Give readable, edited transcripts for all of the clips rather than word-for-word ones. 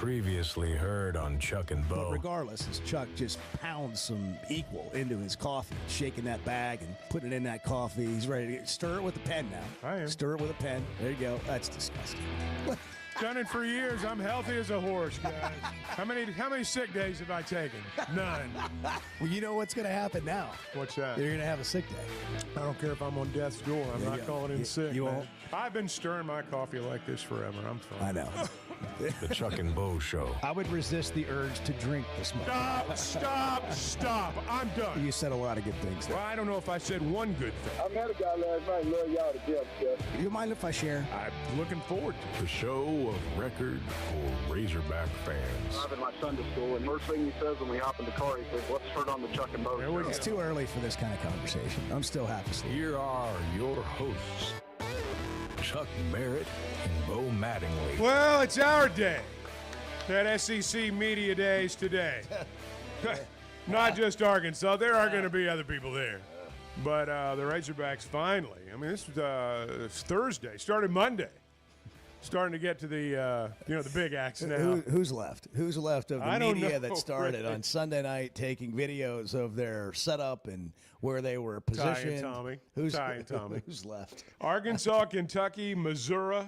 Previously heard on Chuck and Bo. But regardless, as Chuck just pounds some equal into his coffee, shaking that bag and putting it in that coffee. He's ready to stir it with a pen now. I am. Stir it with a pen. There you go. That's disgusting. Done it for years. I'm healthy as a horse, guys. How many sick days have I taken? None. Well, you know what's going to happen now? What's that? You're going to have a sick day. I don't care if I'm on death's door. I'm not calling in sick. You won't? I've been stirring my coffee like this forever. I'm fine. I know. The Chuck and Bo Show. I would resist the urge to drink this morning. Stop. I'm done. You said a lot of good things there. Well, I don't know if I said one good thing. I met a guy last night. Love y'all to death, Jeff. You mind if I share? I'm looking forward to it. The show of record for Razorback fans. Driving my son to school, and first thing he says when we hop in the car, he says, "Let's turn on the Chuck and Bo There we show." go. It's too early for this kind of conversation. I'm still half asleep. Here are your hosts, Chuck Barrett and Bo Mattingly. Well, it's our day. At SEC Media Days today. Not just Arkansas. There are going to be other people there. But the Razorbacks finally, I mean, this was Thursday, started Monday. Starting to get to the the big acts now. Who's left? Who's left of the I don't media know, that started really. on Sunday night taking videos of their setup and where they were positioned? Tommy. Who's, Ty and Tommy. Who's left? Arkansas, Kentucky, Missouri,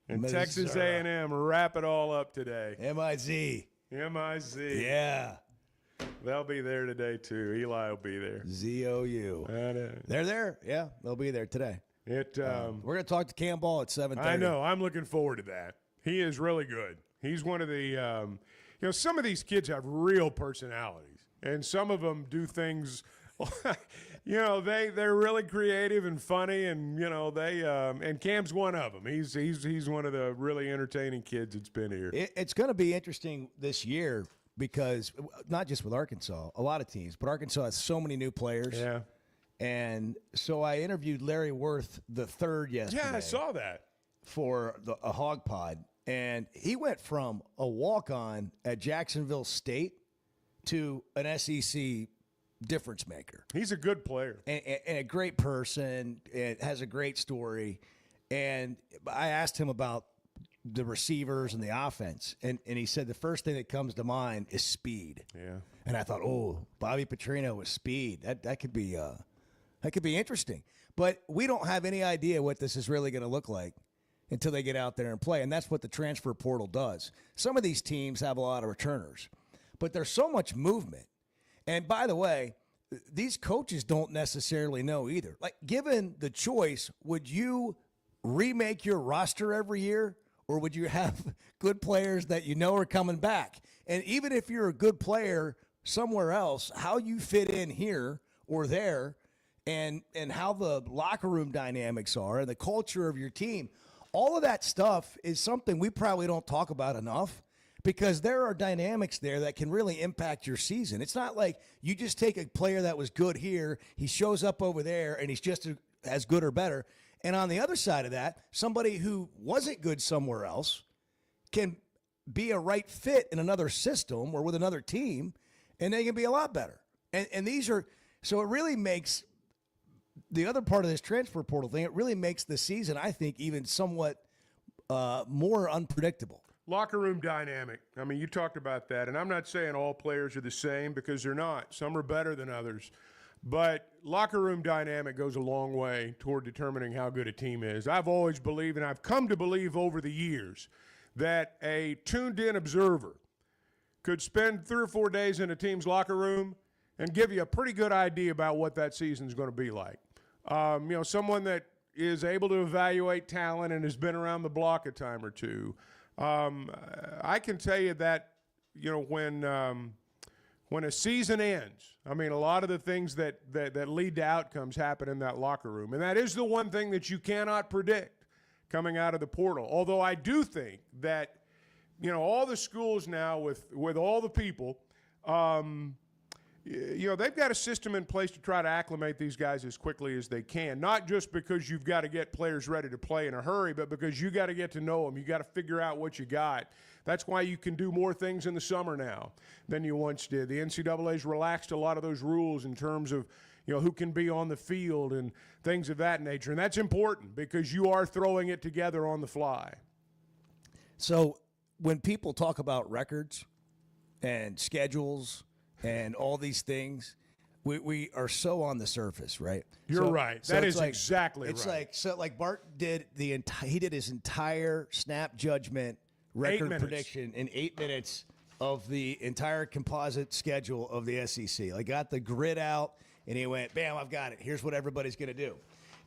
and Texas A&M wrap it all up today. MIZ. MIZ. Yeah. They'll be there today, too. Eli will be there. ZOU. They're there. Yeah, they'll be there today. We're going to talk to Cam Ball at 7:30. I know. I'm looking forward to that. He is really good. He's one of the some of these kids have real personalities, and some of them do things. They're really creative and funny, and and Cam's one of them. He's one of the really entertaining kids that's been here. It's going to be interesting this year because not just with Arkansas, a lot of teams, but Arkansas has so many new players. Yeah. And so I interviewed Larry Worth III yesterday. Yeah, I saw that. For a hog pod. And he went from a walk-on at Jacksonville State to an SEC difference maker. He's a good player. And a great person. And has a great story. And I asked him about the receivers and the offense. And he said the first thing that comes to mind is speed. Yeah. And I thought, Bobby Petrino with speed. That could be that could be interesting. But we don't have any idea what this is really going to look like until they get out there and play. And that's what the transfer portal does. Some of these teams have a lot of returners, but there's so much movement. And by the way, these coaches don't necessarily know either. Like, given the choice, would you remake your roster every year, or would you have good players that you know are coming back? And even if you're a good player somewhere else, how you fit in here or there, and how the locker room dynamics are and the culture of your team, all of that stuff is something we probably don't talk about enough, because there are dynamics there that can really impact your season. It's not like you just take a player that was good here, he shows up over there, and he's just as good or better. And on the other side of that, somebody who wasn't good somewhere else can be a right fit in another system or with another team, and they can be a lot better. And these are – so it really makes – the other part of this transfer portal thing, it really makes the season, I think, even somewhat more unpredictable. Locker room dynamic. I mean, you talked about that, and I'm not saying all players are the same, because they're not. Some are better than others. But locker room dynamic goes a long way toward determining how good a team is. I've always believed, and I've come to believe over the years, that a tuned-in observer could spend 3 or 4 days in a team's locker room and give you a pretty good idea about what that season is going to be like. Someone that is able to evaluate talent and has been around the block a time or two. I can tell you that, when a season ends, I mean, a lot of the things that lead to outcomes happen in that locker room. And that is the one thing that you cannot predict coming out of the portal. Although I do think that, all the schools now with all the people, they've got a system in place to try to acclimate these guys as quickly as they can, not just because you've got to get players ready to play in a hurry, but because you got to get to know them. You got to figure out what you got. That's why you can do more things in the summer now than you once did. The NCAA's relaxed a lot of those rules in terms of, who can be on the field and things of that nature. And that's important because you are throwing it together on the fly. So when people talk about records and schedules and all these things, we are so on the surface, right? You're right. That is like, exactly it's right. Like Bart did he did his entire snap judgment record prediction in 8 minutes of the entire composite schedule of the SEC. Like, got the grid out, and he went, bam, I've got it. Here's what everybody's going to do.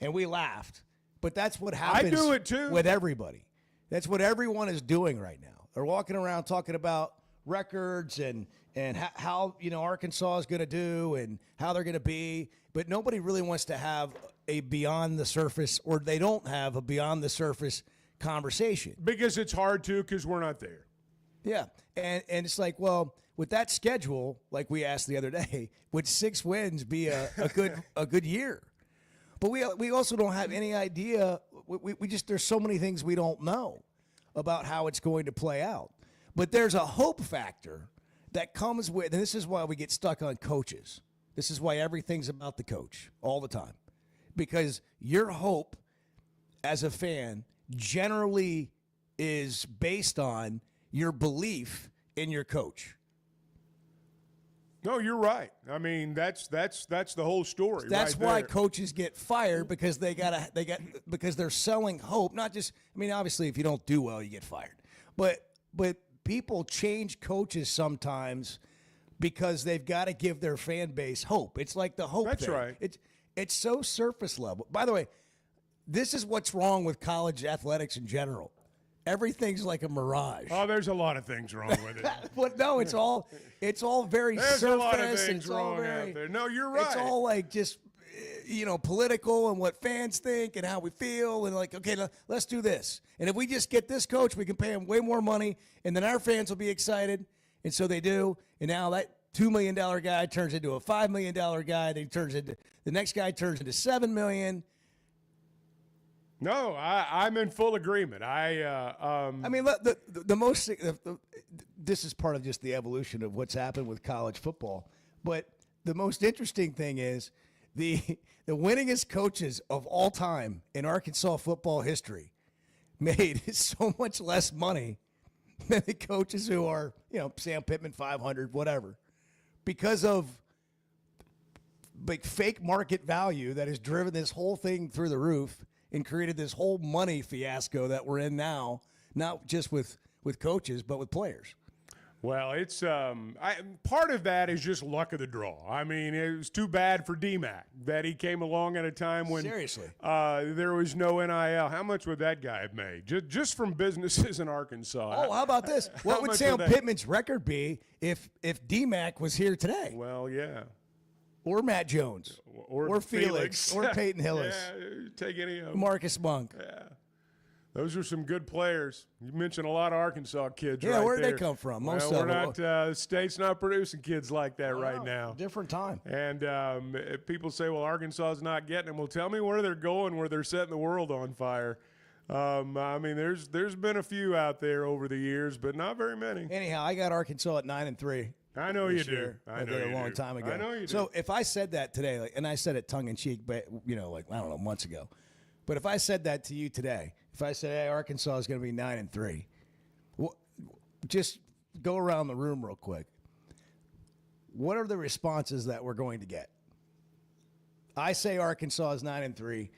And we laughed. But that's what happens I do it too. With everybody. That's what everyone is doing right now. They're walking around talking about records and how Arkansas is going to do and how they're going to be. But nobody really wants to have a beyond the surface, or they don't have a beyond the surface conversation. Because it's hard to, because we're not there. Yeah, and it's like, well, with that schedule, like we asked the other day, would 6 wins be a good year? But we also don't have any idea. We just, there's so many things we don't know about how it's going to play out. But there's a hope factor that comes with, and this is why we get stuck on coaches. This is why everything's about the coach all the time, because your hope as a fan generally is based on your belief in your coach. No, you're right. I mean, that's the whole story. That's right why there. coaches get fired, because because they're selling hope. Not just, I mean, obviously if you don't do well, you get fired. But people change coaches sometimes because they've got to give their fan base hope. It's like the hope That's thing. right. It's so surface level. By the way, this is what's wrong with college athletics in general. Everything's like a mirage. Oh, there's a lot of things wrong with it. But no, it's all very There's surface. a lot of things it's all wrong very, out there. No, you're right. It's all like just political and what fans think and how we feel, and like, okay, let's do this. And if we just get this coach, we can pay him way more money, and then our fans will be excited. And so they do. And now that $2 million guy turns into a $5 million guy. Then the next guy turns into $7 million. No, I'm in full agreement. I mean, this is part of just the evolution of what's happened with college football. But the most interesting thing is the winningest coaches of all time in Arkansas football history made so much less money than the coaches who are, Sam Pittman 500, whatever, because of like fake market value that has driven this whole thing through the roof and created this whole money fiasco that we're in now, not just with coaches, but with players. Well, it's part of that is just luck of the draw. I mean, it was too bad for D-Mac that he came along at a time when Seriously. There was no NIL. How much would that guy have made just from businesses in Arkansas? Oh, how about this? What would Sam Pittman's record be if D-Mac was here today? Well, yeah. Or Matt Jones. Or Felix. Or Peyton Hillis. Yeah, take any of them. Marcus Monk. Yeah. Those are some good players. You mentioned a lot of Arkansas kids right Yeah, there. where'd they come from? Most well, of we're them. not, the state's not producing kids like that right Wow, now. Different time. And people say, well, Arkansas's not getting them. Well, tell me where they're going, where they're setting the world on fire. I mean, there's been a few out there over the years, but not very many. Anyhow, I got Arkansas at 9-3. I know you do. Year. I know did you a long do. time ago. I know you do. So if I said that today, and I said it tongue in cheek, but months ago. But if I said that to you today, if I said, hey, Arkansas is going to be 9-3, well, just go around the room real quick. What are the responses that we're going to get? I say Arkansas is 9-3.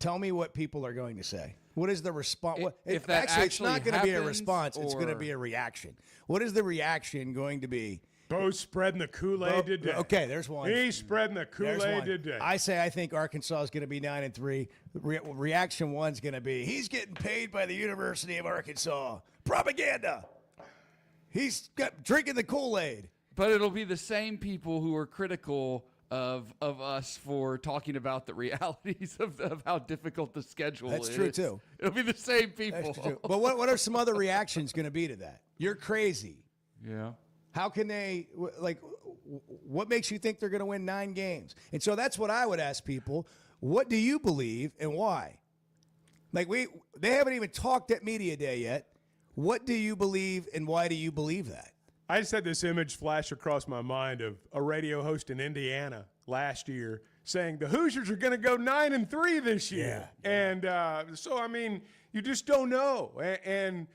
Tell me what people are going to say. What is the response? If that it's not going to be a happens, response. It's going to or- be a reaction. What is the reaction going to be? Bo's spreading the Kool-Aid today. Okay, there's one. He's spreading the There's Kool-Aid one. today. I think Arkansas is going to be 9-3. Reaction one's going to be he's getting paid by the University of Arkansas. Propaganda. He's drinking the Kool-Aid. But it'll be the same people who are critical of us for talking about the realities of how difficult the schedule is. That's true, too. It'll be the same people. That's true. But what are some other reactions going to be to that? You're crazy. Yeah. How can they, what makes you think they're going to win 9 games? And so that's what I would ask people. What do you believe and why? They haven't even talked at Media Day yet. What do you believe and why do you believe that? I just had this image flash across my mind of a radio host in Indiana last year saying the Hoosiers are going to go 9-3 this year. Yeah. And so, I mean, you just don't know. And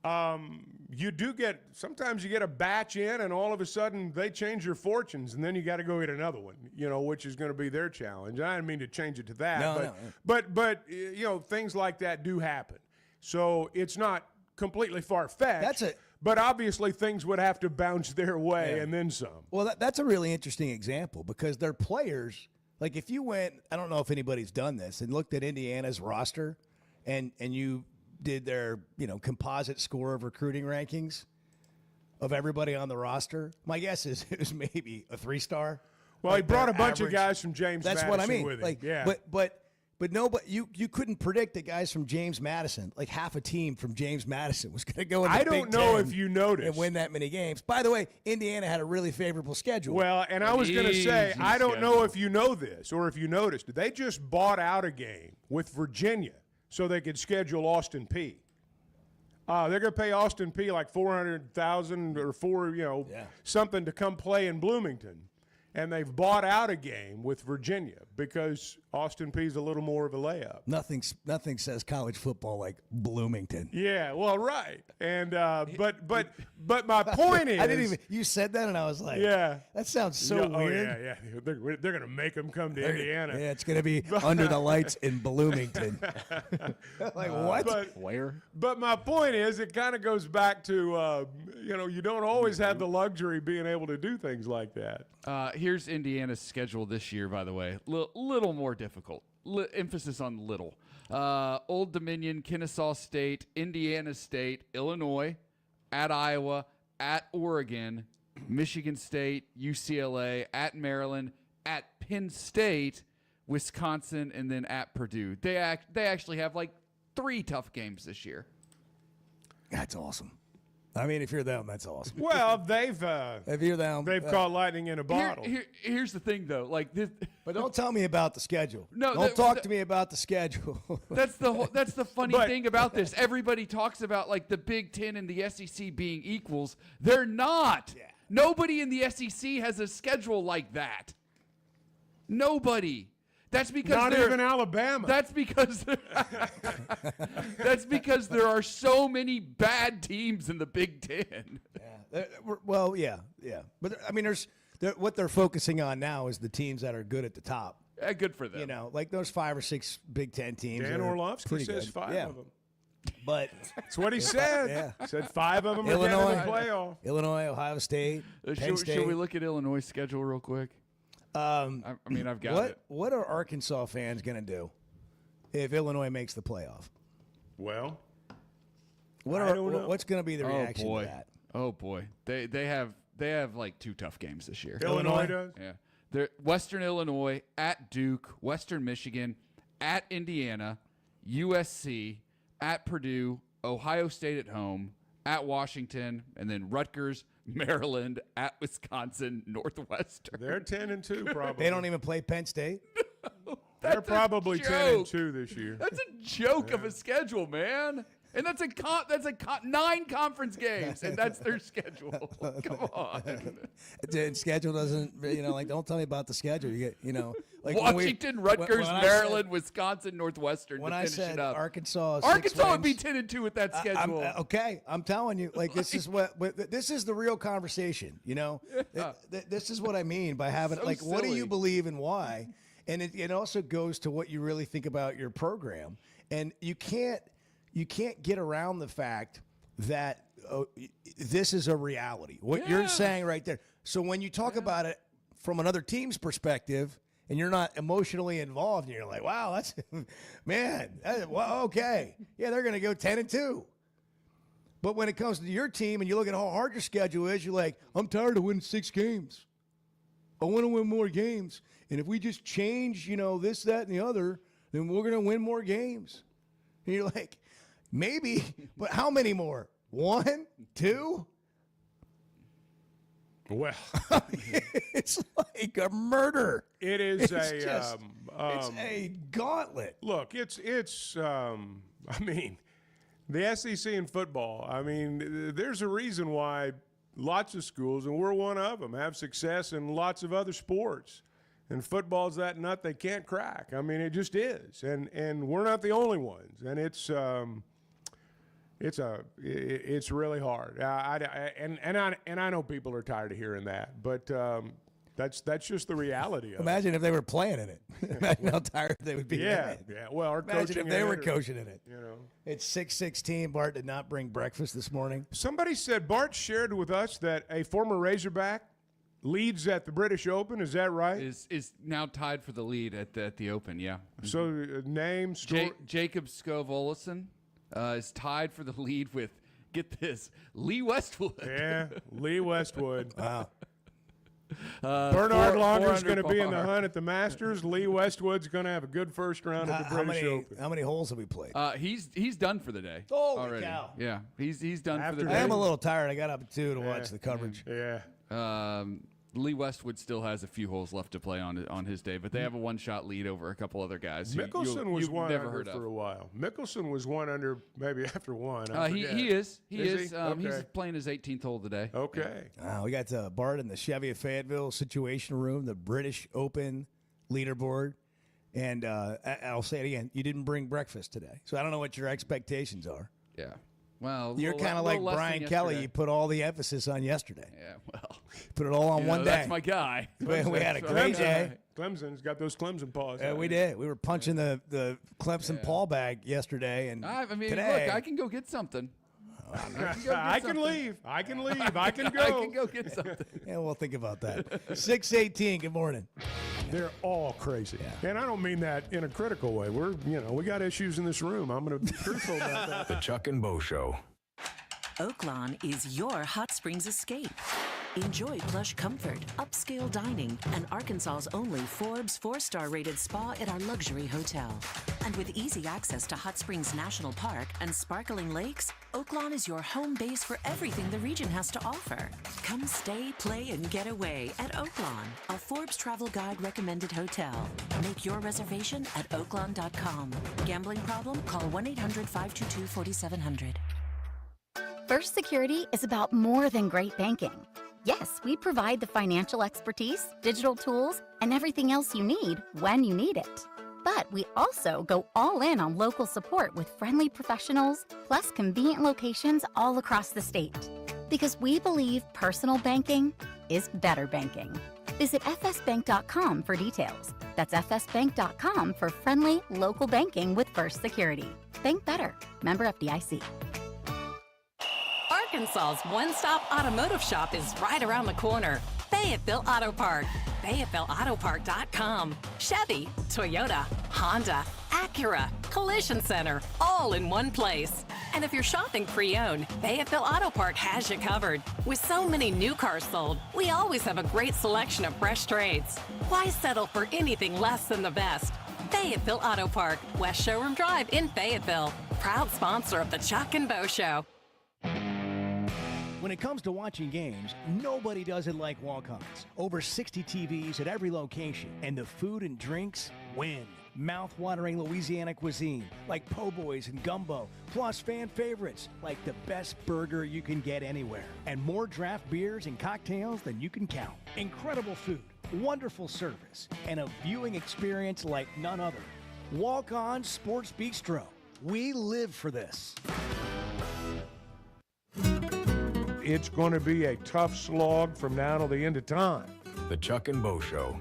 You do get – sometimes you get a batch in, and all of a sudden they change your fortunes, and then you got to go get another one, which is going to be their challenge. I didn't mean to change it to that. But things like that do happen. So it's not completely far-fetched. That's it. But obviously things would have to bounce their way and then some. Well, that's a really interesting example because their players – like if you went – I don't know if anybody's done this and looked at Indiana's roster and you did their composite score of recruiting rankings of everybody on the roster, my guess is it was maybe a 3-star. Well, he brought a bunch of guys from James That's Madison what I mean. with him. Like, yeah. But nobody, you couldn't predict that guys from James Madison, like half a team from James Madison, was going to go in the I Big don't know Ten if you noticed. and win that many games. By the way, Indiana had a really favorable schedule. Well, and I was going to say, I don't know schedule. if you know this or if you noticed. They just bought out a game with Virginia so they could schedule Austin Peay. They're going to pay Austin Peay like $400,000 or something to come play in Bloomington. And they've bought out a game with Virginia because Austin Peay's a little more of a layup. Nothing says college football like Bloomington. Yeah, well, right. And but my point is, I didn't even. You said that, and I was like, yeah, that sounds so weird. Oh yeah. They're going to make them come to Indiana. Yeah, it's going to be under the lights in Bloomington. Like what? Where? But my point is, it kind of goes back to you don't always have the luxury of being able to do things like that. Here's Indiana's schedule this year, by the way. Little more difficult. Emphasis on little. Old Dominion, Kennesaw State, Indiana State, Illinois, at Iowa, at Oregon, Michigan State, UCLA, at Maryland, at Penn State, Wisconsin, and then at Purdue. They actually have like 3 tough games this year. That's awesome. I mean, if you're them, that's awesome. Well, they've If you're them, caught lightning in a bottle. Here's the thing, though. Like this, but don't tell me about the schedule. No, don't talk to me about the schedule. That's the funny thing about this. Everybody talks about like the Big Ten and the SEC being equals. They're not. Yeah. Nobody in the SEC has a schedule like that. Nobody. That's because not even Alabama. That's because there are so many bad teams in the Big Ten. Yeah. Well, yeah. But I mean, what they're focusing on now is the teams that are good at the top. Good for them. Like those 5 or 6 Big Ten teams. Dan Orlovsky says good. 5 of them. But that's what he said. Yeah. Said 5 of them are Illinois, getting in the playoff. Illinois, Ohio State, Penn State. Should we look at Illinois' schedule real quick? I mean, I've got it. What are Arkansas fans going to do if Illinois makes the playoff? Well, what's going to be the reaction to that? Oh boy, they have like 2 tough games this year. Illinois does. Yeah, they're Western Illinois, at Duke, Western Michigan, at Indiana, USC, at Purdue, Ohio State at home, at Washington, and then Rutgers, Maryland, at Wisconsin, Northwestern. They're 10-2 probably. They don't even play Penn State? They're probably 10-2 this year. That's a joke of a schedule, man. And that's 9 conference games, and that's their schedule. Come on. The schedule doesn't, don't tell me about the schedule. You get, like Washington, Rutgers, Maryland, Wisconsin, Northwestern. When to I finish said it up. Arkansas would be 10-2 with that schedule. I'm telling you, like this is this is the real conversation. This is what I mean by having So what do silly. you believe and why, and it also goes to what you really think about your program, and you can't get around the fact that this is a reality. What you're saying right there. So when you talk about it from another team's perspective and you're not emotionally involved and you're like, wow, that's, man, okay. Yeah, they're going to go 10-2. But when it comes to your team and you look at how hard your schedule is, you're like, I'm tired of winning 6 games. I want to win more games. And if we just change, this, that, and the other, then we're going to win more games. And you're like, maybe, but how many more? 1, 2? Well, it's like a murder. it is it's a gauntlet. Look, it's I mean, the SEC in football. I mean, there's a reason why lots of schools, and we're one of them, have success in lots of other sports. And football's that nut they can't crack. I mean, it just is. And we're not the only ones. And it's It's really hard. And I know people are tired of hearing that, but that's just the reality of Imagine if they were playing in it. Imagine how tired they would be. Yeah. Well, our Imagine coaching if they were in it, coaching in it. you know. It's 6:16. Bart did not bring breakfast this morning. Somebody said Bart shared with us that a former Razorback leads at the British Open. Is that right? Is now tied for the lead at the Open. Yeah. So name, story. Jacob Skov Olesen is tied for the lead with, get this, Lee Westwood. Yeah, Lee Westwood. Wow. Bernard Launder's going to be in the par. hunt at the Masters. Lee Westwood's going to have a good first round at the British Open. How many holes have we played? He's done for the day. Holy already. cow. Yeah, he's done After for the that- day. I am a little tired. I got up at 2 to watch the coverage. Yeah. Lee Westwood still has a few holes left to play on his day, but they have a one-shot lead over a couple other guys. Mickelson was you've one never under heard for of. a while. Mickelson was one under maybe after one. He is. He Is is. he? He's Okay. playing his 18th hole today. Okay. We got Bart in the Chevy of Fayetteville Situation Room, the British Open leaderboard. And I'll say it again, you didn't bring breakfast today. So I don't know what your expectations are. Yeah. Well, You're kind of like Brian Kelly. You put all the emphasis on yesterday. Yeah. Well, Put it all on one day. that's my guy. We had a great day. Clemson's got those Clemson paws. We did. We were punching the Clemson Paul bag yesterday, and I mean, today, look, I can go get something. I can leave. I can leave. I can go. I can go get something. yeah, we'll think about that. 6:18. Good morning. They're all crazy. And I don't mean that in a critical way. We got issues in this room. I'm going to be truthful about that. The Chuck and Bo Show. Oaklawn is your hot springs escape. Enjoy plush comfort, upscale dining, and Arkansas's only Forbes 4-star rated spa at our luxury hotel. And with easy access to Hot Springs National Park and sparkling lakes, Oaklawn is your home base for everything the region has to offer. Come stay, play, and get away at Oaklawn, a Forbes Travel Guide recommended hotel. Make your reservation at oaklawn.com. Gambling problem? Call 1-800-522-4700. First Security is about more than great banking. Yes, we provide the financial expertise, digital tools, and everything else you need when you need it. But we also go all in on local support with friendly professionals, plus convenient locations all across the state. Because we believe personal banking is better banking. Visit fsbank.com for details. That's fsbank.com for friendly local banking with First Security. Bank better. Member FDIC. Arkansas's one-stop automotive shop is right around the corner. Fayetteville Auto Park. FayettevilleAutoPark.com. Chevy, Toyota, Honda, Acura, Collision Center, all in one place. And if you're shopping pre-owned, Fayetteville Auto Park has you covered. With so many new cars sold, we always have a great selection of fresh trades. Why settle for anything less than the best? Fayetteville Auto Park, West Showroom Drive in Fayetteville. Proud sponsor of the Chuck and Bo Show. When it comes to watching games, nobody does it like Walk-Ons. Over 60 TVs at every location, and the food and drinks win. Mouth-watering Louisiana cuisine like po' boys and gumbo, plus fan favorites like the best burger you can get anywhere, and more draft beers and cocktails than you can count. Incredible food, wonderful service, and a viewing experience like none other. Walk-On Sports Bistro. We live for this. It's going to be a tough slog from now till the end of time. The Chuck and Bo Show.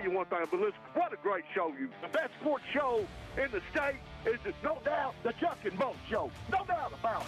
you one thing, but listen, what a great show you. The best sports show in the state is, no doubt, the Chuck and Bo Show. No doubt about it.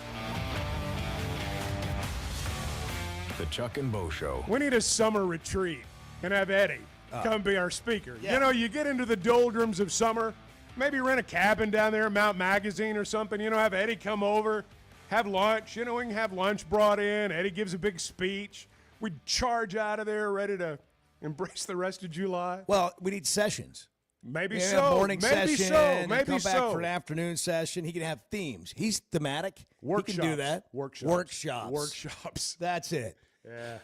The Chuck and Bo Show. We need a summer retreat and have Eddie come be our speaker. Yeah. You know, you get into the doldrums of summer, maybe rent a cabin down there at Mount Magazine or something, have Eddie come over, have lunch. We can have lunch brought in. Eddie gives a big speech. We charge out of there ready to embrace the rest of July. Well, we need sessions. Maybe Yeah, so. morning Maybe session. so. Maybe come so. back for an afternoon session. He can have themes. He's thematic. Workshops. He can do that. Workshops. That's it. Yeah.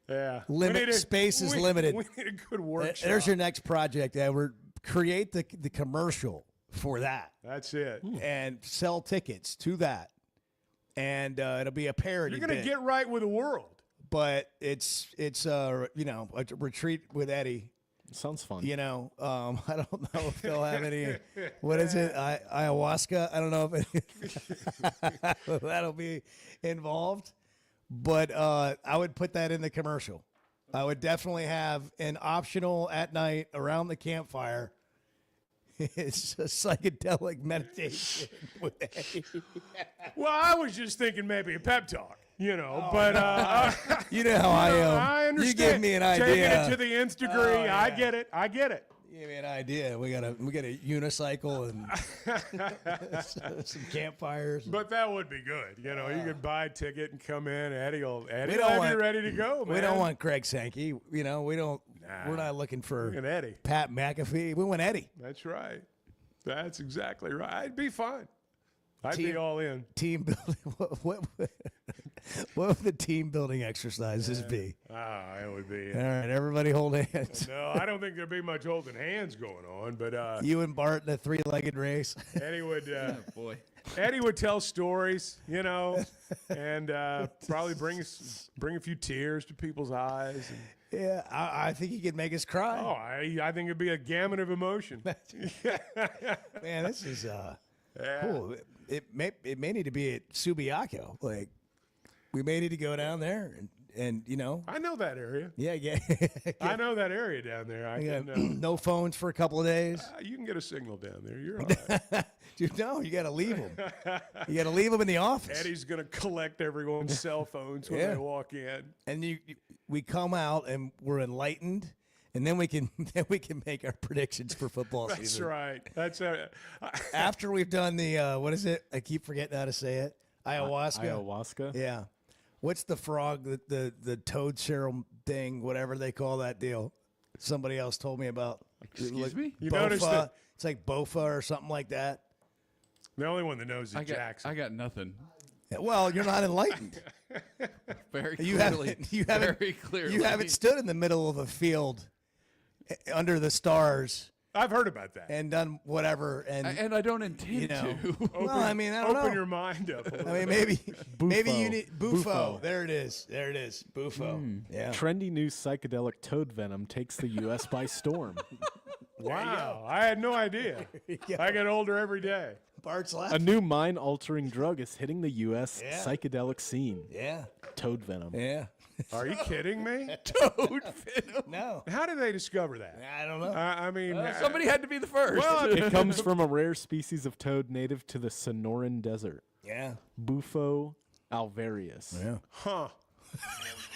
Yeah. Space is limited. We need a good workshop. There's your next project, Edward. Create the commercial for that. That's it. And sell tickets to that. And it'll be a parody. You're going to get right with the world. But it's a retreat with Eddie. Sounds fun. I don't know if they'll have any. What is it? Ayahuasca? I don't know if that'll be involved. But I would put that in the commercial. I would definitely have an optional at night around the campfire. It's a psychedelic meditation with Eddie. Well, I was just thinking maybe a pep talk. But you know how I am. I understand. You give me an idea. Taking it to the nth degree. Yeah. I get it. You give me an idea. We got a unicycle and some campfires. But that would be good. You could buy a ticket and come in. Eddie will have you ready to go, man. We don't want Craig Sankey. We don't. We're not looking for Eddie. Pat McAfee. We want Eddie. That's right. That's exactly right. It'd be fun. I'd be all in. Team building. What would the team building exercises be? It would be. All right, everybody hold hands. No, I don't think there'd be much holding hands going on. But you and Bart in a 3-legged race. Eddie would. Boy. Eddie would tell stories, and probably bring a few tears to people's eyes. Yeah, I think he could make us cry. Oh, I think it'd be a gamut of emotion. Man, this is cool. It may need to be at Subiaco. Like, we may need to go down there and I know that area. Yeah. I know that area down there. I can. No phones for a couple of days. You can get a signal down there. You're all right. Dude, no, you got to leave them. You got to leave them in the office. Eddie's gonna collect everyone's cell phones when they walk in. And we come out and we're enlightened. And then we can make our predictions for football season. That's right. That's after we've done the what is it? I keep forgetting how to say it. Ayahuasca. Yeah. What's the frog? The toad serum thing? Whatever they call that deal. Somebody else told me about. Excuse me? You Bofa. noticed that It's like Bofa or something like that. the only one that knows is Jackson. I got nothing. Well, you're not enlightened. Very You clearly. haven't. Very clearly. You haven't stood in the middle of a field under the stars I've heard about that. and done whatever. And I don't intend to. well, I mean, I don't Open know. your mind up. A little I mean, maybe you need Bufo. There it is. Bufo. Yeah. Trendy new psychedelic toad venom takes the U.S. by storm. Wow, I had no idea. I get older every day. Bart's A laughing. new mind-altering drug is hitting the U.S. psychedelic scene. Yeah. Toad venom. Yeah. Are you kidding me? Toad venom. No. How did they discover that? I don't know. I mean, Somebody had to be the first. Well, It comes from a rare species of toad native to the Sonoran Desert, Yeah. Bufo alvarius. Yeah. huh?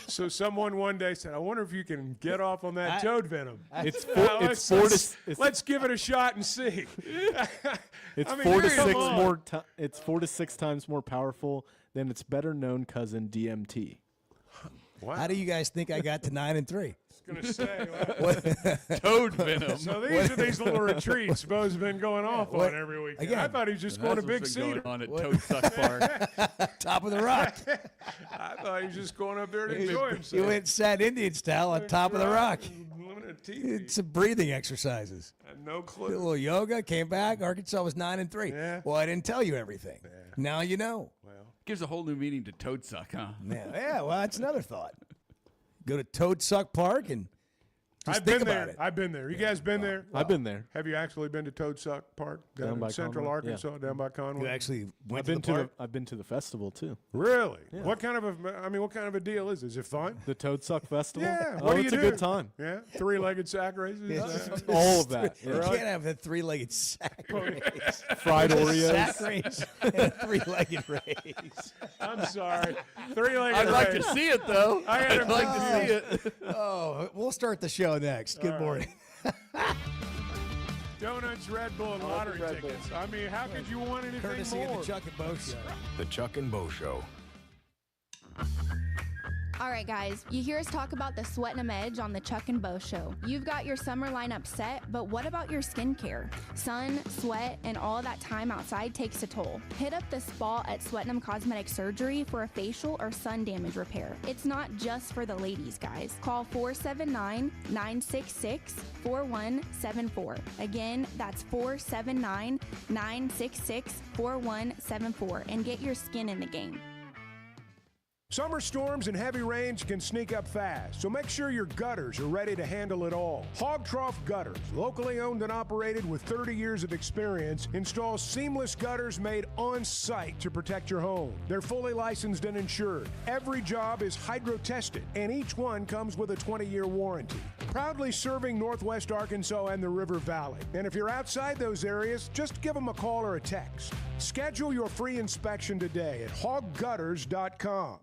So someone one day said, "I wonder if you can get off on that toad venom." It's Let's give it a shot and see. It's I mean, 4 to come 6 on. more. It's 4 to 6 times more powerful than its better-known cousin DMT. Wow. How do you guys think I got to 9-3? I was gonna say. Toad venom. So these are these little retreats Bo's been going off on every weekend. Again, I thought he was just going to Big That's what's been Cedar. going on at Toad Suck Park. Top of the rock. I thought he was just going up there to enjoy himself. You went sad Indian style on top of the rock. Limited TV. It's some breathing exercises. I had no Did a clue. little yoga, came back. Arkansas was 9-3. Yeah. Well, I didn't tell you everything. Now you know. Gives a whole new meaning to Toad Suck, huh? Yeah, well, that's another thought. Go to Toad Suck Park and Just I've think been about there. it. I've been there. You guys been there? I've been there. Have you actually been to Toad Suck Park Down by in Central Conway? Arkansas, down by Conway? You actually went I've to been the park? I've been to the festival too. Really? Yeah. What kind of a deal is it? Is it fun? The Toad Suck Festival. Yeah. Oh, What do it's you a do? good time. Yeah. 3-legged sack races. All of that. You Yeah. can't have the 3-legged sack race. Fried Oreos. Sack race and a 3-legged race. I'm sorry. 3-legged I'd like to race. see it, though. I'd like to see it. Oh, we'll start the show next. Good morning. Donuts, Red Bull, and lottery tickets. I mean, how could you want anything Courtesy more? of the Chuck and Bo Show. The Chuck and Bo Show. All right, guys, you hear us talk about the Sweat 'em Edge on the Chuck and Bo Show. You've got your summer lineup set, but what about your skincare? Sun, sweat, and all that time outside takes a toll. Hit up the spa at Sweat 'em Cosmetic Surgery for a facial or sun damage repair. It's not just for the ladies, guys. Call 479-966-4174. Again, that's 479-966-4174 and get your skin in the game. Summer storms and heavy rains can sneak up fast, so make sure your gutters are ready to handle it all. Hog Trough Gutters, locally owned and operated with 30 years of experience, installs seamless gutters made on site to protect your home. They're fully licensed and insured. Every job is hydro tested, and each one comes with a 20-year warranty. Proudly serving Northwest Arkansas and the River Valley. And if you're outside those areas, just give them a call or a text. Schedule your free inspection today at hoggutters.com.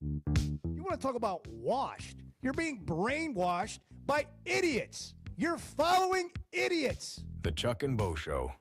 You want to talk about washed? You're being brainwashed by idiots. You're following idiots. The Chuck and Bo Show.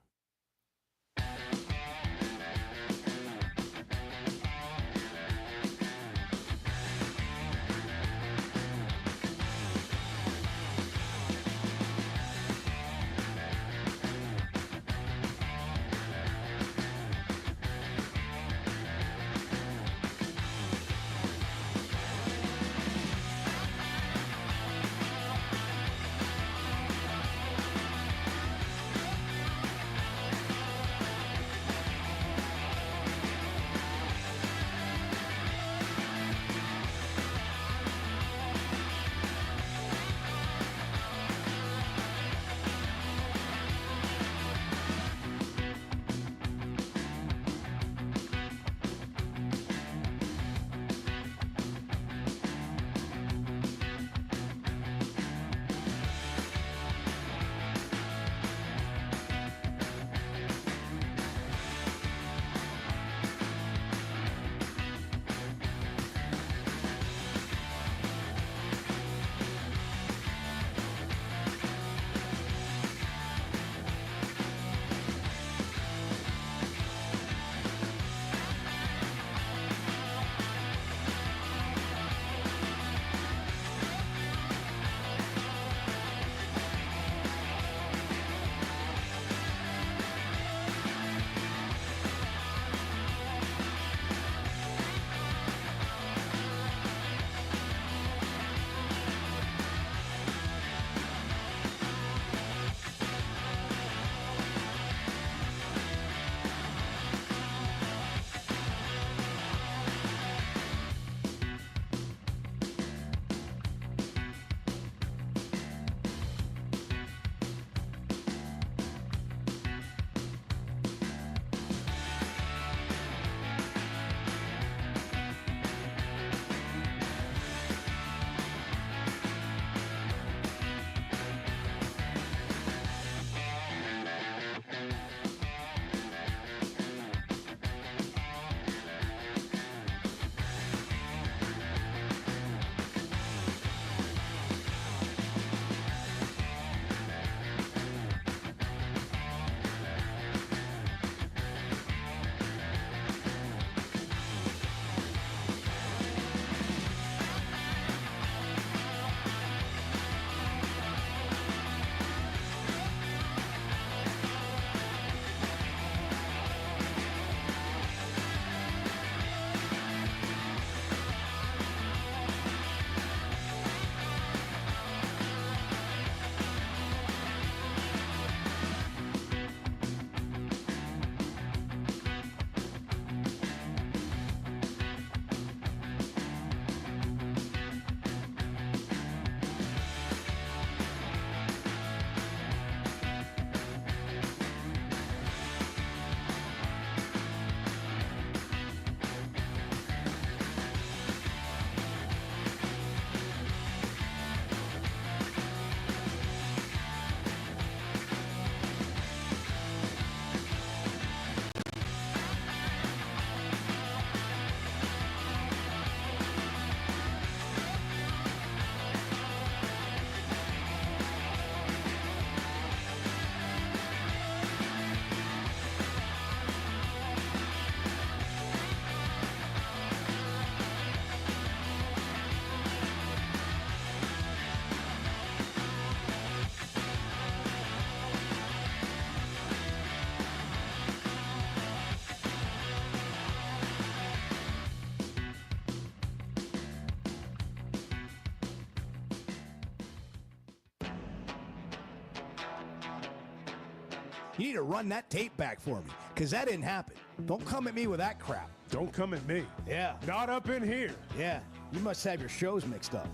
You need to run that tape back for me because that didn't happen. Don't come at me with that crap. Don't come at me. Yeah. Not up in here. Yeah. You must have your shows mixed up.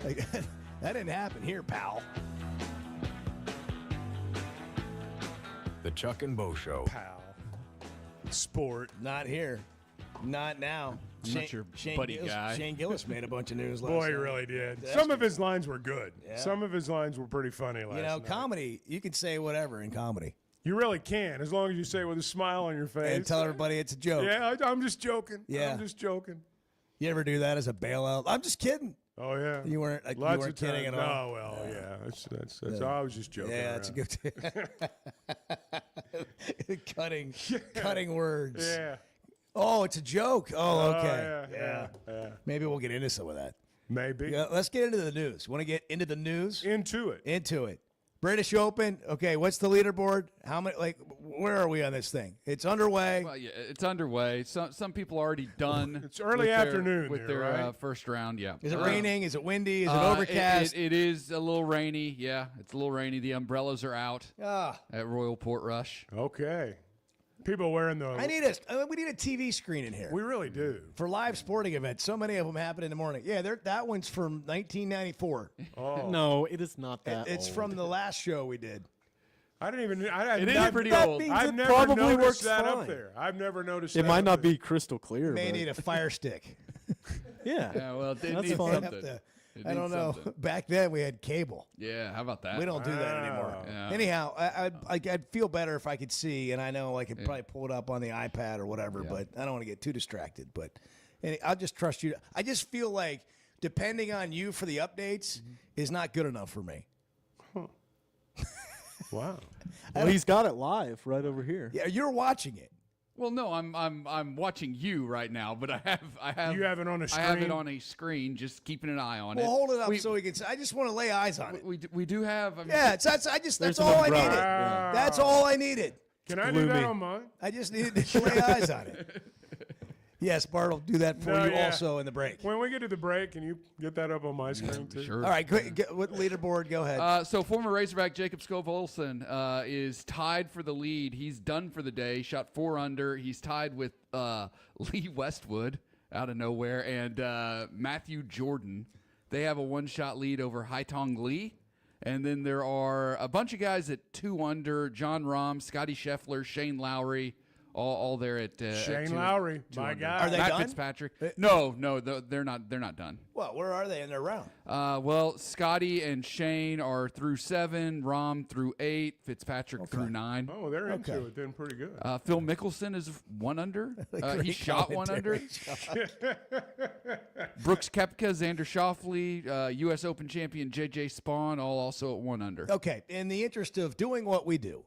Like, that didn't happen here, pal. The Chuck and Bo Show. Pal. Sport. Not here. Not now. Not your buddy guy. Shane Gillis made a bunch of news last Boy, he night. really did. That's Some of his lines were good. Yeah. Some of his lines were pretty funny last night. Comedy, you can say whatever in comedy. You really can, as long as you say it with a smile on your face. And tell everybody it's a joke. Yeah, I'm just joking. Yeah. I'm just joking. You ever do that as a bailout? I'm just kidding. Oh, yeah. You weren't, like, Lots you weren't of kidding times. at all. Oh, well, yeah. That's I was just joking. Yeah, it's a good cutting words. Yeah. Oh, it's a joke. Oh, okay. Yeah. Maybe we'll get into some of that. Maybe. Yeah, let's get into the news. Want to get into the news? Into it. Into it. British Open. Okay, what's the leaderboard? How many? Like, where are we on this thing? It's underway. Well, yeah, it's underway. Some people are already done. It's early afternoon with there, their right? first round. Yeah. Is it raining? Is it windy? Is it overcast? It is a little rainy. Yeah, it's a little rainy. The umbrellas are out at Royal Portrush. Okay. People wearing the. We need a TV screen in here. We really do. For live sporting events. So many of them happen in the morning. Yeah, that one's from 1994. Oh. No, it is not that It's old. from the last show we did. I didn't even. It is pretty old. I've never probably noticed works that up fine. there. I've never noticed. It that might up not there. be crystal clear. May but need a fire stick. yeah. Yeah, well, it That's needs fine. something. I don't know. Back then we had cable. Yeah, how about that? We don't do that anymore. Yeah. Anyhow, I'd feel better if I could see, and I know I could probably pull it up on the iPad or whatever, but I don't want to get too distracted. But I'll just trust you. I just feel like depending on you for the updates is not good enough for me. Wow. Well, he's got it live right over here. Yeah, you're watching it. Well, no, I'm watching you right now, but I have You have it on a I have it screen? on a screen, just keeping an eye on Well, it. hold it up so we can. I just want to lay eyes on it. We do have. I mean, Yeah, that's There's all I an needed. umbrella. Yeah. That's all I needed. Can I do that gloomy. on mine? I just needed to lay eyes on it. Yes, Bart will do that for No, you yeah. also in the break. When we get to the break, can you get that up on my screen too? Sure. All right, what leaderboard? Go ahead. So former Razorback Jacob Skov-Olsen is tied for the lead. He's done for the day. Shot 4 under. He's tied with Lee Westwood out of nowhere and Matthew Jordan. They have a 1-shot lead over Haitong Lee. And then there are a bunch of guys at 2 under. John Rahm, Scotty Scheffler, Shane Lowry. All there at Shane 2 Lowry, 2 my under. guy. Are they Matt done? Fitzpatrick. No, they're not done. Well, where are they in their round? Well, Scotty and Shane are through 7, Rom through 8, Fitzpatrick through 9. Oh, they're into it then pretty good. Phil Mickelson is 1 under. He Great shot 1 under. commentary. Brooks Koepka, Xander Schauffele, U.S. Open champion J.J. Spawn, all also at 1 under. Okay, in the interest of doing what we do,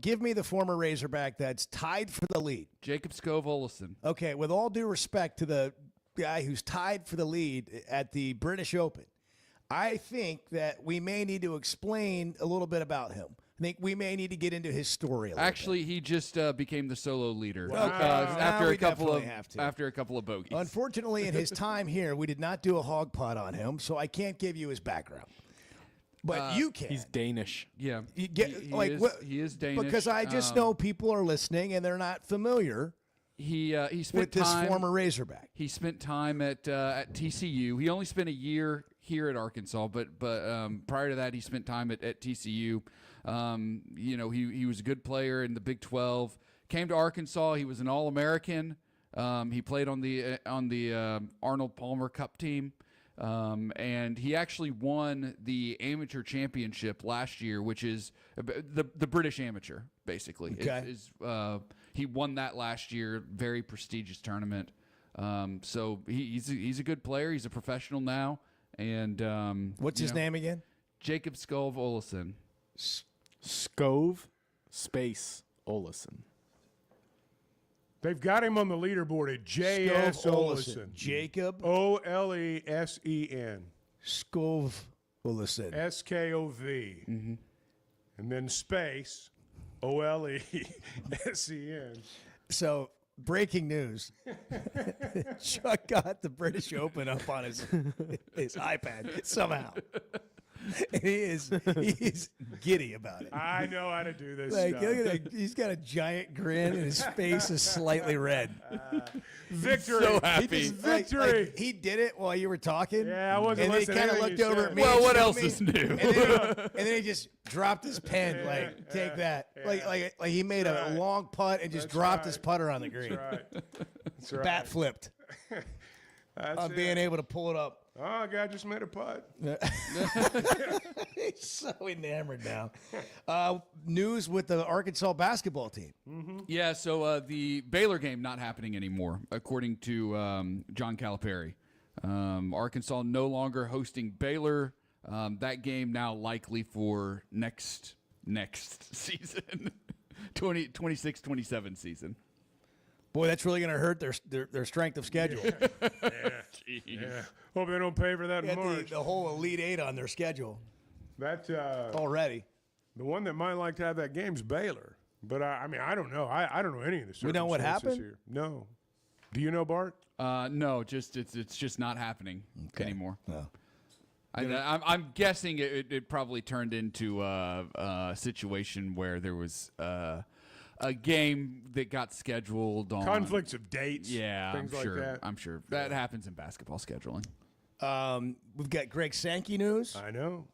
give me the former Razorback that's tied for the lead. Jacob Skov-Olsen. Okay, with all due respect to the guy who's tied for the lead at the British Open, I think that we may need to explain a little bit about him. I think we may need to get into his story a little Actually, he just became the solo leader Wow. after Now a couple we definitely have to. of bogeys. Unfortunately, in his time here, we did not do a hog pot on him, so I can't give you his background. But you can. He's Danish. Yeah, You get, he is Danish. Because I just know people are listening and they're not familiar he spent with this time, former Razorback. He spent time at TCU. He only spent a year here at Arkansas, but prior to that, he spent time at TCU. He was a good player in the Big 12. Came to Arkansas. He was an All-American. He played on the Arnold Palmer Cup team. And he actually won the amateur championship last year, which is the British Amateur, basically. Okay. He won that last year, very prestigious tournament. So he's a good player. He's a professional now. And What's his name again? Jacob Skov-Olsen. Skov space Olesen. They've got him on the leaderboard at J.S. Olesen. Jacob Olesen. Skov-Olesen. S-K-O-V. And then space Olesen. So, breaking news. Chuck got the British Open up on his iPad somehow. And he's giddy about it. I know how to do this Like, stuff. look at that. He's got a giant grin, and his face is slightly red. Victory. So happy. He just, Victory. he did it while you were talking. Yeah, I wasn't and then he listening kind to of anything looked you over said. at me. Well, and what showed else me, is new? And then he just dropped his pen. Take that. Like he made a long putt and just dropped his putter on the green. That's right. That's right. Bat flipped. That's On it. being able to pull it up. Oh, God just made a putt. He's so enamored now. News with the Arkansas basketball team. Yeah, so the Baylor game not happening anymore, according to John Calipari. Arkansas no longer hosting Baylor. That game now likely for next season, 26-27 season. Boy, that's really going to hurt their strength of schedule. Yeah. Hope they don't pay for that in Got March. the whole Elite Eight on their schedule That already. the one that might like to have that game's Baylor. But I mean, I don't know. I don't know any of the circumstances We know what happened? here. No. Do you know, Bart? No, it's just not happening anymore. No. I'm guessing it probably turned into a situation where there was a game that got scheduled on Conflicts of dates. Yeah, things I'm like sure. that. I'm sure that happens in basketball scheduling. We've got Greg Sankey news. I know.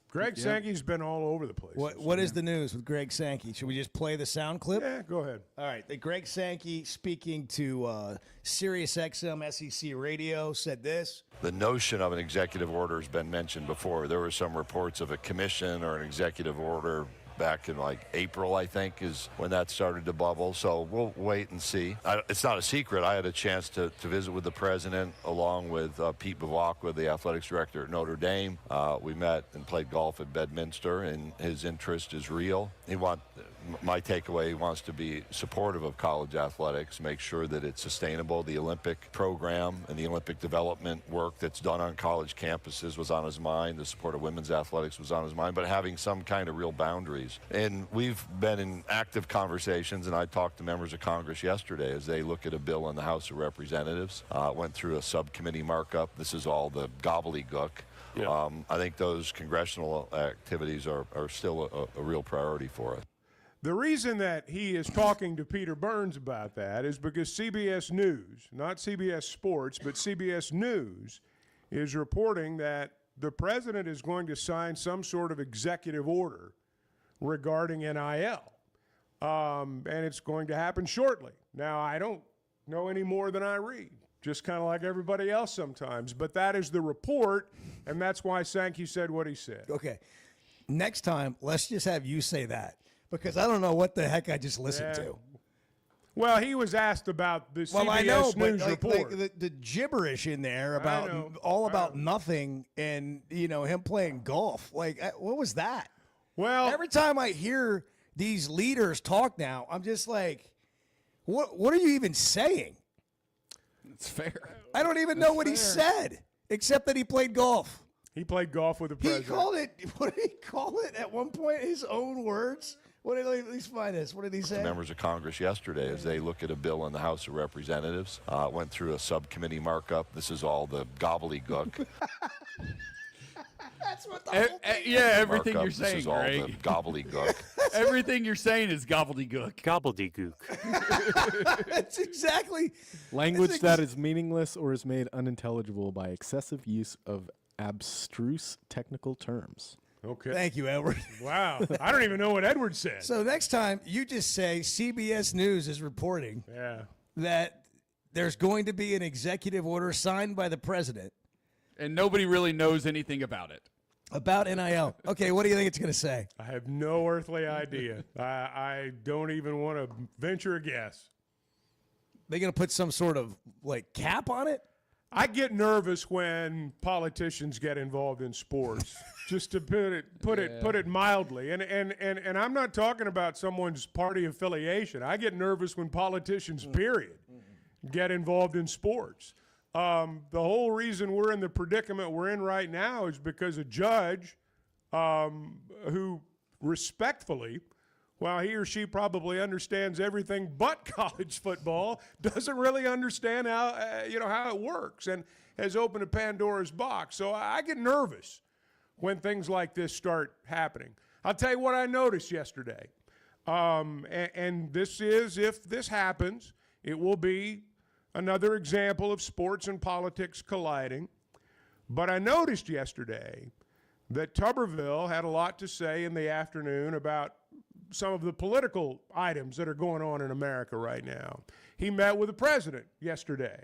Greg Sankey's been all over the place. What is the news with Greg Sankey? Should we just play the sound clip? Yeah, go ahead. All right. The Greg Sankey speaking to Sirius XM SEC Radio said this. The notion of an executive order has been mentioned before. There were some reports of a commission or an executive order back in like April, I think, is when that started to bubble. So we'll wait and see. It's not a secret. I had a chance to visit with the president along with Pete Bavacqua, the athletics director at Notre Dame. We met and played golf at Bedminster, and his interest is real. My takeaway, he wants to be supportive of college athletics, make sure that it's sustainable. The Olympic program and the Olympic development work that's done on college campuses was on his mind. The support of women's athletics was on his mind, but having some kind of real boundaries. And we've been in active conversations, and I talked to members of Congress yesterday as they look at a bill in the House of Representatives. Went through a subcommittee markup. This is all the gobbledygook. Yeah. I think those congressional activities are still a real priority for us. The reason that he is talking to Peter Burns about that is because CBS News, not CBS Sports, but CBS News, is reporting that the president is going to sign some sort of executive order regarding NIL. And it's going to happen shortly. Now, I don't know any more than I read, just kind of like everybody else sometimes. But that is the report, and that's why Sankey said what he said. Okay. Next time, let's just have you say that. Because I don't know what the heck I just listened to. Well, he was asked about the CBS I know, News but report. the gibberish in there about about nothing and, him playing golf. Like, what was that? Well, every time I hear these leaders talk now, I'm just like, what are you even saying? It's fair. I don't even know what he said, except that he played golf. He played golf with the president. He called it, what did he call it at one point? His own words? What did, at least find this. What did he say? Members of Congress yesterday, as they look at a bill in the House of Representatives, went through a subcommittee markup. This is all the gobbledygook. That's what the whole thing everything markup. you're saying, This is all Greg. the gobbledygook. Everything you're saying is gobbledygook. Gobbledygook. That's exactly. Language that is meaningless or is made unintelligible by excessive use of abstruse technical terms. Okay. Thank you, Edward. Wow. I don't even know what Edward said. So next time, you just say CBS News is reporting that there's going to be an executive order signed by the president. And nobody really knows anything about it. About NIL. Okay, what do you think it's going to say? I have no earthly idea. I don't even want to venture a guess. They going to put some sort of, cap on it? I get nervous when politicians get involved in sports, just to put it mildly. And I'm not talking about someone's party affiliation. I get nervous when politicians, period, get involved in sports. The whole reason we're in the predicament we're in right now is because a judge who respectfully, while he or she probably understands everything but college football, doesn't really understand how it works and has opened a Pandora's box. So I get nervous when things like this start happening. I'll tell you what I noticed yesterday. And this is, if this happens, it will be another example of sports and politics colliding. But I noticed yesterday that Tuberville had a lot to say in the afternoon about some of the political items that are going on in America right now. He met with the president yesterday.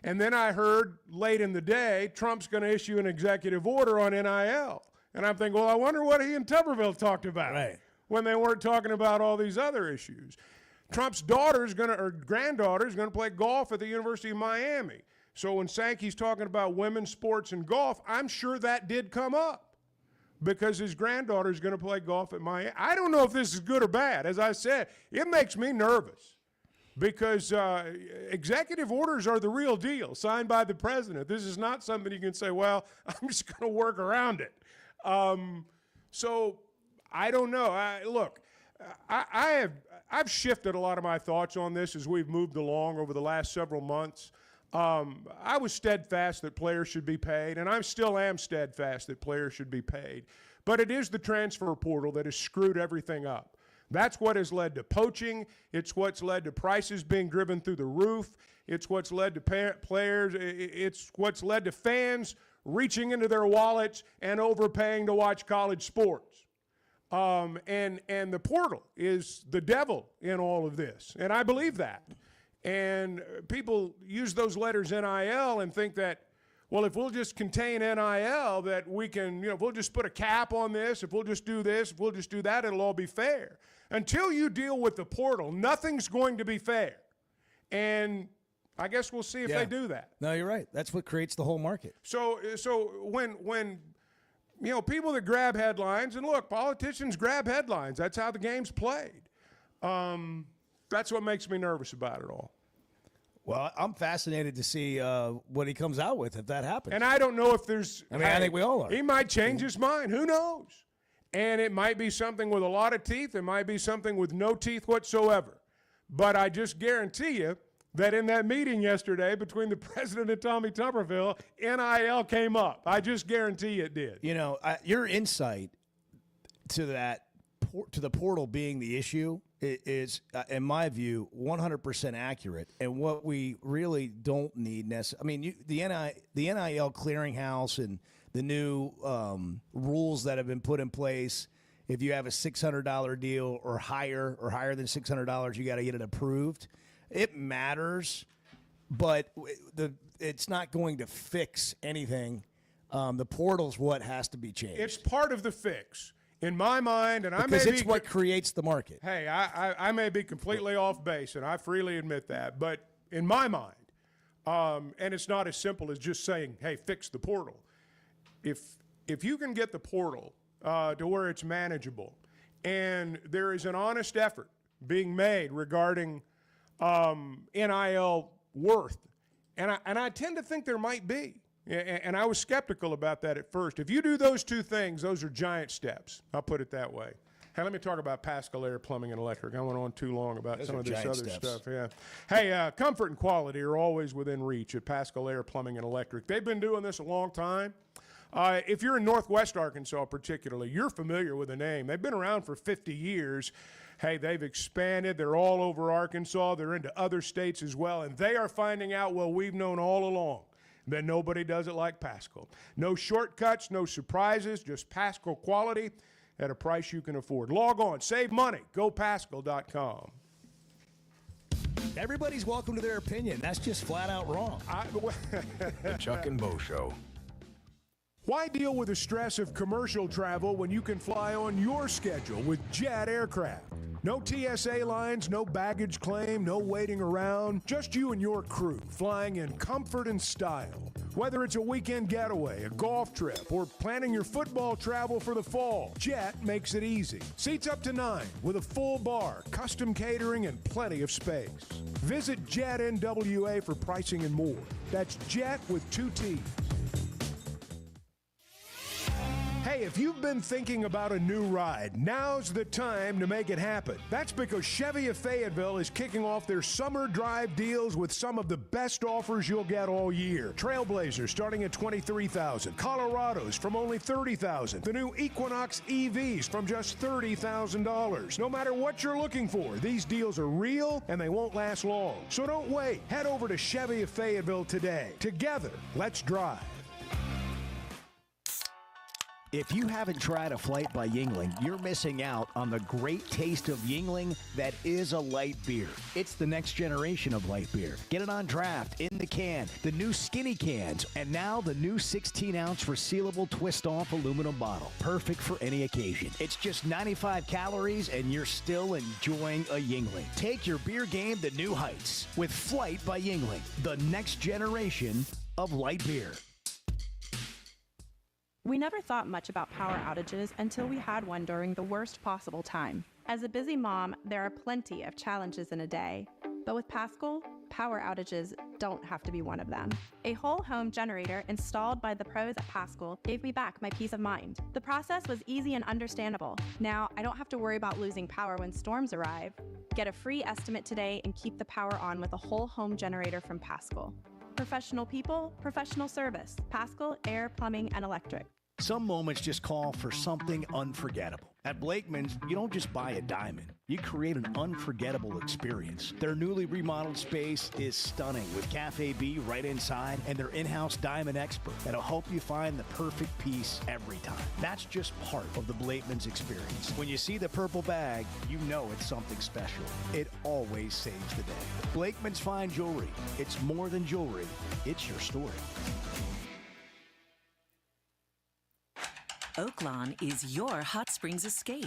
And then I heard late in the day, Trump's going to issue an executive order on NIL. And I'm thinking, well, I wonder what he and Tuberville talked about when they weren't talking about all these other issues. Trump's granddaughter is going to play golf at the University of Miami. So when Sankey's talking about women's sports and golf, I'm sure that did come up because his granddaughter is going to play golf at Miami. I don't know if this is good or bad. As I said, it makes me nervous because executive orders are the real deal, signed by the president. This is not something you can say, well, I'm just going to work around it. So I don't know. I've shifted a lot of my thoughts on this as we've moved along over the last several months. I was steadfast that players should be paid, and I still am steadfast that players should be paid. But it is the transfer portal that has screwed everything up. That's what has led to poaching. It's what's led to prices being driven through the roof. It's what's led to players. It's what's led to fans reaching into their wallets and overpaying to watch college sports. And the portal is the devil in all of this, and I believe that. And people use those letters NIL and think that, well, if we'll just contain NIL, that we can, if we'll just put a cap on this, if we'll just do this, if we'll just do that, it'll all be fair. Until you deal with the portal, nothing's going to be fair. And I guess we'll see if they do that. No, you're right. That's what creates the whole market. So when people that grab headlines, and look, politicians grab headlines. That's how the game's played. That's what makes me nervous about it all. Well, I'm fascinated to see what he comes out with if that happens. And I don't know if there's... I think we all are. He might change his mind. Who knows? And it might be something with a lot of teeth. It might be something with no teeth whatsoever. But I just guarantee you that in that meeting yesterday between the president and Tommy Tuberville, NIL came up. I just guarantee it did. Your insight to that, to the portal being the issue is, in my view, 100% accurate. And what we really don't need necessarily, the NIL clearinghouse and the new rules that have been put in place. If you have a $600 deal or higher than $600, you got to get it approved. It matters, but it's not going to fix anything. The portal's what has to be changed. It's part of the fix. In my mind, and because it's what creates the market. Hey, I may be completely off base, and I freely admit that. But in my mind, and it's not as simple as just saying, hey, fix the portal. If you can get the portal to where it's manageable, and there is an honest effort being made regarding NIL worth, and I tend to think there might be. And I was skeptical about that at first. If you do those two things, those are giant steps. I'll put it that way. Hey, let me talk about Pascal Air Plumbing and Electric. I went on too long about some of this other stuff. Yeah. Hey, comfort and quality are always within reach at Pascal Air Plumbing and Electric. They've been doing this a long time. If you're in Northwest Arkansas particularly, you're familiar with the name. They've been around for 50 years. Hey, they've expanded. They're all over Arkansas. They're into other states as well. And they are finding out what we've known all along, that nobody does it like Pascal. No shortcuts, no surprises, just Pascal quality at a price you can afford. Log on, save money, gopascal.com. Everybody's welcome to their opinion. That's just flat out wrong. The Chuck and Bo Show. Why deal with the stress of commercial travel when you can fly on your schedule with Jet Aircraft? No TSA lines, no baggage claim, no waiting around. Just you and your crew flying in comfort and style. Whether it's a weekend getaway, a golf trip, or planning your football travel for the fall, Jet makes it easy. Seats up to 9 with a full bar, custom catering, and plenty of space. Visit Jet NWA for pricing and more. That's Jet with 2 T's. Hey, if you've been thinking about a new ride, now's the time to make it happen. That's because Chevy of Fayetteville is kicking off their summer drive deals with some of the best offers you'll get all year. Trailblazers starting at $23,000, Colorados from only $30,000, the new Equinox EVs from just $30,000. No matter what you're looking for, these deals are real and they won't last long. So don't wait. Head over to Chevy of Fayetteville today. Together, let's drive. If you haven't tried a flight by Yingling, you're missing out on the great taste of Yingling that is a light beer. It's the next generation of light beer. Get it on draft, in the can, the new skinny cans, and now the new 16-ounce resealable twist-off aluminum bottle. Perfect for any occasion. It's just 95 calories, and you're still enjoying a Yingling. Take your beer game to new heights with Flight by Yingling, the next generation of light beer. We never thought much about power outages until we had one during the worst possible time. As a busy mom, there are plenty of challenges in a day. But with Paschal, power outages don't have to be one of them. A whole home generator installed by the pros at Paschal gave me back my peace of mind. The process was easy and understandable. Now, I don't have to worry about losing power when storms arrive. Get a free estimate today and keep the power on with a whole home generator from Paschal. Professional people, professional service. Paschal Air, Plumbing, and Electric. Some moments just call for something unforgettable. At Blakeman's, you don't just buy a diamond. You create an unforgettable experience. Their newly remodeled space is stunning with Cafe B right inside and their in-house diamond expert that'll help you find the perfect piece every time. That's just part of the Blakeman's experience. When you see the purple bag, you know it's something special. It always saves the day. Blakeman's Fine Jewelry. It's more than jewelry. It's your story. Oaklawn is your hot springs escape.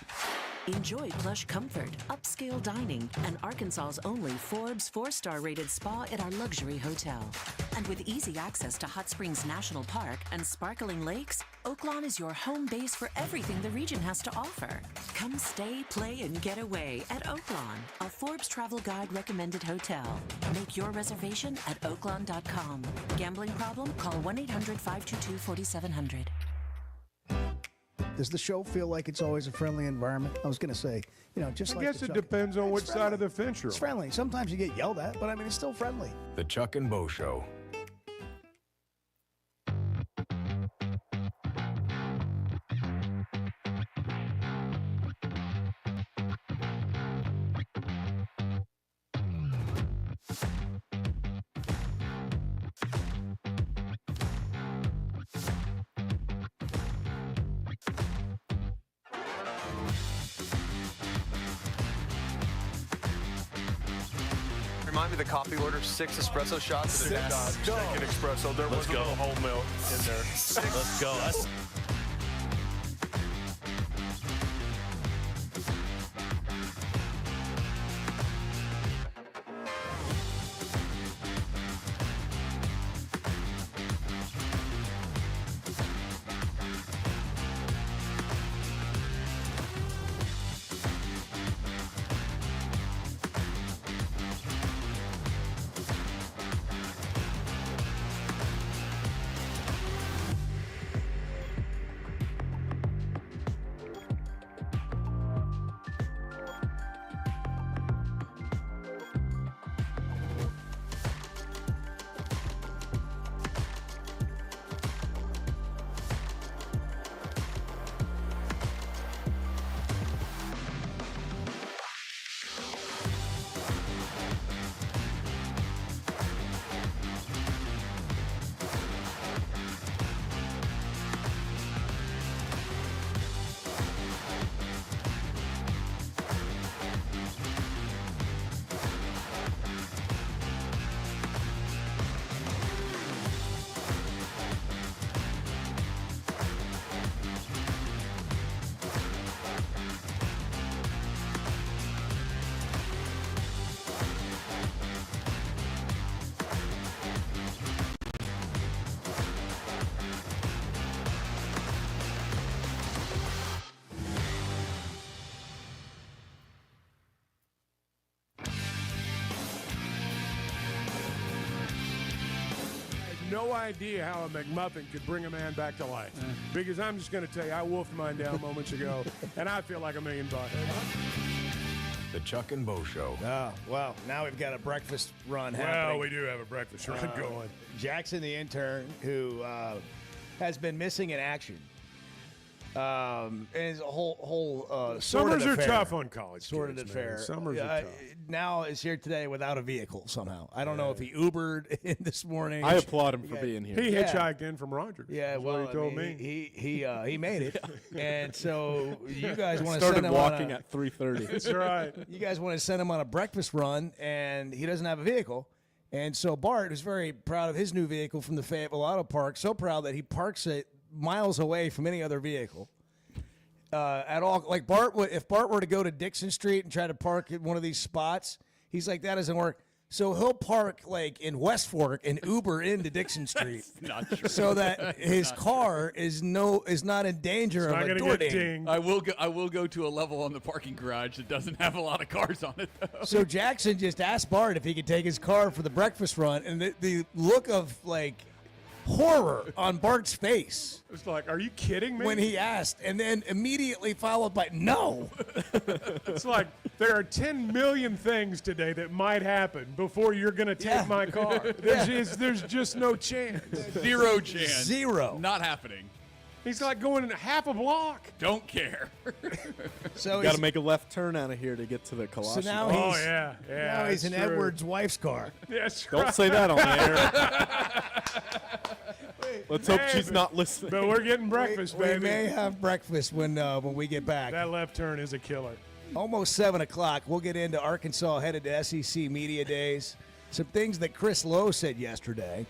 Enjoy plush comfort, upscale dining, and Arkansas's only Forbes 4-star rated spa at our luxury hotel. And with easy access to Hot Springs National Park and sparkling lakes, Oaklawn is your home base for everything the region has to offer. Come stay, play, and get away at Oaklawn, a Forbes Travel Guide recommended hotel. Make your reservation at oaklawn.com. Gambling problem? Call 1-800-522-4700. Does the show feel like it's always a friendly environment? I was going to say, just I like guess it depends on which side of the fence you're on. It's friendly. Sometimes you get yelled at, but I mean, it's still friendly. The Chuck and Bo Show. Remind me the coffee order, 6 espresso shots. Second espresso. There wasn't no whole milk in there. Let's go. no idea how a McMuffin could bring a man back to life. Because I'm just going to tell you, I wolfed mine down moments ago, and I feel like $1 million. The Chuck and Bo Show. Oh, well, now we've got a breakfast run happening. Well, we do have a breakfast run going. Jackson, the intern, who has been missing in action. And it's a whole Summers are tough on college sordid kids, affair. man. Summers are tough. Now is here today without a vehicle somehow. I don't know if he Ubered in this morning. I applaud him for being here. He hitchhiked in from Rogers. Yeah, That's well, what he told me. He made it, and so you guys want to started send him walking on at 3:30. That's right. You guys want to send him on a breakfast run, and he doesn't have a vehicle. And so Bart is very proud of his new vehicle from the Fayetteville Auto Park, so proud that he parks it miles away from any other vehicle. At all, like if Bart were to go to Dixon Street and try to park at one of these spots, he's like, that doesn't work. So he'll park like in West Fork and Uber into Dixon Street, Not true. so that his car is not in danger of a door ding. I will go to a level on the parking garage that doesn't have a lot of cars on it, though. So Jackson just asked Bart if he could take his car for the breakfast run, and the look of like horror on Bart's face. It's like, are you kidding me? When he asked, and then immediately followed by no. It's like, there are 10 million things today that might happen before you're going to take my car. There's just no chance. Zero chance. Zero. Not happening. He's like going half a block. Don't care. So got to make a left turn out of here to get to the Colossians. So now now he's in true. Edward's wife's car. Yes, Don't say that on the air. Let's hope she's not listening. But we're getting breakfast, baby. We may have breakfast when we get back. That left turn is a killer. Almost 7 o'clock. We'll get into Arkansas headed to SEC Media Days. Some things that Chris Lowe said yesterday.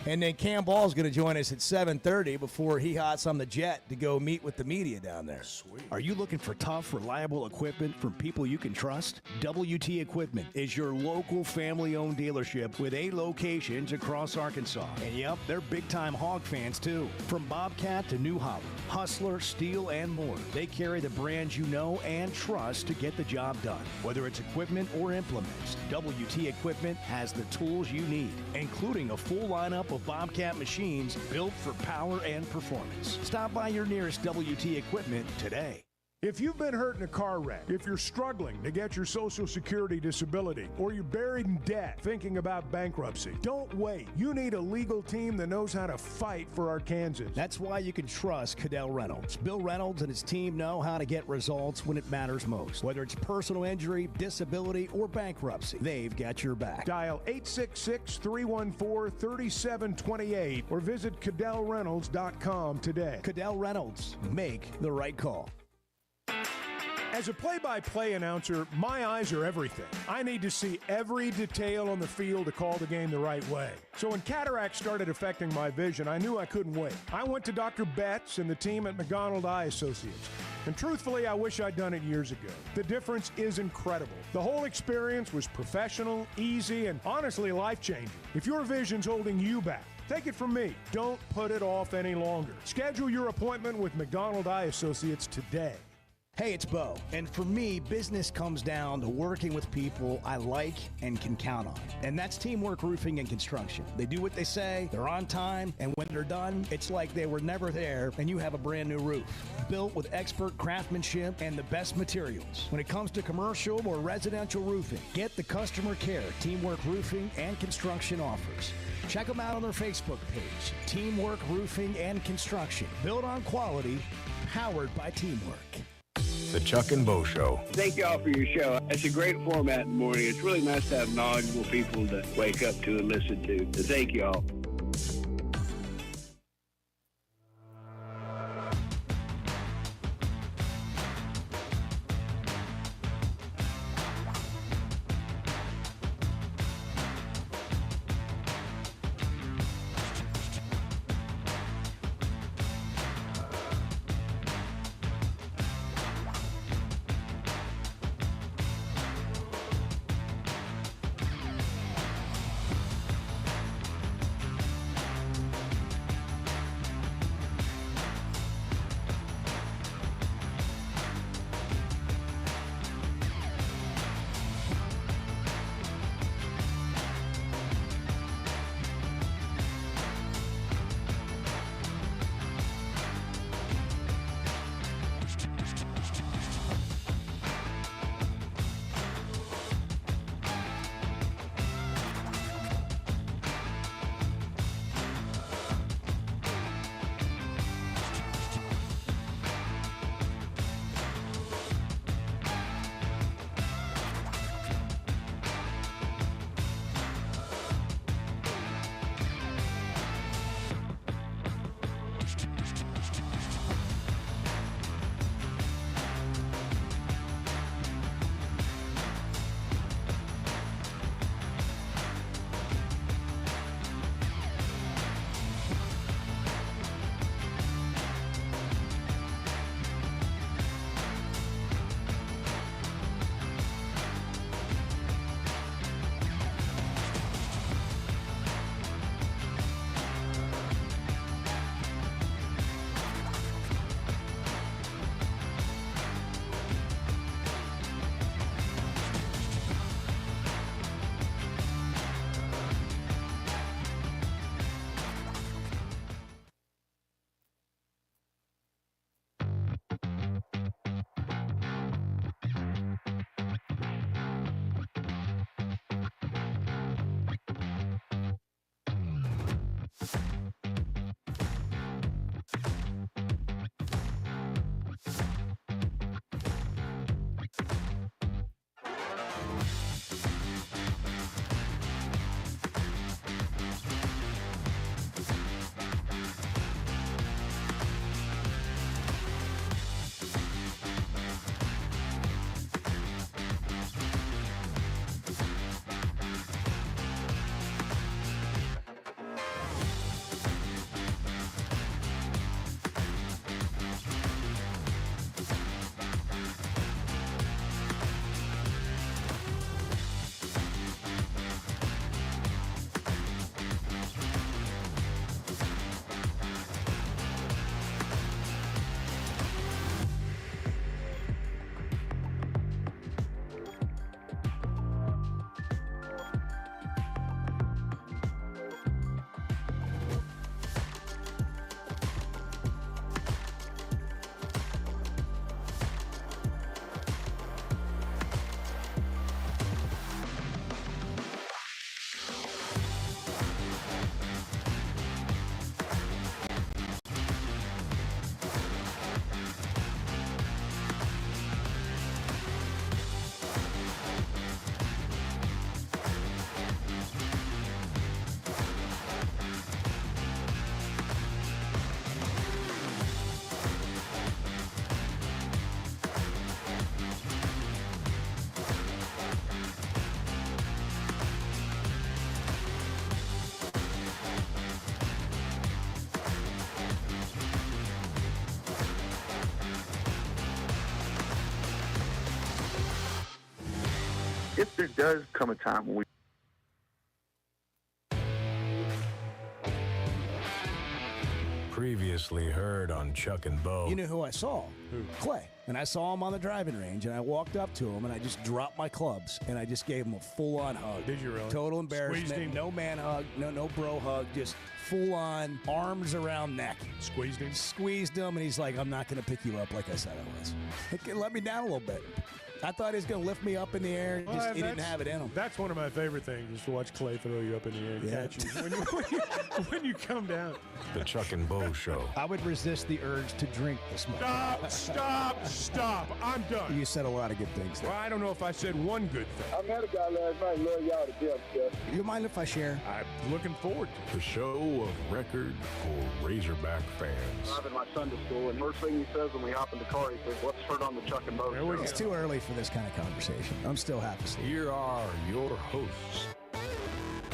And then Cam Ball's going to join us at 7:30 before he hops on the jet to go meet with the media down there. Sweet. Are you looking for tough, reliable equipment from people you can trust? WT Equipment is your local family-owned dealership with 8 locations across Arkansas. And yep, they're big-time hog fans too. From Bobcat to New Holland, Hustler, Steel, and more. They carry the brands you know and trust to get the job done. Whether it's equipment or implements, WT Equipment has the tools you need, including a full lineup of Bobcat machines built for power and performance. Stop by your nearest WT Equipment today. If you've been hurt in a car wreck, if you're struggling to get your Social Security disability, or you're buried in debt thinking about bankruptcy, don't wait. You need a legal team that knows how to fight for Arkansas. That's why you can trust Cadell Reynolds. Bill Reynolds and his team know how to get results when it matters most. Whether it's personal injury, disability, or bankruptcy, they've got your back. Dial 866-314-3728 or visit CadellReynolds.com today. Cadell Reynolds, make the right call. As a play-by-play announcer, my eyes are everything. I need to see every detail on the field to call the game the right way. So when cataracts started affecting my vision, I knew I couldn't wait. I went to Dr. Betts and the team at McDonald Eye Associates. And truthfully, I wish I'd done it years ago. The difference is incredible. The whole experience was professional, easy, and honestly life-changing. If your vision's holding you back, take it from me. Don't put it off any longer. Schedule your appointment with McDonald Eye Associates today. Hey, it's Bo. And for me, business comes down to working with people I like and can count on. And that's Teamwork Roofing and Construction. They do what they say, they're on time, and when they're done, it's like they were never there and you have a brand new roof. Built with expert craftsmanship and the best materials. When it comes to commercial or residential roofing, get the customer care Teamwork Roofing and Construction offers. Check them out on their Facebook page, Teamwork Roofing and Construction. Built on quality, powered by teamwork. The Chuck and Bo Show. Thank y'all for your show. It's a great format in the morning. It's really nice to have knowledgeable people to wake up to and listen to. So thank y'all. If there does come a time when we Previously heard on Chuck and Bo. You know who I saw? Who? Clay. And I saw him on the driving range, and I walked up to him, and I just dropped my clubs, and I just gave him a full-on hug. Did you really? Total embarrassment. Squeezed him? No man hug, no bro hug, just full-on arms around neck. Squeezed him? Squeezed him, and he's like, I'm not going to pick you up like I said I was. It let me down a little bit. I thought he was going to lift me up in the air. He didn't have it in him. That's one of my favorite things, is to watch Clay throw you up in the air and catch you when you come down. The Chuck and Bo Show. I would resist the urge to drink this morning. Stop. I'm done. You said a lot of good things there. Well, I don't know if I said one good thing. I met a guy last night, love y'all to death, Jeff. You mind if I share? I'm looking forward to it. The show of record for Razorback fans. Driving my Sunday school, and first thing he says when we hop in the car, he says, let's turn on the Chuck and Bo Show. It's too early for this kind of conversation. I'm still half asleep. Here are your hosts,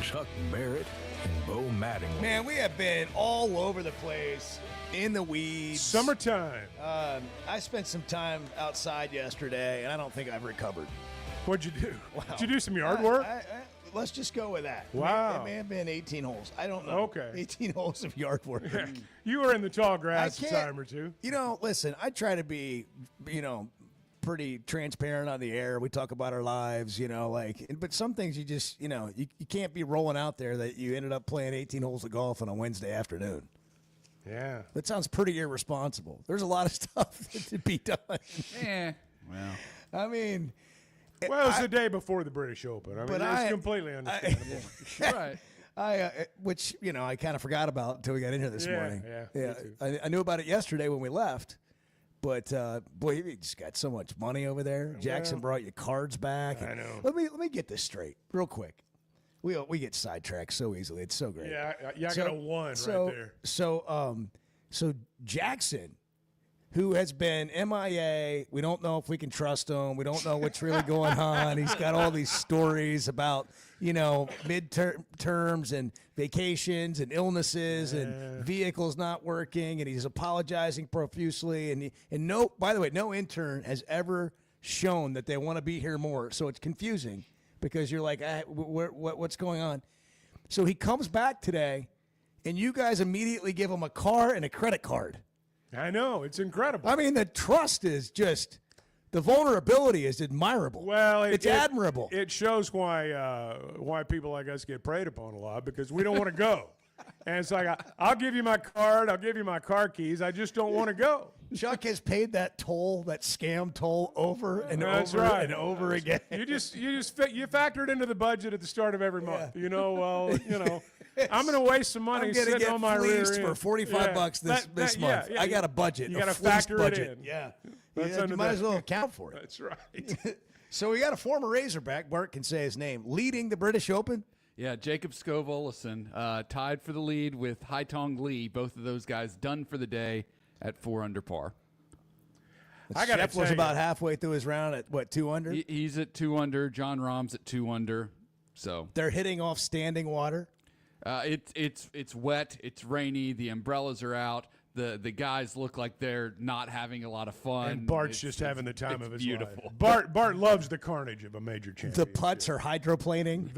Chuck Barrett and Bo Mattingly. Man, we have been all over the place, in the weeds. Summertime. I spent some time outside yesterday, and I don't think I've recovered. What'd you do? Wow. Did you do some yard work? Let's just go with that. Wow. It may have been 18 holes. I don't know. Okay. 18 holes of yard work. You were in the tall grass a time or two. You know, listen, I try to be, pretty transparent on the air. We talk about our lives, but some things you just, you can't be rolling out there that you ended up playing 18 holes of golf on a Wednesday afternoon. Yeah. That sounds pretty irresponsible. There's a lot of stuff to be done. Yeah. Well. I mean. Well, it was the day before the British Open. I mean, it's completely understandable. Right. Which, I kind of forgot about until we got in here this morning. Yeah. I knew about it yesterday when we left. But boy, you just got so much money over there. Jackson brought you cards back. I know. Let me get this straight real quick. We get sidetracked so easily. It's so great. Yeah, I got a one right there. So Jackson, who has been MIA, we don't know if we can trust him. We don't know what's really going on. He's got all these stories about midterms and vacations and illnesses and vehicles not working, and he's apologizing profusely. And by the way, no intern has ever shown that they want to be here more. So it's confusing because you're like, what's going on? So he comes back today, and you guys immediately give him a car and a credit card. I know. It's incredible. I mean, the trust is just... The vulnerability is admirable. Well, it's admirable. It shows why people like us get preyed upon a lot, because we don't want to go. And it's like, I'll give you my card. I'll give you my car keys. I just don't want to go. Chuck has paid that toll, that scam toll, over and That's over right. and over again. You factor it into the budget at the start of every month. You know, well, I'm going to waste some money I'm going to sitting get on my rear fleeced end. for $45 this month. I got a budget. You got to factor budget. it in. Yeah. That's You might as well account for it. That's right. So we got a former Razorback, Bart can say his name, leading the British Open. Yeah, Jacob Skov-Olesen tied for the lead with Haitong Lee. Both of those guys done for the day at 4 under par. Jeff was about halfway through his round at, what, 2 under? He's at 2 under. John Rahm's at 2 under. So they're hitting off standing water. It's wet. It's rainy. The umbrellas are out. The guys look like they're not having a lot of fun. And Bart's just having the time of his beautiful. life. Bart loves the carnage of a major championship. The putts are hydroplaning.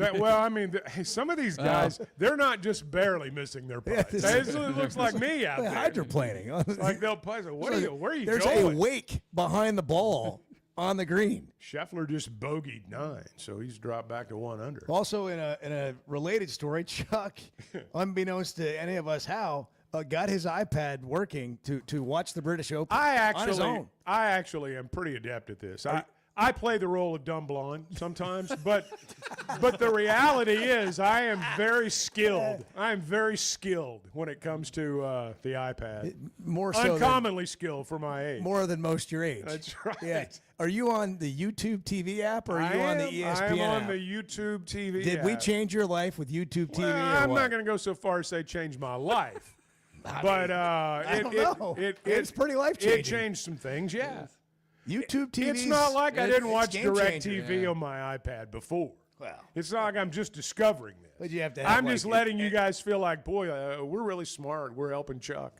Some of these guys, they're not just barely missing their putts. It looks like me out there. Hydroplaning. It's like they'll putt. Where are you There's going? a wake behind the ball on the green. Scheffler just bogeyed 9, so he's dropped back to 1 under. Also, in a related story, Chuck, unbeknownst to any of us how, got his iPad working to watch the British Open on his own. I actually am pretty adept at this. I play the role of dumb blonde sometimes, but the reality is I am very skilled. I am very skilled when it comes to the iPad. More so uncommonly skilled for my age. More than most your age. That's right. Yeah. Are you on the YouTube TV app or are you on the ESPN app? I am on the YouTube TV Did app. we change your life with YouTube TV? Well, or I'm what? not going to go so far as say change my life. But I don't know. It's pretty life-changing. It changed some things, yeah. YouTube TV. It's not like I didn't watch DirecTV DirecTV on my iPad before. Well, it's not like I'm just discovering this. But you have to. I'm just letting you guys feel like, boy, we're really smart. We're helping Chuck.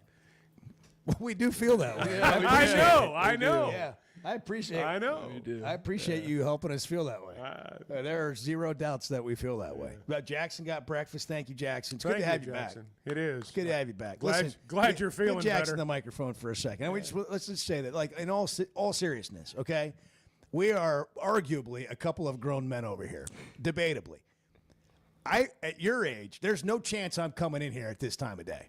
We do feel that way. Yeah, I know. Yeah, I appreciate. I know. I appreciate you helping us feel that way. There are zero doubts that we feel that way. But Jackson got breakfast. Thank you, Jackson. It's good to have you Jackson. back. It is. It's good to have you back. Glad you're feeling give Jackson better. the microphone for a second. And let's just say that, like, in all seriousness, okay, we are arguably a couple of grown men over here, debatably. At your age, there's no chance I'm coming in here at this time of day.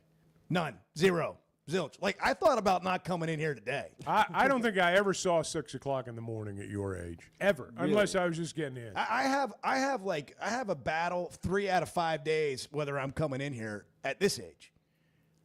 None. Zero. Zilch. Like, I thought about not coming in here today. I don't think I ever saw 6 o'clock in the morning at your age, ever, Really? unless I was just getting in. I have a battle 3 out of 5 days whether I'm coming in here at this age.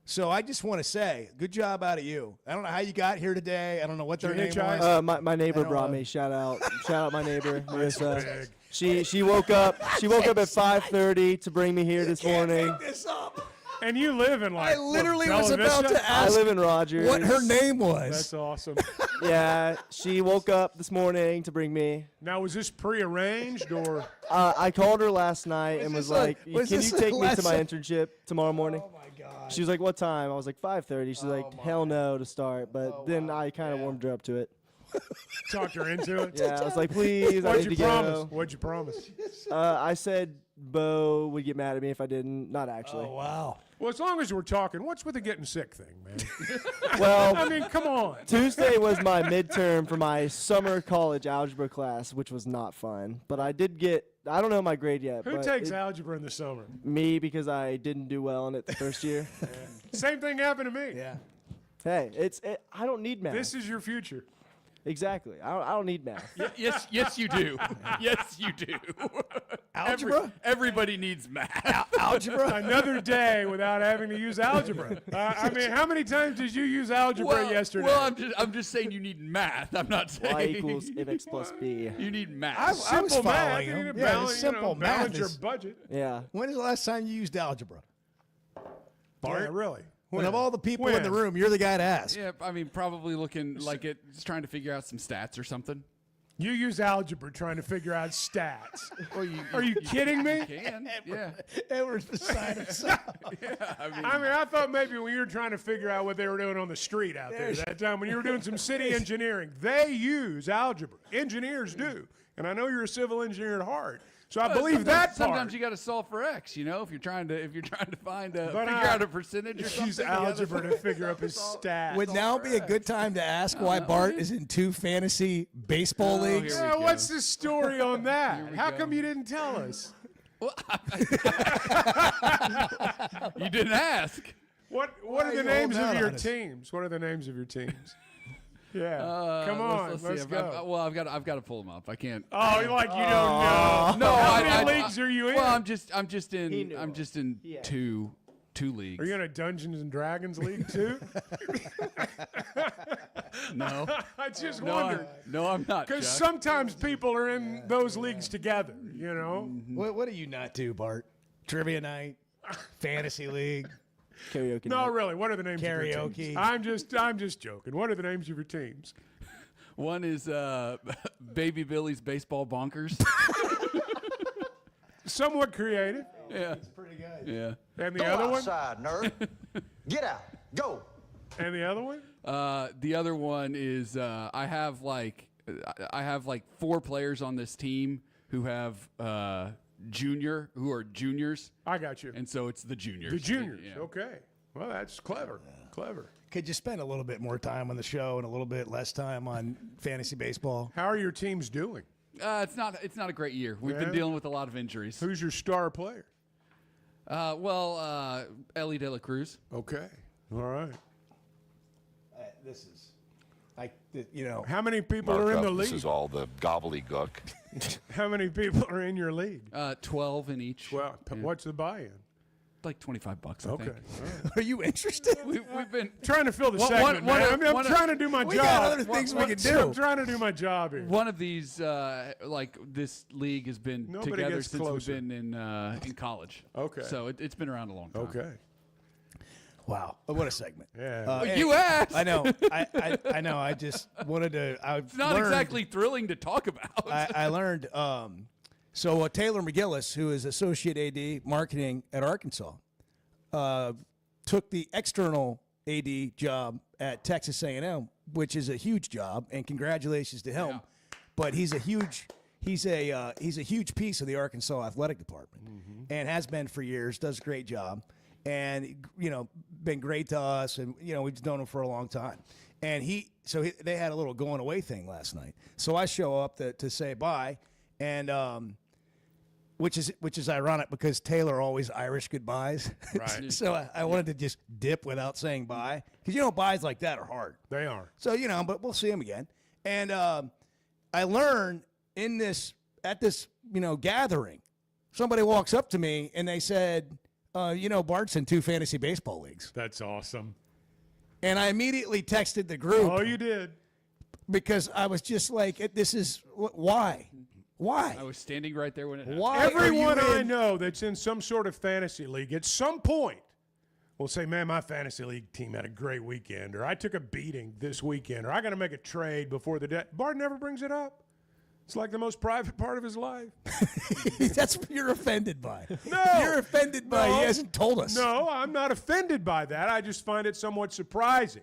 So I just want to say, good job out of you. I don't know how you got here today. I don't know what their name was. My neighbor brought me. Shout out my neighbor, Marissa. She woke up. She woke up at 5:30 to bring me here this morning. Make this up. And you live in like I literally what, was Bella about Vista? to ask I live in Rogers. what her name was. That's awesome. Yeah, she woke up this morning to bring me. Now, was this prearranged or? I called her last night and was like, "Can you take me to my internship tomorrow morning?" Oh my God. She was like, "What time?" I was like, 5:30. She's like, "Hell no" to start, but then I kind of warmed her up to it. Talked her into it. Yeah, I was like, "Please, I What'd need you to promise? go." What'd you promise? I said Bo would get mad at me if I didn't. Not actually. Oh wow. Well, as long as we're talking, what's with the getting sick thing, man? Well, I mean, come on. Tuesday was my midterm for my summer college algebra class, which was not fun. But I did get, I don't know my grade yet. Who but takes algebra in the summer? Me, because I didn't do well in it the first year. Same thing happened to me. Yeah. Hey, I don't need math. This is your future. Exactly. I don't need math. Yes, you do. Yes, you do. Algebra? Everybody needs math. Algebra? Another day without having to use algebra. I mean, how many times did you use algebra yesterday? Well, I'm just saying you need math. I'm not saying Y equals mx plus b. You need math. I was Simple math. following You him. need to Yeah, balance, simple math balance your is- budget. Yeah. When is the last time you used algebra? Bart? Yeah, really. When of all the people in the room, you're the guy to ask. Yeah, I mean, probably looking like it's trying to figure out some stats or something. You use algebra trying to figure out stats. Well, Are you kidding me? You can, yeah. Edward's beside himself. I mean, I thought maybe when you were trying to figure out what they were doing on the street out there that time, when you were doing some city engineering, they use algebra. Engineers do. And I know you're a civil engineer at heart. So I believe that part. Sometimes you got to solve for x. You know, if you're trying to find figure But out a percentage or something. use algebra to figure up his stats. Would now be a good time to ask why Bart is in 2 fantasy baseball leagues? Yeah, what's the story on that? How come you didn't tell us? You didn't ask. What are the names of your teams? What are the names of your teams? Yeah, come on, let's go. I've got to pull them up. I can't. Oh, you don't know? No, how many leagues are you in? Well, I'm just in two leagues. Are you in a Dungeons and Dragons league too? No. I just wondered. No, I'm not. Because Chuck. sometimes people are in those leagues together, you know? What do you not do, Bart? Trivia night, fantasy league, karaoke. No, night. really. What are the names of your teams? Karaoke. I'm just joking. What are the names of your teams? One is Baby Billy's Baseball Bonkers. Somewhat creative. Yeah. It's pretty good. Yeah. And the other one? nerd. Get out. Go. And the other one? The other one is I have like 4 players on this team who have who are juniors. I got you. And so it's the juniors. The juniors. Yeah. Okay. Well, that's clever. Clever. Could you spend a little bit more time on the show and a little bit less time on fantasy baseball? How are your teams doing? It's not a great year. We've been dealing with a lot of injuries. Who's your star player? Ellie De La Cruz. Okay. All right. This is, How many people Mark are in up, the league? This is all the gobbledygook. How many people are in your league? 12 in each. Well, what's the buy-in? Like $25, I Okay. think. Are you interested? We've been Trying to fill the One- segment, one- man. one- I'm one- trying to do my we job. got other things we can do. I'm trying to do my job here. one of these this league has been Nobody together gets since closer. we've been in college. Okay. So it's been around a long time. Okay. Wow, what a segment! Yeah. You asked. I know. I know. I just wanted to. It's not exactly thrilling to talk about. I learned. So Taylor McGillis, who is associate AD marketing at Arkansas, took the external AD job at Texas A&M, which is a huge job, and congratulations to him. Yeah. But he's a huge piece of the Arkansas athletic department, and has been for years. Does a great job, and been great to us, and we've known him for a long time. And they had a little going away thing last night. So I show up to say bye, and which is ironic because Taylor always Irish goodbyes. Right. So I wanted to just dip without saying bye, because byes like that are hard. They are. So but we'll see him again. And I learned at this gathering, somebody walks up to me and they said, Bart's in 2 fantasy baseball leagues. That's awesome. And I immediately texted the group. Oh, you did. Because I was just like, this is why. Why? I was standing right there when it happened. Why? Everyone I know that's in some sort of fantasy league at some point will say, man, my fantasy league team had a great weekend, or I took a beating this weekend, or I got to make a trade before the day. Bart never brings it up. It's like the most private part of his life. That's what you're offended by. No. You're offended by he hasn't told us. No, I'm not offended by that. I just find it somewhat surprising,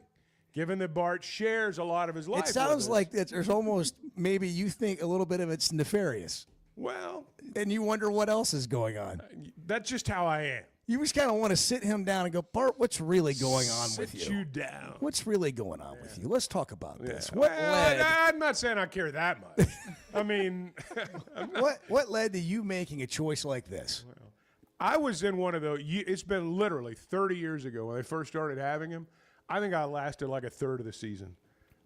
given that Bart shares a lot of his life. It sounds with us. like there's almost, maybe you think a little bit of it's nefarious. Well, and you wonder what else is going on. That's just how I am. You just kind of want to sit him down and go, Bart, what's really going on with you? Sit you down. What's really going on with you? Let's talk about this. Yeah. What Well, led? I'm not saying I care that much. I mean, what led to you making a choice like this? I was in one of those. It's been literally 30 years ago when I first started having him. I think I lasted like a third of the season.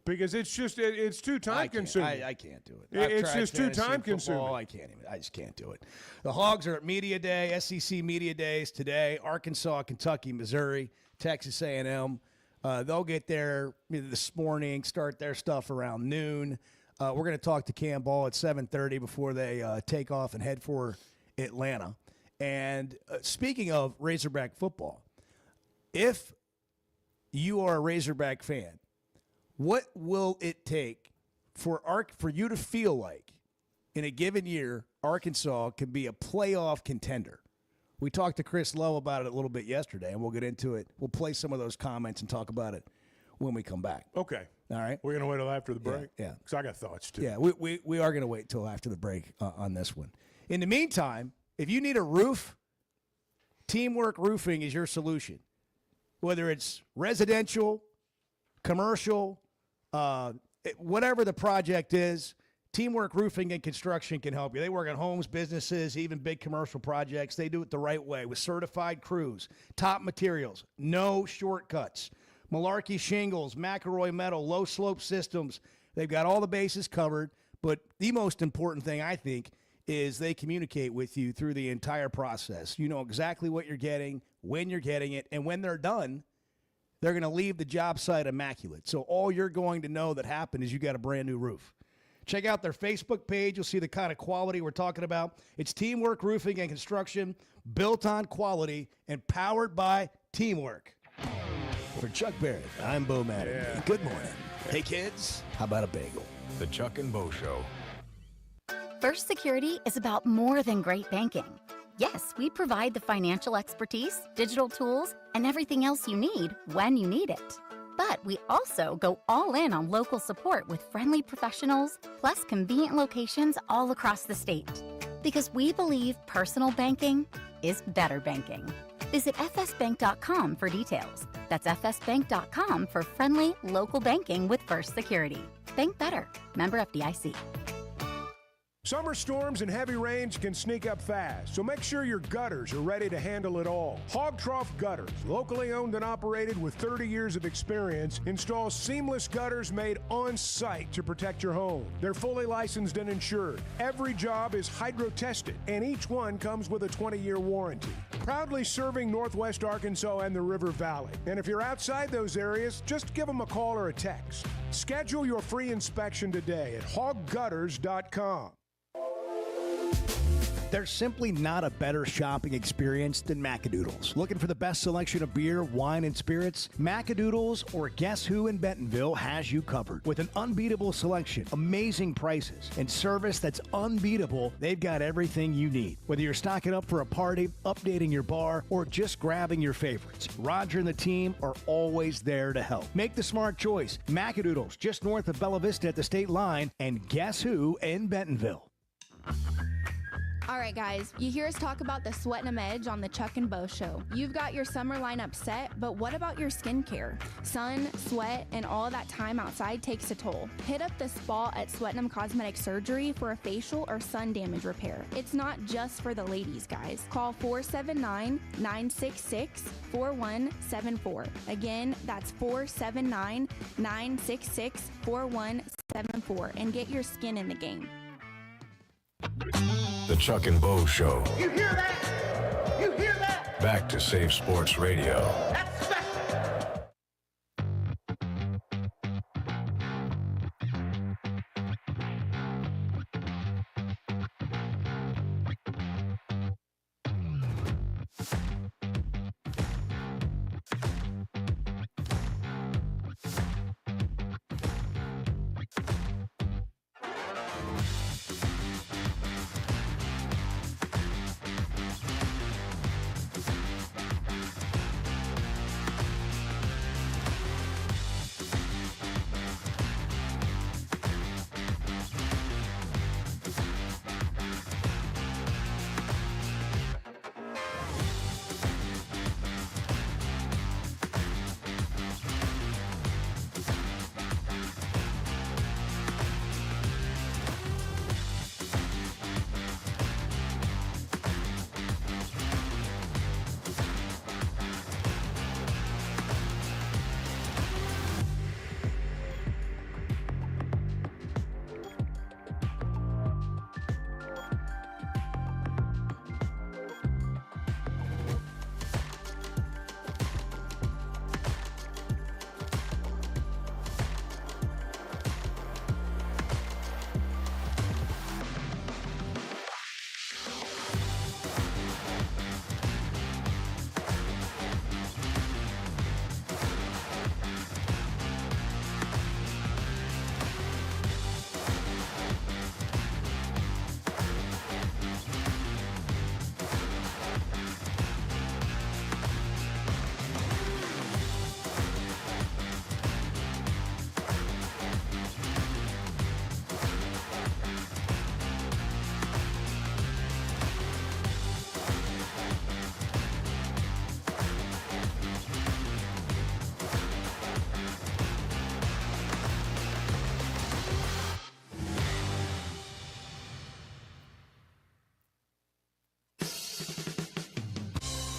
Because it's just it's too time consuming. I can't do it. It's just too time consuming. I just can't do it. The Hogs are at Media Day, SEC Media Days today. Arkansas, Kentucky, Missouri, Texas A&M. They'll get there this morning, start their stuff around noon. We're going to talk to Cam Ball at 7:30 before they take off and head for Atlanta. And speaking of Razorback football, if you are a Razorback fan, what will it take for you to feel like in a given year Arkansas can be a playoff contender? We talked to Chris Lowe about it a little bit yesterday, and we'll get into it. We'll play some of those comments and talk about it when we come back. Okay. All right. We're going to wait till after the break? Yeah. Because I got thoughts, too. Yeah, we are going to wait till after the break on this one. In the meantime, if you need a roof, Teamwork Roofing is your solution. Whether it's residential, commercial, whatever the project is, Teamwork Roofing and Construction can help you. They work on homes, businesses, even big commercial projects. They do it the right way with certified crews, top materials, no shortcuts. Malarkey shingles, McElroy metal, low slope systems. They've got all the bases covered, but the most important thing, I think, is they communicate with you through the entire process. You know exactly what you're getting, when you're getting it, and when they're done, they're going to leave the job site immaculate. So all you're going to know that happened is you got a brand new roof. Check out their Facebook page. You'll see the kind of quality we're talking about. It's Teamwork Roofing and Construction, built on quality and powered by teamwork. For Chuck Barrett, I'm Bo Mattingly. Yeah. Good morning. Hey, kids, how about a bagel? The Chuck and Bo Show. First Security is about more than great banking. Yes, we provide the financial expertise, digital tools, and everything else you need when you need it. But we also go all in on local support with friendly professionals, plus convenient locations all across the state. Because we believe personal banking is better banking. Visit fsbank.com for details. That's fsbank.com for friendly local banking with First Security. Bank better. Member FDIC. Summer storms and heavy rains can sneak up fast, so make sure your gutters are ready to handle it all. Hog Trough Gutters, locally owned and operated with 30 years of experience, installs seamless gutters made on site to protect your home. They're fully licensed and insured. Every job is hydro tested, and each one comes with a 20-year warranty. Proudly serving Northwest Arkansas and the River Valley. And if you're outside those areas, just give them a call or a text. Schedule your free inspection today at hoggutters.com. There's simply not a better shopping experience than Macadoodles. Looking for the best selection of beer, wine, and spirits? Macadoodles or Guess Who in Bentonville has you covered. With an unbeatable selection, amazing prices, and service that's unbeatable, they've got everything you need. Whether you're stocking up for a party, updating your bar, or just grabbing your favorites, Roger and the team are always there to help. Make the smart choice. Macadoodles, just north of Bella Vista at the state line, and Guess Who in Bentonville. All right, guys, you hear us talk about the Sweat and Edge on the Chuck and Bo Show. You've got your summer lineup set, but what about your skincare? Sun, sweat, and all that time outside takes a toll. Hit up the spa at Sweatinum Cosmetic Surgery for a facial or sun damage repair. It's not just for the ladies, guys. Call 479-966-4174. Again, that's 479-966-4174 and get your skin in the game. The Chuck and Bo Show. You hear that? You hear that? Back to Safe Sports Radio. That's special.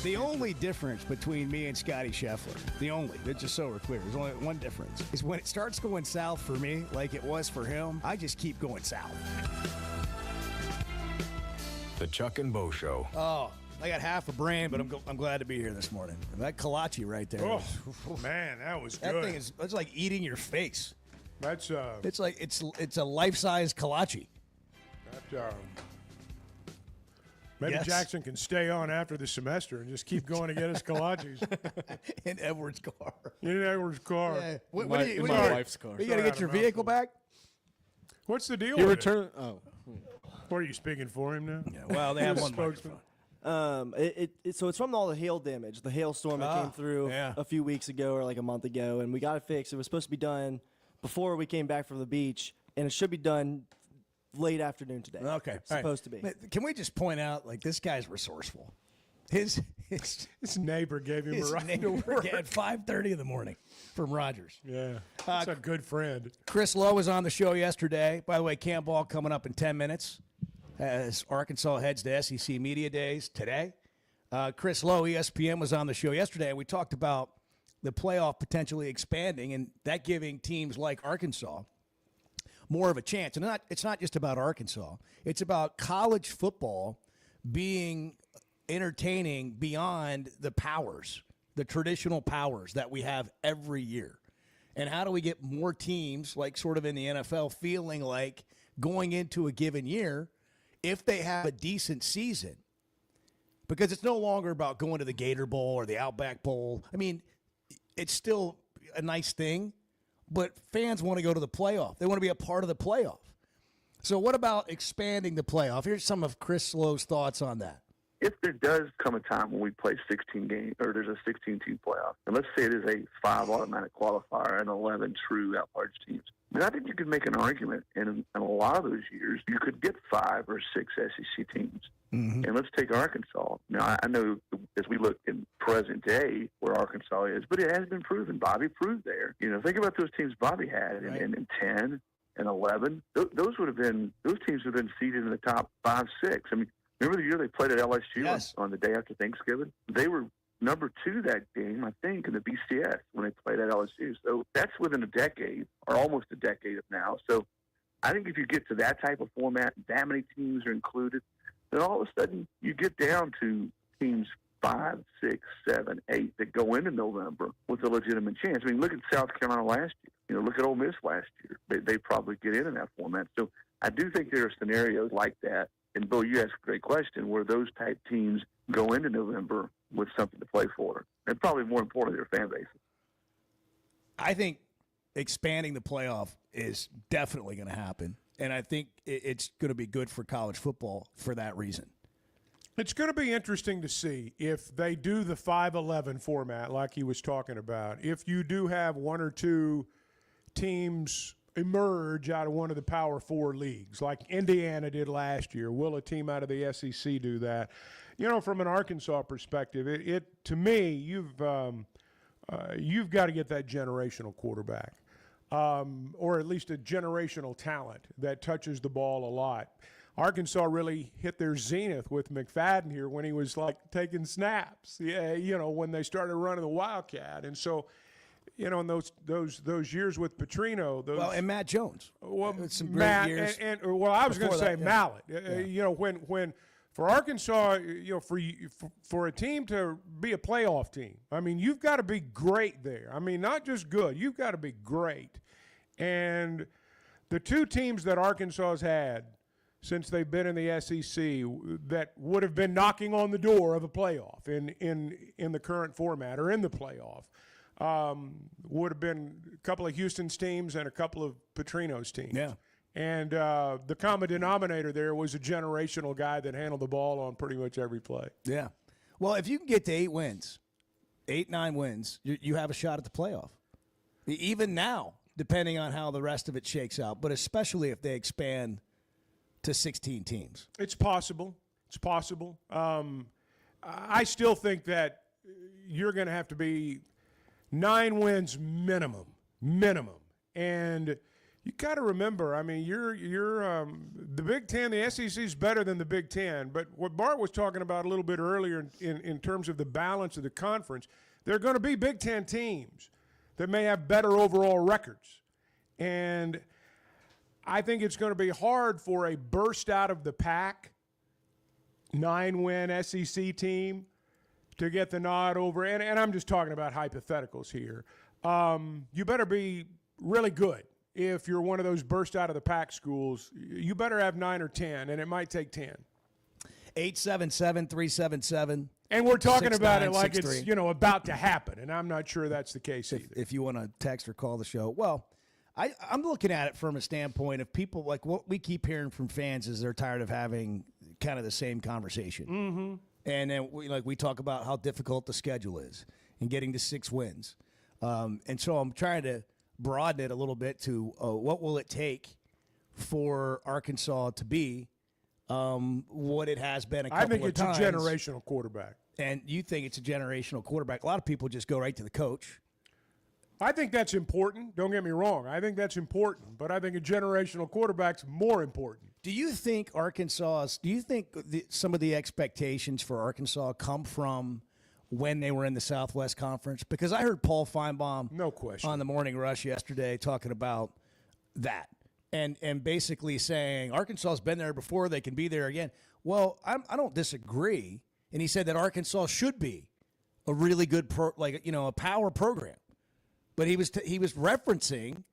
The only difference between me and Scotty Scheffler, just so we're clear, there's only one difference, is when it starts going south for me, like it was for him, I just keep going south. The Chuck and Bo Show. Oh, I got half a brain, but I'm glad to be here this morning. That kolache right there. Oh, man, that was good. That thing it's like eating your face. That's It's like it's a life-size kolache. Maybe Yes. Jackson can stay on after the semester and just keep going to get his kolaches. In Edward's car. In Edward's car. Yeah. In my wife's car. You got to get your vehicle back? What's the deal He with returned. Oh. What, are you speaking for him now? Yeah, well, they have You're one a spokesman. So it's from all the hail damage, the hailstorm that came through a few weeks ago or like a month ago, and we got it fixed. It was supposed to be done before we came back from the beach, and it should be done late afternoon today. Okay. It's supposed to be. Can we just point out, like, this guy's resourceful. His neighbor gave him a his ride to neighbor work. at 5:30 in the morning from Rogers. Yeah, that's a good friend. Chris Lowe was on the show yesterday. By the way, camp ball coming up in 10 minutes as Arkansas heads to SEC Media Days today. Chris Lowe, ESPN, was on the show yesterday, and we talked about the playoff potentially expanding and that giving teams like Arkansas more of a chance. And it's not just about Arkansas. It's about college football being entertaining beyond the powers, the traditional powers that we have every year. And how do we get more teams, like sort of in the NFL, feeling like going into a given year, if they have a decent season, because it's no longer about going to the Gator Bowl or the Outback Bowl. I mean, it's still a nice thing, but fans want to go to the playoff. They want to be a part of the playoff. So what about expanding the playoff? Here's some of Chris Lowe's thoughts on that. If there does come a time when we play 16 games, or there's a 16-team playoff, and let's say it is a 5 automatic qualifier and 11 true at-large teams, then I think you could make an argument in a lot of those years you could get 5 or 6 SEC teams. Mm-hmm. And let's take Arkansas. Now, I know as we look in present day where Arkansas is, but it has been proven. Bobby proved there. You know, think about those teams Bobby had in 10 and 11. Those teams would have been seeded in the top 5, 6. I mean, remember the year they played at LSU on the day after Thanksgiving? They were number 2 that game, I think, in the BCS when they played at LSU. So that's within a decade, or almost a decade of now. So I think if you get to that type of format, that many teams are included, then all of a sudden you get down to teams 5, 6, 7, 8 that go into November with a legitimate chance. I mean, look at South Carolina last year. You know, look at Ole Miss last year. They probably get in that format. So I do think there are scenarios like that. And, Bo, you asked a great question, where those type teams go into November with something to play for. And probably more important, their fan base. I think expanding the playoff is definitely going to happen. And I think it's going to be good for college football for that reason. It's going to be interesting to see if they do the 5-11 format like he was talking about. If you do have 1 or 2 teams emerge out of one of the Power 4 leagues, like Indiana did last year, will a team out of the SEC do that? You know, from an Arkansas perspective, it to me, you've got to get that generational quarterback, or at least a generational talent that touches the ball a lot. Arkansas really hit their zenith with McFadden here when he was like taking snaps. Yeah, you know, when they started running the Wildcat, and so, you know, in those years with Petrino, and Matt Jones. Well, some great Matt years. and well, I was going to say that, Mallet. Yeah. You know, when for Arkansas, you know, for a team to be a playoff team, I mean, you've got to be great there. I mean, not just good, you've got to be great. And the 2 teams that Arkansas has had since they've been in the SEC that would have been knocking on the door of a playoff in the current format or in the playoff would have been a couple of Houston's teams and a couple of Petrino's teams. Yeah. And the common denominator there was a generational guy that handled the ball on pretty much every play. Yeah. Well, if you can get to 8 wins, 8, 9 wins, you have a shot at the playoff. Even now, depending on how the rest of it shakes out, but especially if they expand to 16 teams. It's possible. It's possible. I still think that you're going to have to be 9 wins minimum. And You got to remember, I mean, you're the Big Ten, the SEC is better than the Big Ten. But what Bart was talking about a little bit earlier in terms of the balance of the conference, there are going to be Big Ten teams that may have better overall records. And I think it's going to be hard for a burst out of the pack 9-win SEC team to get the nod over. And I'm just talking about hypotheticals here. You better be really good. If you're one of those burst out of the pack schools, you better have 9 or 10, and it might take 10. 877-377. And we're talking about it like it's, about to happen, and I'm not sure that's the case either. If you want to text or call the show. Well, I'm looking at it from a standpoint of people, like what we keep hearing from fans is they're tired of having kind of the same conversation. Mm-hmm. And then we talk about how difficult the schedule is and getting to 6 wins. And so I'm trying to broaden it a little bit to what will it take for Arkansas to be what it has been a couple of times. I think it's a generational quarterback. And you think it's a generational quarterback. A lot of people just go right to the coach. I think that's important. Don't get me wrong. I think that's important. But I think a generational quarterback's more important. Do you think some of the expectations for Arkansas come from when they were in the Southwest Conference? Because I heard Paul Feinbaum no question on the Morning Rush yesterday talking about that and basically saying Arkansas's been there before, they can be there again. Well, I don't disagree. And he said that Arkansas should be a really good a power program. But he was referencing,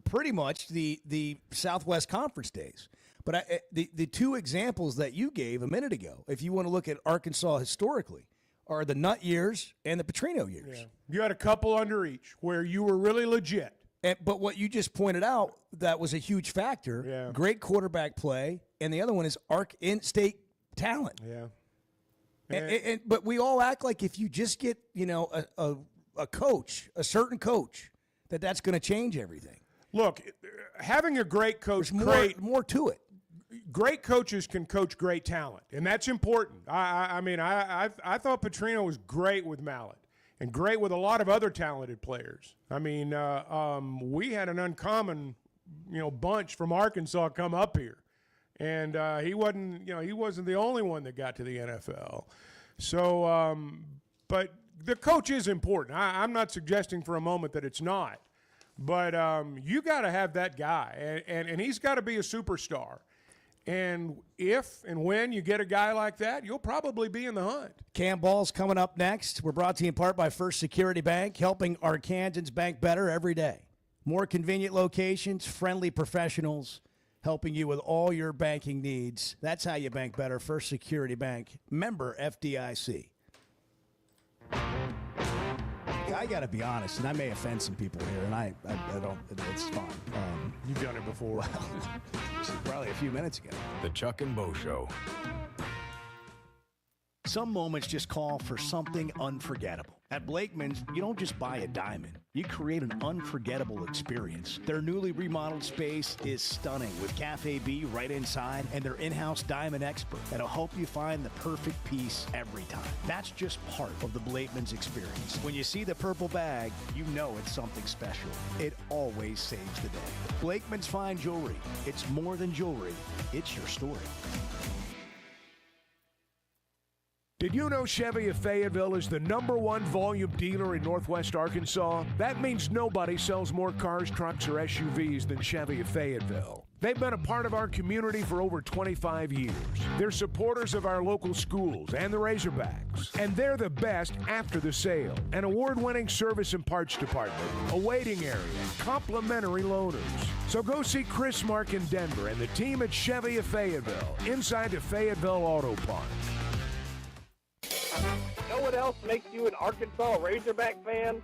pretty much the Southwest Conference days. But the two examples that you gave a minute ago, if you want to look at Arkansas historically, are the Nutt years and the Petrino years. Yeah. You had a couple under each where you were really legit. But what you just pointed out, that was a huge factor. Yeah. Great quarterback play, and the other one is in-state talent. Yeah. But we all act like if you just get a coach, a certain coach, that's going to change everything. Look, having a great coach, there's more to it. Great coaches can coach great talent, and that's important. I thought Petrino was great with Mallett and great with a lot of other talented players. I mean, we had an uncommon, bunch from Arkansas come up here, and he wasn't the only one that got to the NFL. So, but the coach is important. I'm not suggesting for a moment that it's not. But you got to have that guy, and he's got to be a superstar. And if and when you get a guy like that, you'll probably be in the hunt. Cam Ball's coming up next. We're brought to you in part by First Security Bank, helping Arkansans bank better every day. More convenient locations, friendly professionals, helping you with all your banking needs. That's how you bank better. First Security Bank, member FDIC. I got to be honest, and I may offend some people here, and I don't, it's fine. You've done it before. Well, probably a few minutes ago. The Chuck and Bo Show. Some moments just call for something unforgettable. At Blakeman's, you don't just buy a diamond. You create an unforgettable experience. Their newly remodeled space is stunning with Cafe B right inside and their in-house diamond expert that'll help you find the perfect piece every time. That's just part of the Blakeman's experience. When you see the purple bag, you know it's something special. It always saves the day. Blakeman's Fine Jewelry. It's more than jewelry. It's your story. Did you know Chevy of Fayetteville is the #1 volume dealer in Northwest Arkansas? That means nobody sells more cars, trucks, or SUVs than Chevy of Fayetteville. They've been a part of our community for over 25 years. They're supporters of our local schools and the Razorbacks. And they're the best after the sale. An award-winning service and parts department, a waiting area, complimentary loaners. So go see Chris Mark in Denver and the team at Chevy of Fayetteville, inside the Fayetteville Auto Park. Know what else makes you an Arkansas Razorback fan?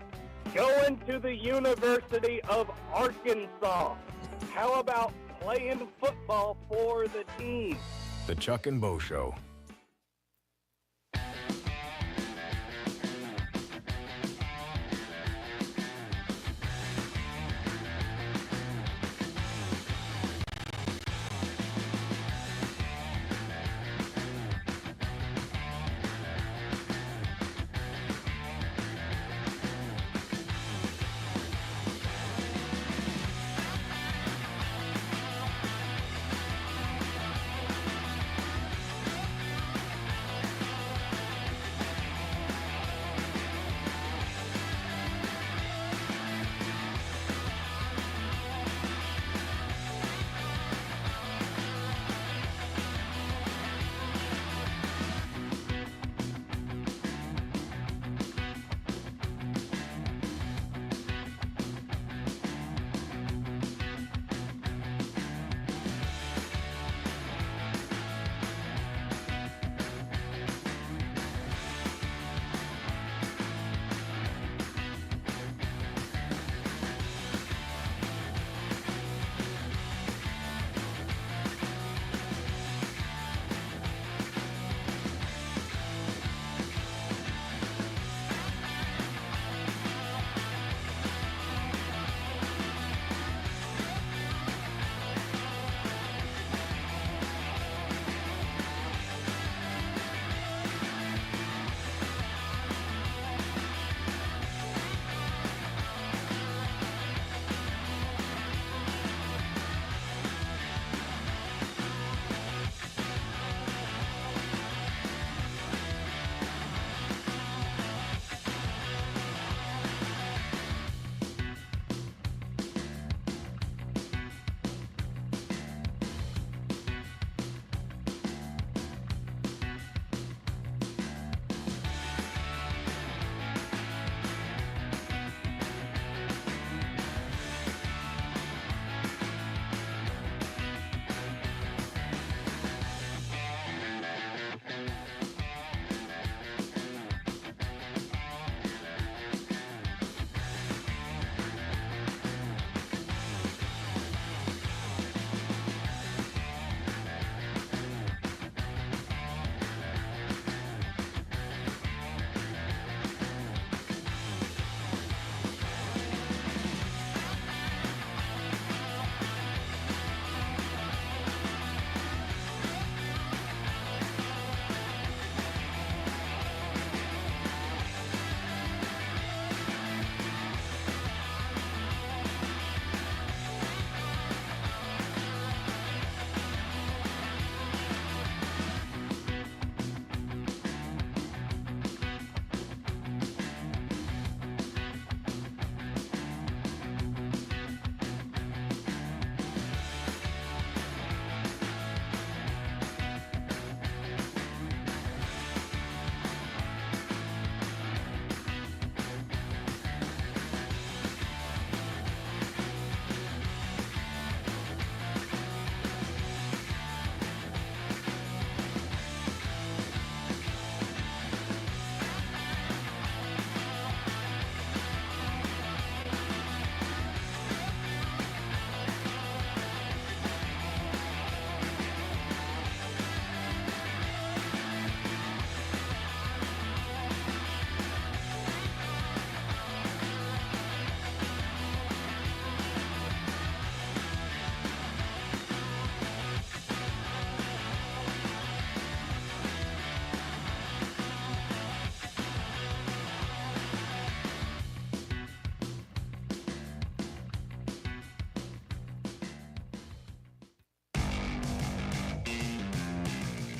Going to the University of Arkansas. How about playing football for the team? The Chuck and Bo Show.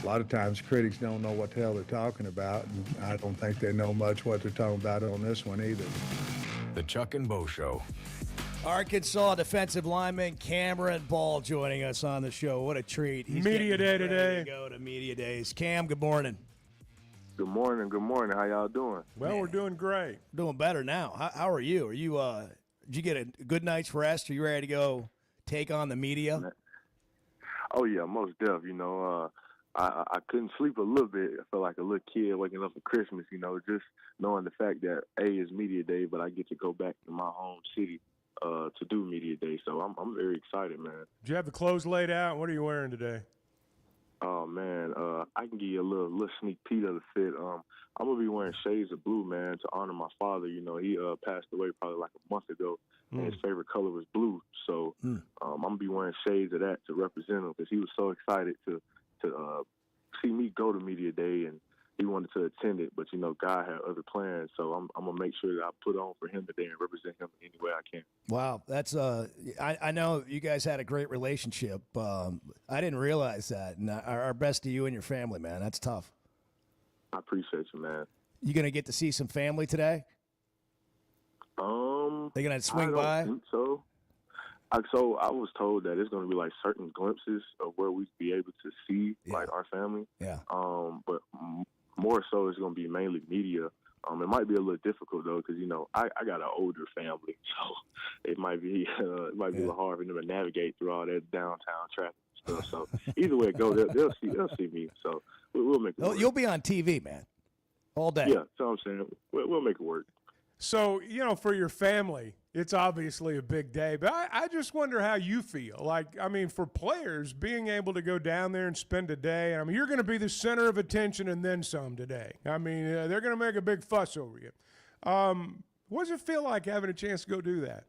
A lot of times critics don't know what the hell they're talking about, and I don't think they know much what they're talking about on this one either. The Chuck and Bo Show. Arkansas defensive lineman Cameron Ball joining us on the show. What a treat. He's Media day ready today. to go to Media Days. Cam, good morning. Good morning. Good morning. How y'all doing? Well, we're doing great. Doing better now. How are you? Are you did you get a good night's rest? Are you ready to go take on the media? Oh yeah, most def. You know, I couldn't sleep a little bit. I felt like a little kid waking up for Christmas. You know, just knowing the fact that is Media Day, but I get to go back to my home city to do Media Day. So I'm very excited, man. Did you have the clothes laid out? What are you wearing today? Oh man, I can give you a little sneak peek of the fit. I'm gonna be wearing shades of blue, man, to honor my father. You know, he passed away probably like a month ago, and his favorite color was blue. So I'm gonna be wearing shades of that to represent him because he was so excited to see me go to Media Day, and he wanted to attend it. But you know, God had other plans, so I'm gonna make sure that I put on for him today and represent him any way I can. Wow, that's I know you guys had a great relationship. I didn't realize that, and our best to you and your family, man. That's tough. I appreciate you, man. You gonna get to see some family today? They gonna swing by? I don't think so. So I was told that it's gonna be like certain glimpses of where we'd be able to see like our family. Yeah. But more so, it's gonna be mainly media. It might be a little difficult though, because you know I got an older family, so it might be a little hard for them to navigate through all that downtown traffic and stuff. So either way it goes, they'll see me. So we'll make it work. You'll be on TV, man, all day. Yeah, that's what I'm saying. We'll make it work. So, you know, for your family, it's obviously a big day, but I just wonder how you feel. Like, I mean, for players, being able to go down there and spend a day, I mean, you're going to be the center of attention and then some today. I mean, they're going to make a big fuss over you. What does it feel like having a chance to go do that?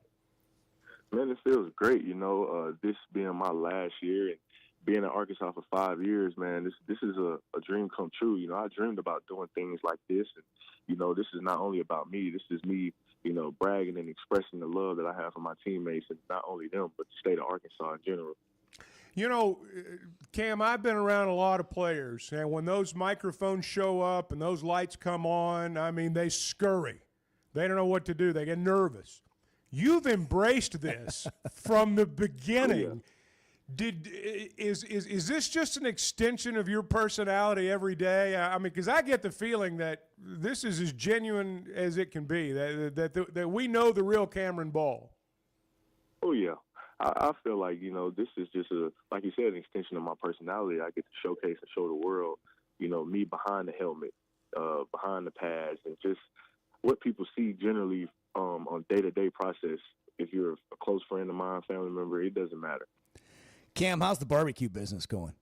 Man, it feels great, you know, this being my last year and being in Arkansas for 5 years, man, this is a dream come true. You know, I dreamed about doing things like this, and, you know, this is not only about me. This is me, you know, bragging and expressing the love that I have for my teammates, and not only them, but the state of Arkansas in general. You know, Cam, I've been around a lot of players, and when those microphones show up and those lights come on, I mean, they scurry. They don't know what to do. They get nervous. You've embraced this from the beginning. Oh, yeah. Is this just an extension of your personality every day? I mean, because I get the feeling that this is as genuine as it can be, that we know the real Cameron Ball. Oh, yeah. I feel like, you know, this is just, like you said, an extension of my personality. I get to showcase and show the world, you know, me behind the helmet, behind the pads, and just what people see generally on day-to-day process. If you're a close friend of mine, family member, it doesn't matter. Cam, how's the barbecue business going?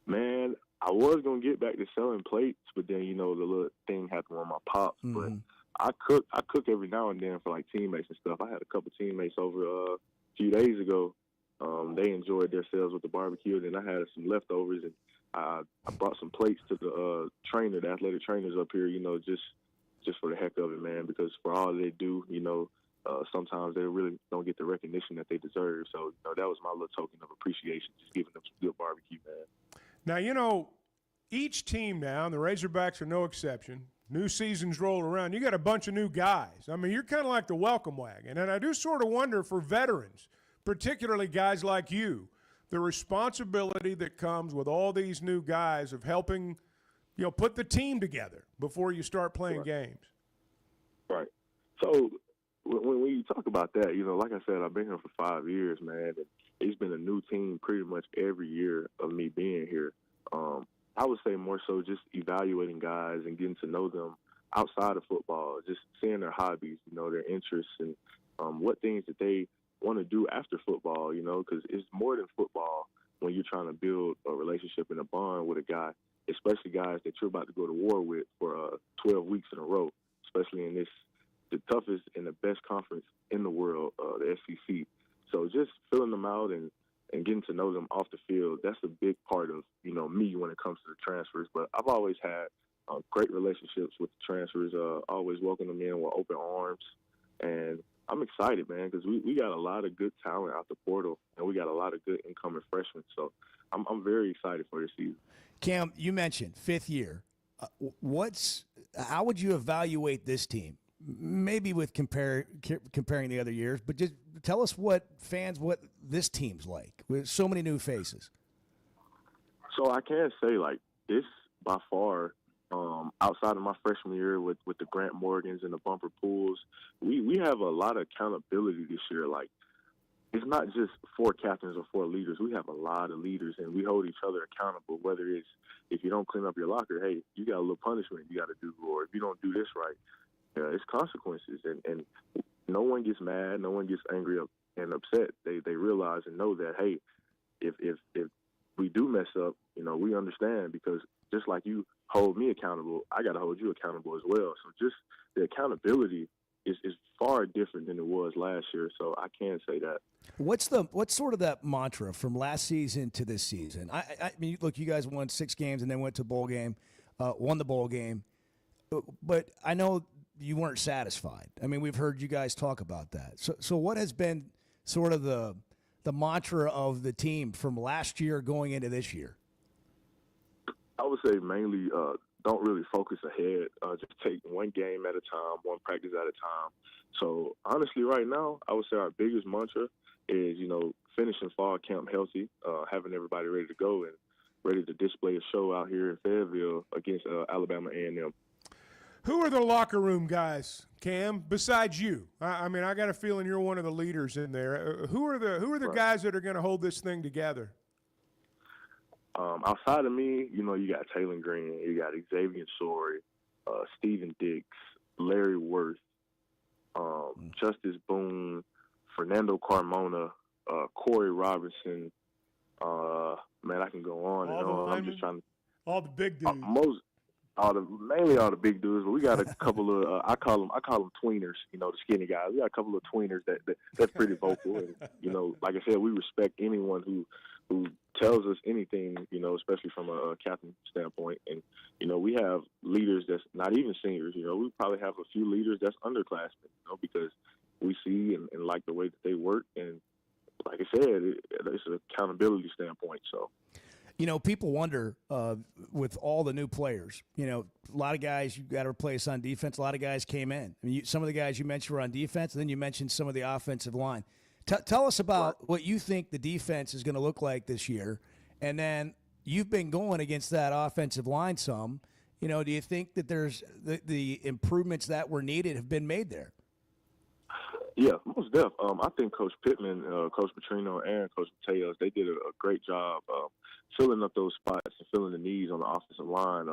Man, I was going to get back to selling plates, but then, you know, the little thing happened with my pops. But I cook every now and then for, like, teammates and stuff. I had a couple teammates over a few days ago. They enjoyed themselves with the barbecue, and then I had some leftovers, and I brought some plates to the trainer, the athletic trainers up here, you know, just for the heck of it, man, because for all they do, you know, sometimes they really don't get the recognition that they deserve. So, you know, that was my little token of appreciation, just giving them some good barbecue, man. Now, you know, each team now, and the Razorbacks are no exception, new seasons roll around, you got a bunch of new guys. I mean, you're kind of like the welcome wagon. And I do sort of wonder for veterans, particularly guys like you, the responsibility that comes with all these new guys of helping, you know, put the team together before you start playing games. Right. So when you talk about that, you know, like I said, I've been here for 5 years, man, and it's been a new team pretty much every year of me being here. I would say more so just evaluating guys and getting to know them outside of football, just seeing their hobbies, you know, their interests, and what things that they want to do after football, you know, because it's more than football when you're trying to build a relationship and a bond with a guy, especially guys that you're about to go to war with for 12 weeks in a row, especially in the toughest and the best conference in the world, the SEC. So just filling them out and getting to know them off the field, that's a big part of, you know, me when it comes to the transfers. But I've always had great relationships with the transfers, always welcome them in with open arms. And I'm excited, man, because we got a lot of good talent out the portal, and we got a lot of good incoming freshmen. So I'm very excited for this season. Cam, you mentioned fifth year. How would you evaluate this team? Maybe with comparing the other years, but just tell us what this team's like with so many new faces. So I can say, like, this by far, outside of my freshman year with the Grant Morgans and the Bumper Pools, we have a lot of accountability this year. Like, it's not just 4 captains or 4 leaders. We have a lot of leaders, and we hold each other accountable, whether it's if you don't clean up your locker, hey, you got a little punishment you got to do, or if you don't do this right, it's consequences. And no one gets mad. No one gets angry and upset. They realize and know that, hey, if we do mess up, we understand, because just like you hold me accountable, I got to hold you accountable as well. So just the accountability is far different than it was last year. So I can say that. What's sort of that mantra from last season to this season? I mean, look, you guys won 6 games and then went to bowl game, won the bowl game, but I know you weren't satisfied. I mean, we've heard you guys talk about that. So what has been sort of the mantra of the team from last year going into this year? I would say mainly don't really focus ahead. Just take one game at a time, one practice at a time. So honestly, right now, I would say our biggest mantra is, finishing fall camp healthy, having everybody ready to go and ready to display a show out here in Fayetteville against Alabama A&M. Who are the locker room guys, Cam, besides you? I mean, I got a feeling you're one of the leaders in there. Who are the guys that are going to hold this thing together? Outside of me, you got Taylor Green, you got Xavier Sorey, Stephen Dix, Larry Worth, Justice Boone, Fernando Carmona, Corey Robinson. Man, I can go on and on. I'm just trying to. All the big dudes. Mainly all the big dudes, but we got a couple of I call them tweeners. The skinny guys. We got a couple of tweeners that's pretty vocal, and like I said, we respect anyone who tells us anything. Especially from a captain standpoint, and we have leaders that's not even seniors. We probably have a few leaders that's underclassmen. Because we see and like the way that they work, and like I said, it's an accountability standpoint. So. People wonder with all the new players, a lot of guys you got to replace on defense. A lot of guys came in. I mean, some of the guys you mentioned were on defense, and then you mentioned some of the offensive line. Tell us about what you think the defense is going to look like this year. And then you've been going against that offensive line some. Do you think that there's the improvements that were needed have been made there? Yeah, most def. I think Coach Pittman, Coach Petrino, and Coach Mateos, they did a great job filling up those spots and filling the needs on the offensive line.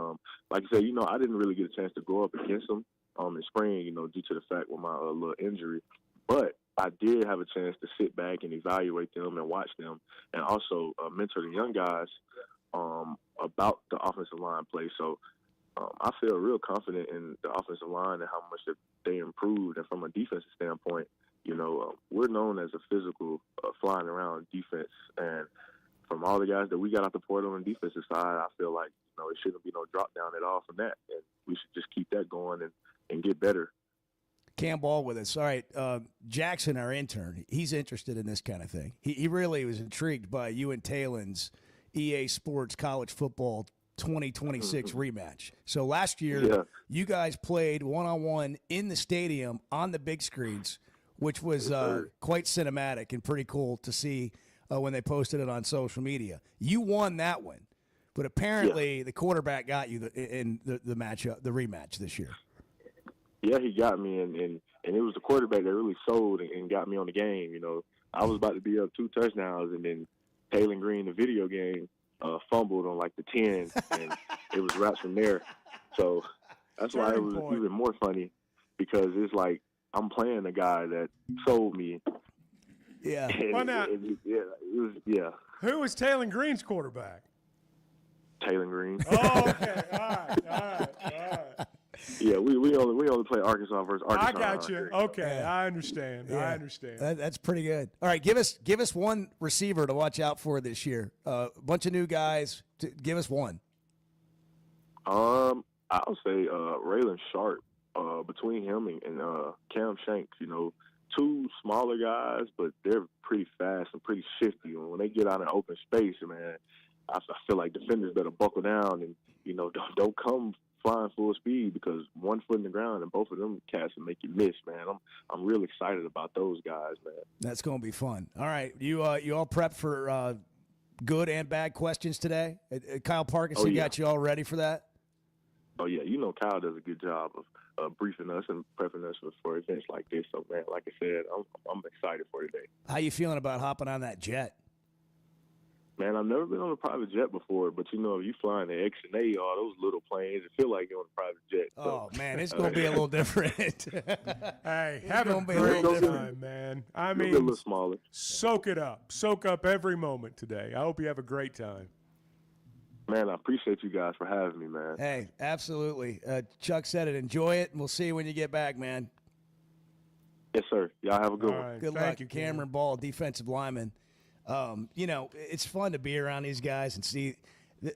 Like I said, I didn't really get a chance to go up against them in spring, due to the fact with my little injury. But I did have a chance to sit back and evaluate them and watch them, and also mentor the young guys about the offensive line play. So I feel real confident in the offensive line and how much that they improved. And from a defensive standpoint, we're known as a physical, flying around defense. And from all the guys that we got out the portal on the defensive side, I feel like it shouldn't be no drop down at all from that. And we should just keep that going and get better. Cam Ball with us. All right, Jackson, our intern, he's interested in this kind of thing. He really was intrigued by you and Taylon's EA Sports College Football 2026 rematch. So last year, you guys played one-on-one in the stadium on the big screens, which was quite cinematic and pretty cool to see when they posted it on social media. You won that one, but apparently the quarterback got you in the rematch this year. Yeah, he got me, and it was the quarterback that really sold and got me on the game. I was about to be up 2 touchdowns, and then Taylor Green, the video game, fumbled on like the 10, and it was wraps from there. So that's why it was even more funny, because it's like I'm playing a guy that sold me. Yeah. Why not? Yeah. Who was Taylor Green's quarterback? Taylor Green. Oh, okay. All right. Yeah, we only play Arkansas versus Arkansas. I got you. Okay, yeah. I understand. Yeah. I understand. That's pretty good. All right, give us one receiver to watch out for this year. A bunch of new guys. Give us one. I would say Raylan Sharp. Between him and Cam Shanks, 2 smaller guys, but they're pretty fast and pretty shifty. When they get out in open space, man, I feel like defenders better buckle down and, don't come flying full speed, because 1 foot in the ground and both of them cats will make you miss, man. I'm real excited about those guys, man. That's going to be fun. All right, you all prepped for good and bad questions today? Kyle Parkinson got you all ready for that? Oh, yeah. Kyle does a good job of briefing us and prepping us for events like this. So, man, like I said, I'm excited for today. How you feeling about hopping on that jet? Man, I've never been on a private jet before, but if you flying the X and A, all those little planes, it feel like you're on a private jet. Oh, man, it's going to be a little different. Hey, have a great time, man. I mean, a little smaller. Soak it up. Soak up every moment today. I hope you have a great time. Man, I appreciate you guys for having me, man. Hey, absolutely. Chuck said it. Enjoy it, and we'll see you when you get back, man. Yes, sir. Y'all have a good one. Right, good luck. You, Cameron Ball, defensive lineman. It's fun to be around these guys and see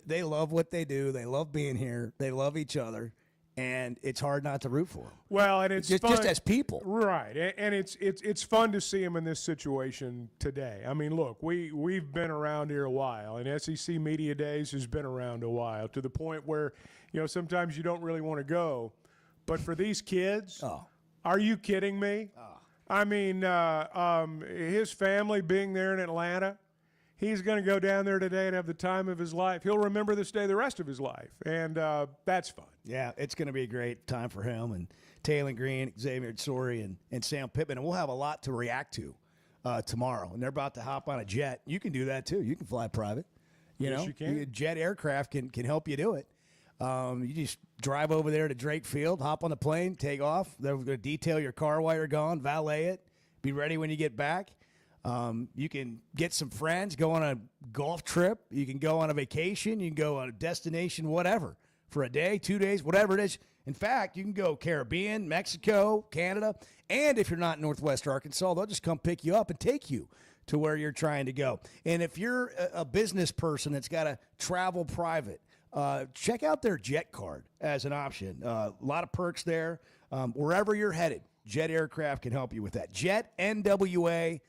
they love what they do. They love being here. They love each other, and it's hard not to root for them. Well, and it's just as people, right? And it's fun to see them in this situation today. I mean, look, we've been around here a while, and SEC Media Days has been around a while, to the point where sometimes you don't really want to go, but for these kids, are you kidding me? I mean, his family being there in Atlanta, he's going to go down there today and have the time of his life. He'll remember this day the rest of his life, and that's fun. Yeah, it's going to be a great time for him and Taylor Green, Xavier Tsori, and Sam Pittman. And we'll have a lot to react to tomorrow. And they're about to hop on a jet. You can do that, too. You can fly private. Yes, you can. Jet aircraft can help you do it. You just drive over there to Drake Field, hop on the plane, take off. They're going to detail your car while you're gone, valet it, be ready when you get back. You can get some friends, go on a golf trip. You can go on a vacation. You can go on a destination, whatever, for a day, 2 days, whatever it is. In fact, you can go Caribbean, Mexico, Canada. And if you're not in Northwest Arkansas, they'll just come pick you up and take you to where you're trying to go. And if you're a business person that's got to travel private, check out their Jet Card as an option. A lot of perks there. Wherever you're headed, Jet Aircraft can help you with that. JetNWA.com.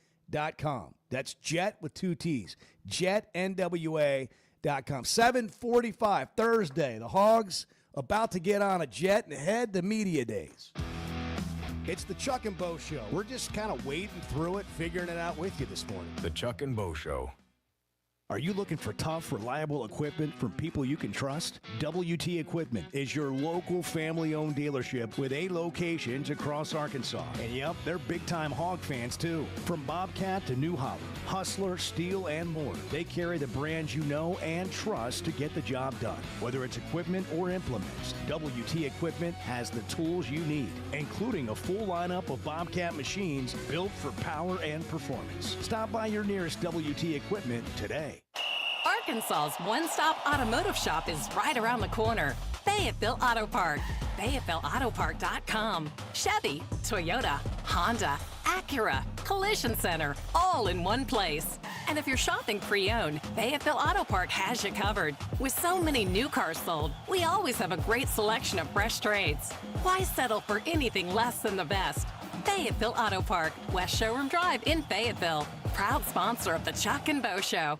That's Jet with 2 T's. JetNWA.com. 7:45 Thursday. The Hogs about to get on a jet and head to Media Days. It's the Chuck and Bo Show. We're just kind of wading through it, figuring it out with you this morning. The Chuck and Bo Show. Are you looking for tough, reliable equipment from people you can trust? WT Equipment is your local family-owned dealership with 8 locations across Arkansas. And yep, they're big-time hog fans too. From Bobcat to New Holland, Hustler, Steel, and more. They carry the brands you know and trust to get the job done. Whether it's equipment or implements, WT Equipment has the tools you need, including a full lineup of Bobcat machines built for power and performance. Stop by your nearest WT Equipment today. Arkansas's one-stop automotive shop is right around the corner. Fayetteville Auto Park. FayettevilleAutoPark.com. Chevy, Toyota, Honda, Acura, Collision Center, all in one place. And if you're shopping pre-owned, Fayetteville Auto Park has you covered. With so many new cars sold, we always have a great selection of fresh trades. Why settle for anything less than the best? Fayetteville Auto Park, West Showroom Drive in Fayetteville. Proud sponsor of the Chuck and Bo Show.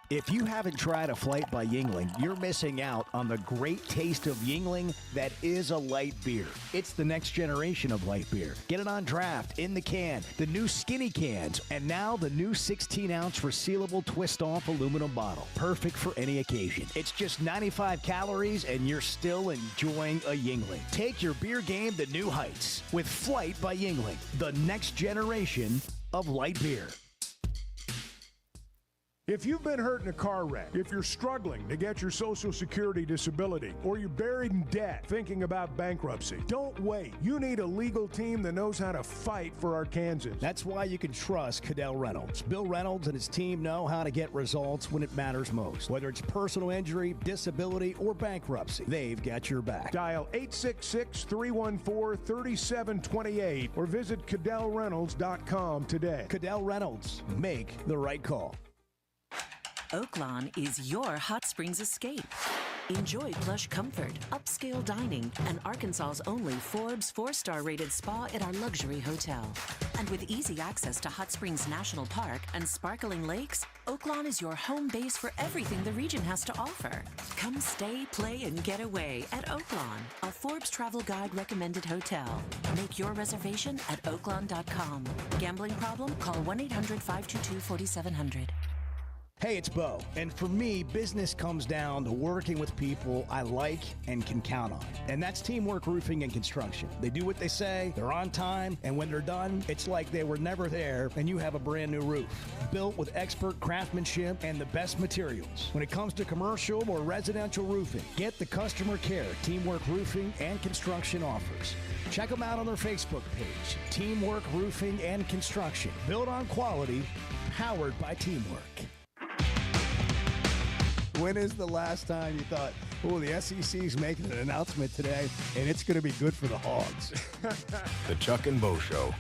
If you haven't tried a flight by Yuengling, you're missing out on the great taste of Yuengling that is a light beer. It's the next generation of light beer. Get it on draft, in the can, the new skinny cans, and now the new 16-ounce resealable twist-off aluminum bottle. Perfect for any occasion. It's just 95 calories, and you're still enjoying a Yuengling. Take your beer game to new heights with Flight by Yuengling, the next generation of light beer. If you've been hurt in a car wreck, if you're struggling to get your Social Security disability, or you're buried in debt thinking about bankruptcy, don't wait. You need a legal team that knows how to fight for Arkansans. That's why you can trust Cadell Reynolds. Bill Reynolds and his team know how to get results when it matters most. Whether it's personal injury, disability, or bankruptcy, they've got your back. Dial 866-314-3728 or visit CadellReynolds.com today. Cadell Reynolds. Make the right call. Oaklawn is your hot springs escape. Enjoy plush comfort, upscale dining, and Arkansas's only Forbes 4-star rated spa at our luxury hotel. And with easy access to Hot Springs National Park and sparkling lakes, Oaklawn is your home base for everything the region has to offer. Come stay, play, and get away at Oaklawn, a Forbes Travel Guide recommended hotel. Make your reservation at oaklawn.com. Gambling problem? Call 1-800-522-4700. Hey, it's Bo, and for me, business comes down to working with people I like and can count on. And that's Teamwork Roofing and Construction. They do what they say, they're on time, and when they're done, it's like they were never there and you have a brand new roof. Built with expert craftsmanship and the best materials. When it comes to commercial or residential roofing, get the customer care Teamwork Roofing and Construction offers. Check them out on their Facebook page, Teamwork Roofing and Construction. Built on quality, powered by teamwork. When is the last time you thought, oh, the SEC's making an announcement today, and it's going to be good for the Hogs? The Chuck and Bo Show.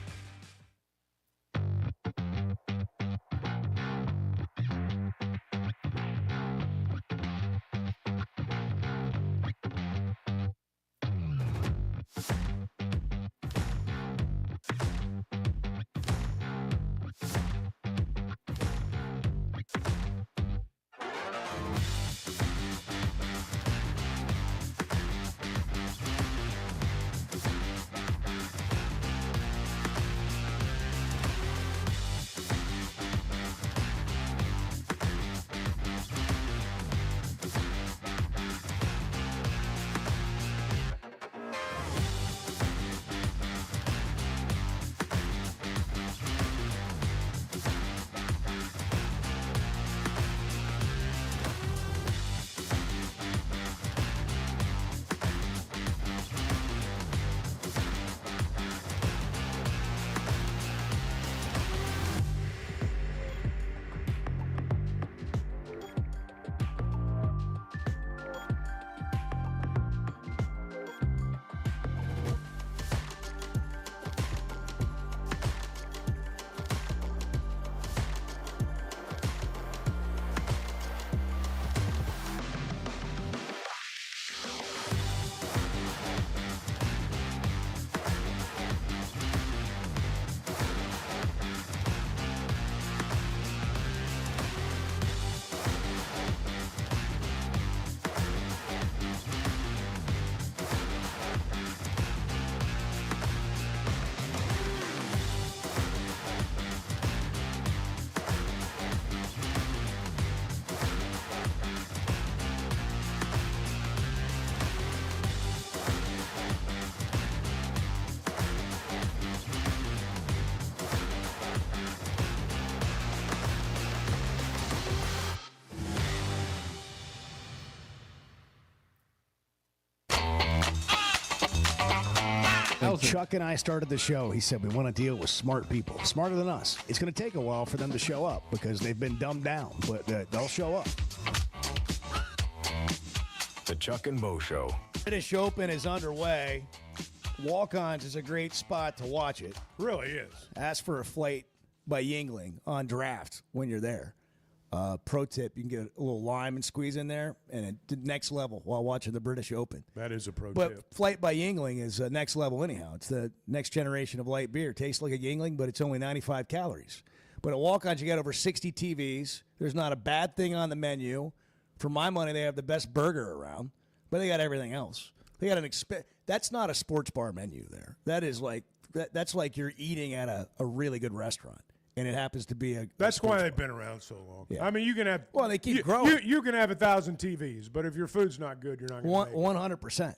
When Chuck and I started the show, he said we want to deal with smart people, smarter than us. It's going to take a while for them to show up because they've been dumbed down, but they'll show up. The Chuck and Bo Show. British Open is underway. Walk-Ons is a great spot to watch it. Really is. Ask for a flight by Yingling on draft when you're there. Pro tip, you can get a little lime and squeeze in there, and it next level while watching the British Open. That is a pro but tip. Flight by Yingling is next level anyhow. It's the next generation of light beer. Tastes like a Yingling, but it's only 95 calories. But at Walk-Ons, you got over 60 TVs. There's not a bad thing on the menu. For my money, they have the best burger around, but they got everything else. They got that's not a sports bar menu there. That is like that's like you're eating at a really good restaurant. And it happens to be a. That's why they've been around so long. Yeah. I mean, you can have. Well, they keep growing. You can have 1,000 TVs, but if your food's not good, you're not going to. 100%.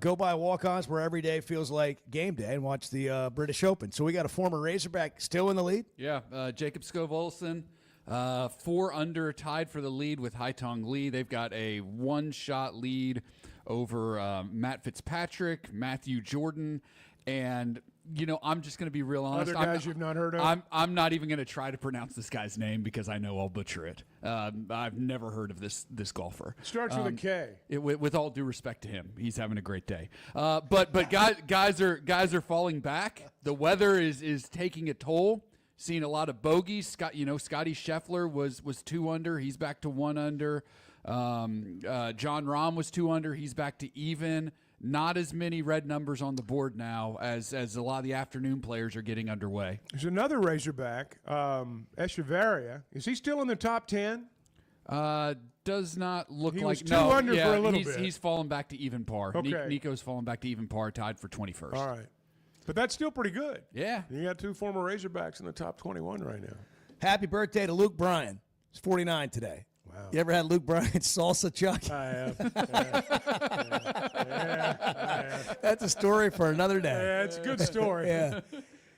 Go by Walk-Ons where every day feels like game day and watch the British Open. So we got a former Razorback still in the lead. Yeah, Jacob Skov-Olsen, 4 under, tied for the lead with Haitong Lee. They've got a 1-shot lead over Matt Fitzpatrick, Matthew Jordan, and. You know, I'm just going to be real honest. Other guys you've not heard of? I'm not even going to try to pronounce this guy's name because I know I'll butcher it. I've never heard of this golfer. Starts with a K. With all due respect to him, he's having a great day. But guys are falling back. The weather is taking a toll. Seeing a lot of bogeys. Scotty Scheffler was 2 under. He's back to 1 under. John Rahm was 2 under. He's back to even. not as many red numbers on the board now as a lot of the afternoon players are getting underway. There's another Razorback, Echeverria. Is he still in the top 10? Does not look he like was two under for a little bit. He's fallen back to even par. Okay. Nico's fallen back to even par, tied for 21st. All right. But that's still pretty good. Yeah. You got 2 former Razorbacks in the top 21 right now. Happy birthday to Luke Bryan. He's 49 today. Wow. You ever had Luke Bryan's salsa, Chuck? I have. Yeah. That's a story for another day. Yeah, it's a good story. Yeah.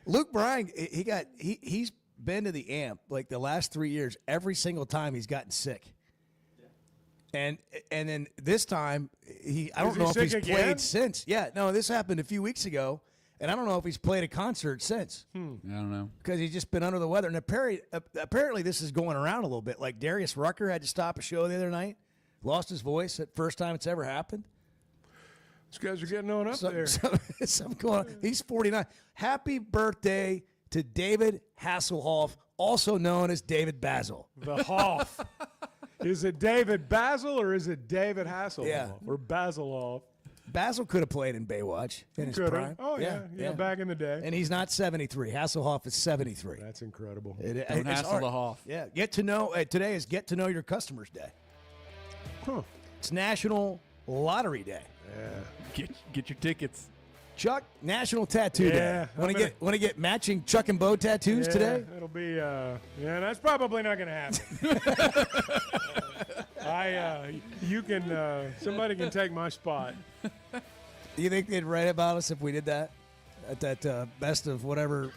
Luke Bryan, he's been to the AMP like the last 3 years. Every single time he's gotten sick. And then this time I don't know if he's played since. Yeah, no, this happened a few weeks ago, and I don't know if he's played a concert since. I don't know. Because he's just been under the weather. And apparently this is going around a little bit. Like Darius Rucker had to stop a show the other night, lost his voice. First time it's ever happened. These guys are getting on up there. Something going on. He's 49. Happy birthday to David Hasselhoff, also known as David Basil. The Hoff. Is it David Basil or is it David Hasselhoff? Yeah. Or Basilhoff? Basil could have played in Baywatch in his prime. Oh, yeah, back in the day. And he's not 73. Hasselhoff is 73. That's incredible. Don't hassle the Hoff. Yeah. Get to know. Today is Get to Know Your Customers Day. Huh. It's National Lottery Day. Yeah. Get your tickets. Chuck, National Tattoo Day. Want to get matching Chuck and Bo tattoos today? It'll be that's probably not going to happen. Somebody can take my spot. Do you think they'd write about us if we did that? At that best of whatever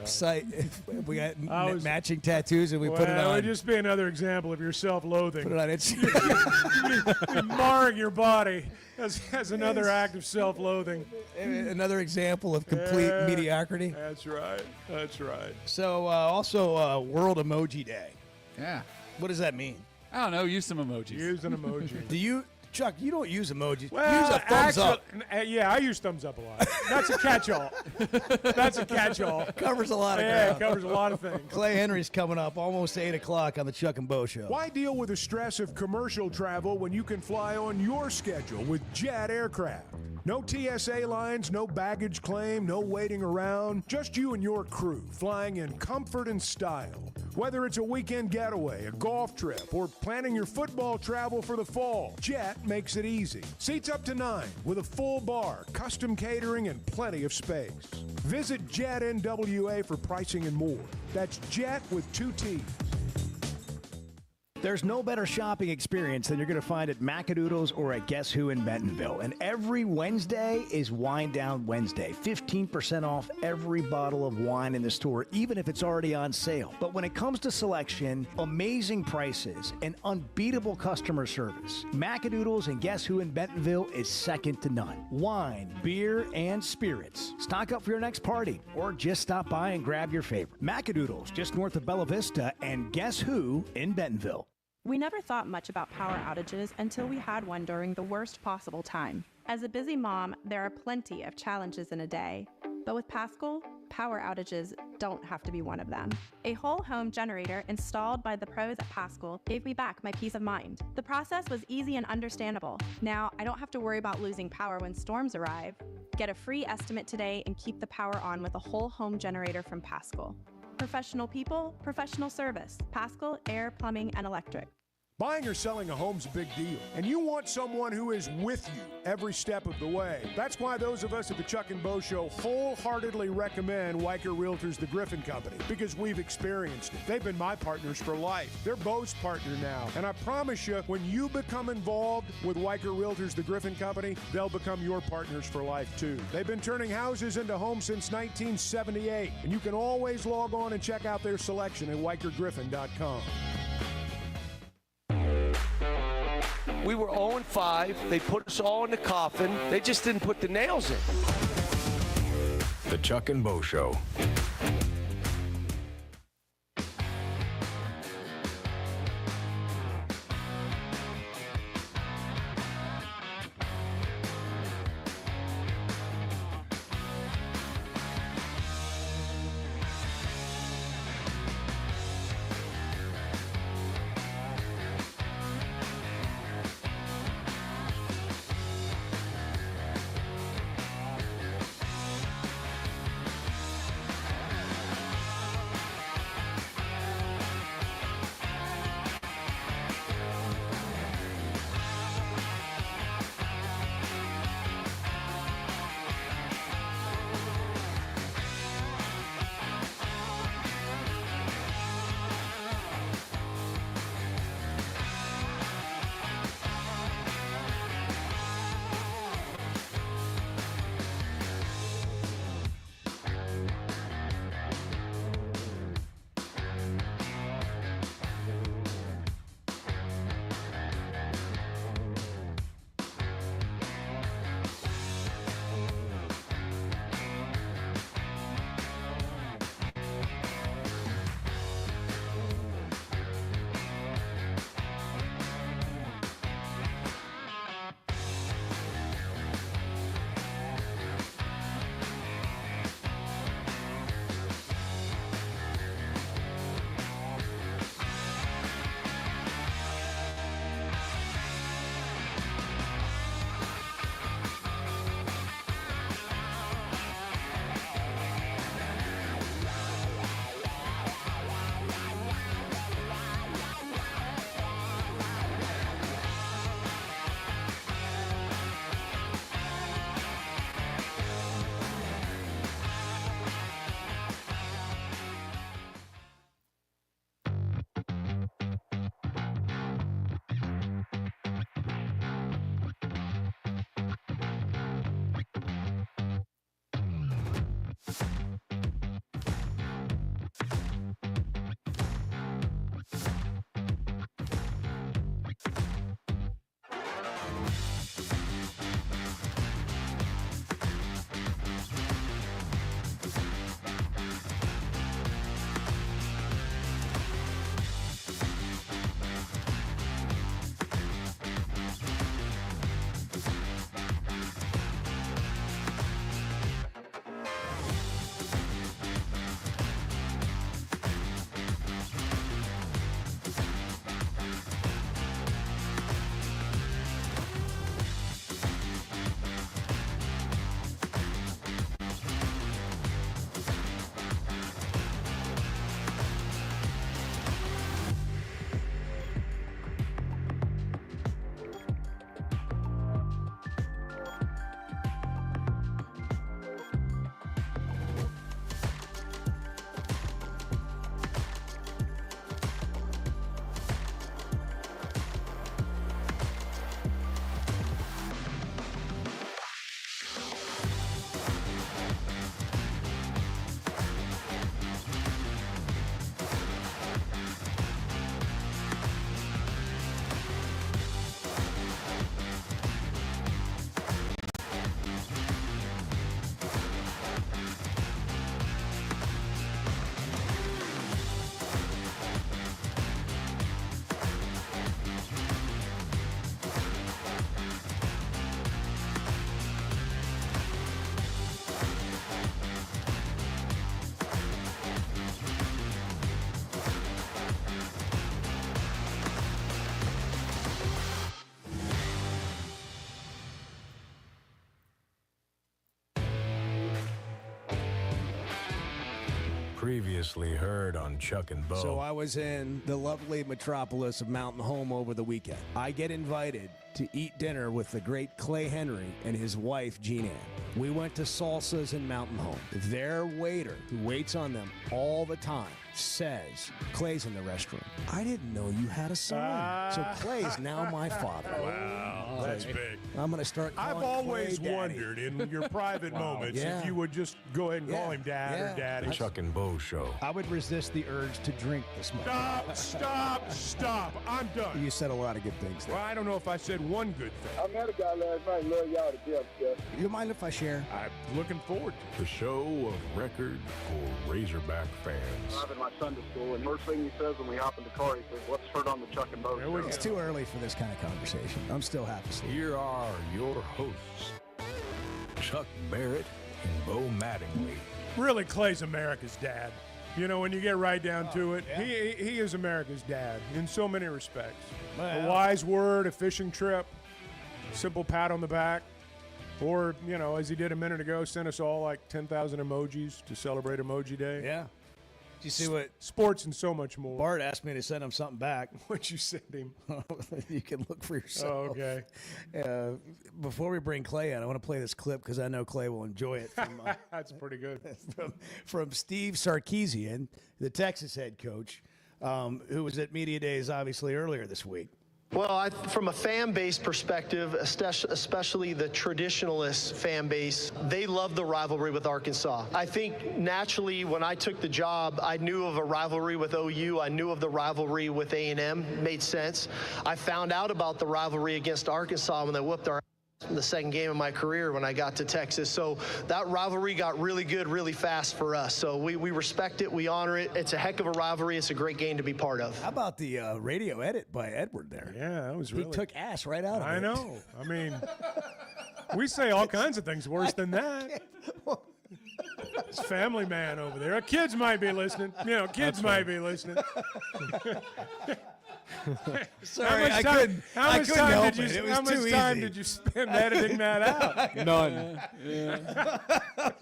site, if we got matching tattoos and we put it on. It would just be another example of your self-loathing. Put it on Instagram. Marring your body as another act of self-loathing. Another example of complete mediocrity. That's right. That's right. So also World Emoji Day. Yeah. What does that mean? I don't know. Use some emojis. Use an emoji. Do you, Chuck? You don't use emojis. Well, use a thumbs up. Yeah, I use thumbs up a lot. That's a catch-all. That's a catch-all. Covers a lot of ground. ground. It covers a lot of things. Clay Henry's coming up almost 8 o'clock on the Chuck and Bo Show. Why deal with the stress of commercial travel when you can fly on your schedule with Jet Aircraft? No TSA lines, no baggage claim, no waiting around. Just you and your crew flying in comfort and style. Whether it's a weekend getaway, a golf trip, or planning your football travel for the fall, Jet makes it easy. Seats up to 9 with a full bar, custom catering, and plenty of space. Visit Jet NWA for pricing and more. That's Jet with 2 T's. There's no better shopping experience than you're going to find at Macadoodles or at Guess Who in Bentonville. And every Wednesday is Wine Down Wednesday. 15% off every bottle of wine in the store, even if it's already on sale. But when it comes to selection, amazing prices, and unbeatable customer service, Macadoodles and Guess Who in Bentonville is second to none. Wine, beer, and spirits. Stock up for your next party or just stop by and grab your favorite. Macadoodles, just north of Bella Vista, and Guess Who in Bentonville. We never thought much about power outages until we had one during the worst possible time. As a busy mom, there are plenty of challenges in a day. But with Paschal, power outages don't have to be one of them. A whole home generator installed by the pros at Paschal gave me back my peace of mind. The process was easy and understandable. Now, I don't have to worry about losing power when storms arrive. Get a free estimate today and keep the power on with a whole home generator from Paschal. Professional people, professional service. Paschal Air, Plumbing, and Electric. Buying or selling a home's a big deal, and you want someone who is with you every step of the way. That's why those of us at the Chuck and Bo Show wholeheartedly recommend Weicker Realtors, the Griffin Company, because we've experienced it. They've been my partners for life. They're Bo's partner now, and I promise you, when you become involved with Weicker Realtors, the Griffin Company, they'll become your partners for life, too. They've been turning houses into homes since 1978, and you can always log on and check out their selection at WeicherGriffin.com. We were 0-5. They put us all in the coffin. They just didn't put the nails in. The Chuck and Bo Show. Previously heard on Chuck and Bo. So I was in the lovely metropolis of Mountain Home over the weekend. I get invited to eat dinner with the great Clay Henry and his wife, Jean Ann. We went to Salsa's in Mountain Home. Their waiter, who waits on them all the time, says, Clay's in the restroom. I didn't know you had a son. So Clay's now my father. Wow, that's big. I'm going to start calling I've always Clay Daddy. wondered in your private moments if you would just go ahead and call him Dad or Daddy. Chuck and Bo Show. I would resist the urge to drink this much. Stop. I'm done. You said a lot of good things there. Well, I don't know if I said one good thing. I met a guy last night. Love y'all to death, Jeff. You mind if I share? I'm looking forward to The show of record for Razorback fans. I'm in my Sunday school, and first thing he says when we hop in the car, he says, "Let's turn on the Chuck and Bo show." It's too early for this kind of conversation. I'm still half asleep. Here are your hosts, Chuck Barrett and Bo Mattingly. Really, Clay's America's dad. You know, when you get right down to it, he is America's dad in so many respects. A wise word, a fishing trip, simple pat on the back, or, you know, as he did a minute ago, sent us all like 10,000 emojis to celebrate Emoji Day. Yeah. Did you see what? Sports and so much more. Bart asked me to send him something back. What'd you send him? You can look for yourself. Oh, okay. Before we bring Clay in, I want to play this clip because I know Clay will enjoy it. From, That's pretty good. From Steve Sarkisian, the Texas head coach, who was at Media Days obviously earlier this week. Well, from a fan base perspective, especially the traditionalist fan base, they love the rivalry with Arkansas. I think naturally when I took the job, I knew of a rivalry with OU. I knew of the rivalry with A&M. Made sense. I found out about the rivalry against Arkansas when they whooped our in the second game of my career when I got to Texas. So that rivalry got really good really fast for us. So we respect it. We honor it. It's a heck of a rivalry. It's a great game to be part of. How about the radio edit by Edward there? Yeah, that was really... He took ass right out of it. I know. I mean, we say all kinds of things worse than that. It's Family Man over there. Kids might be listening. You know, kids might be listening. Sorry, I couldn't help it. It was How much too time easy. did you spend editing that out? None.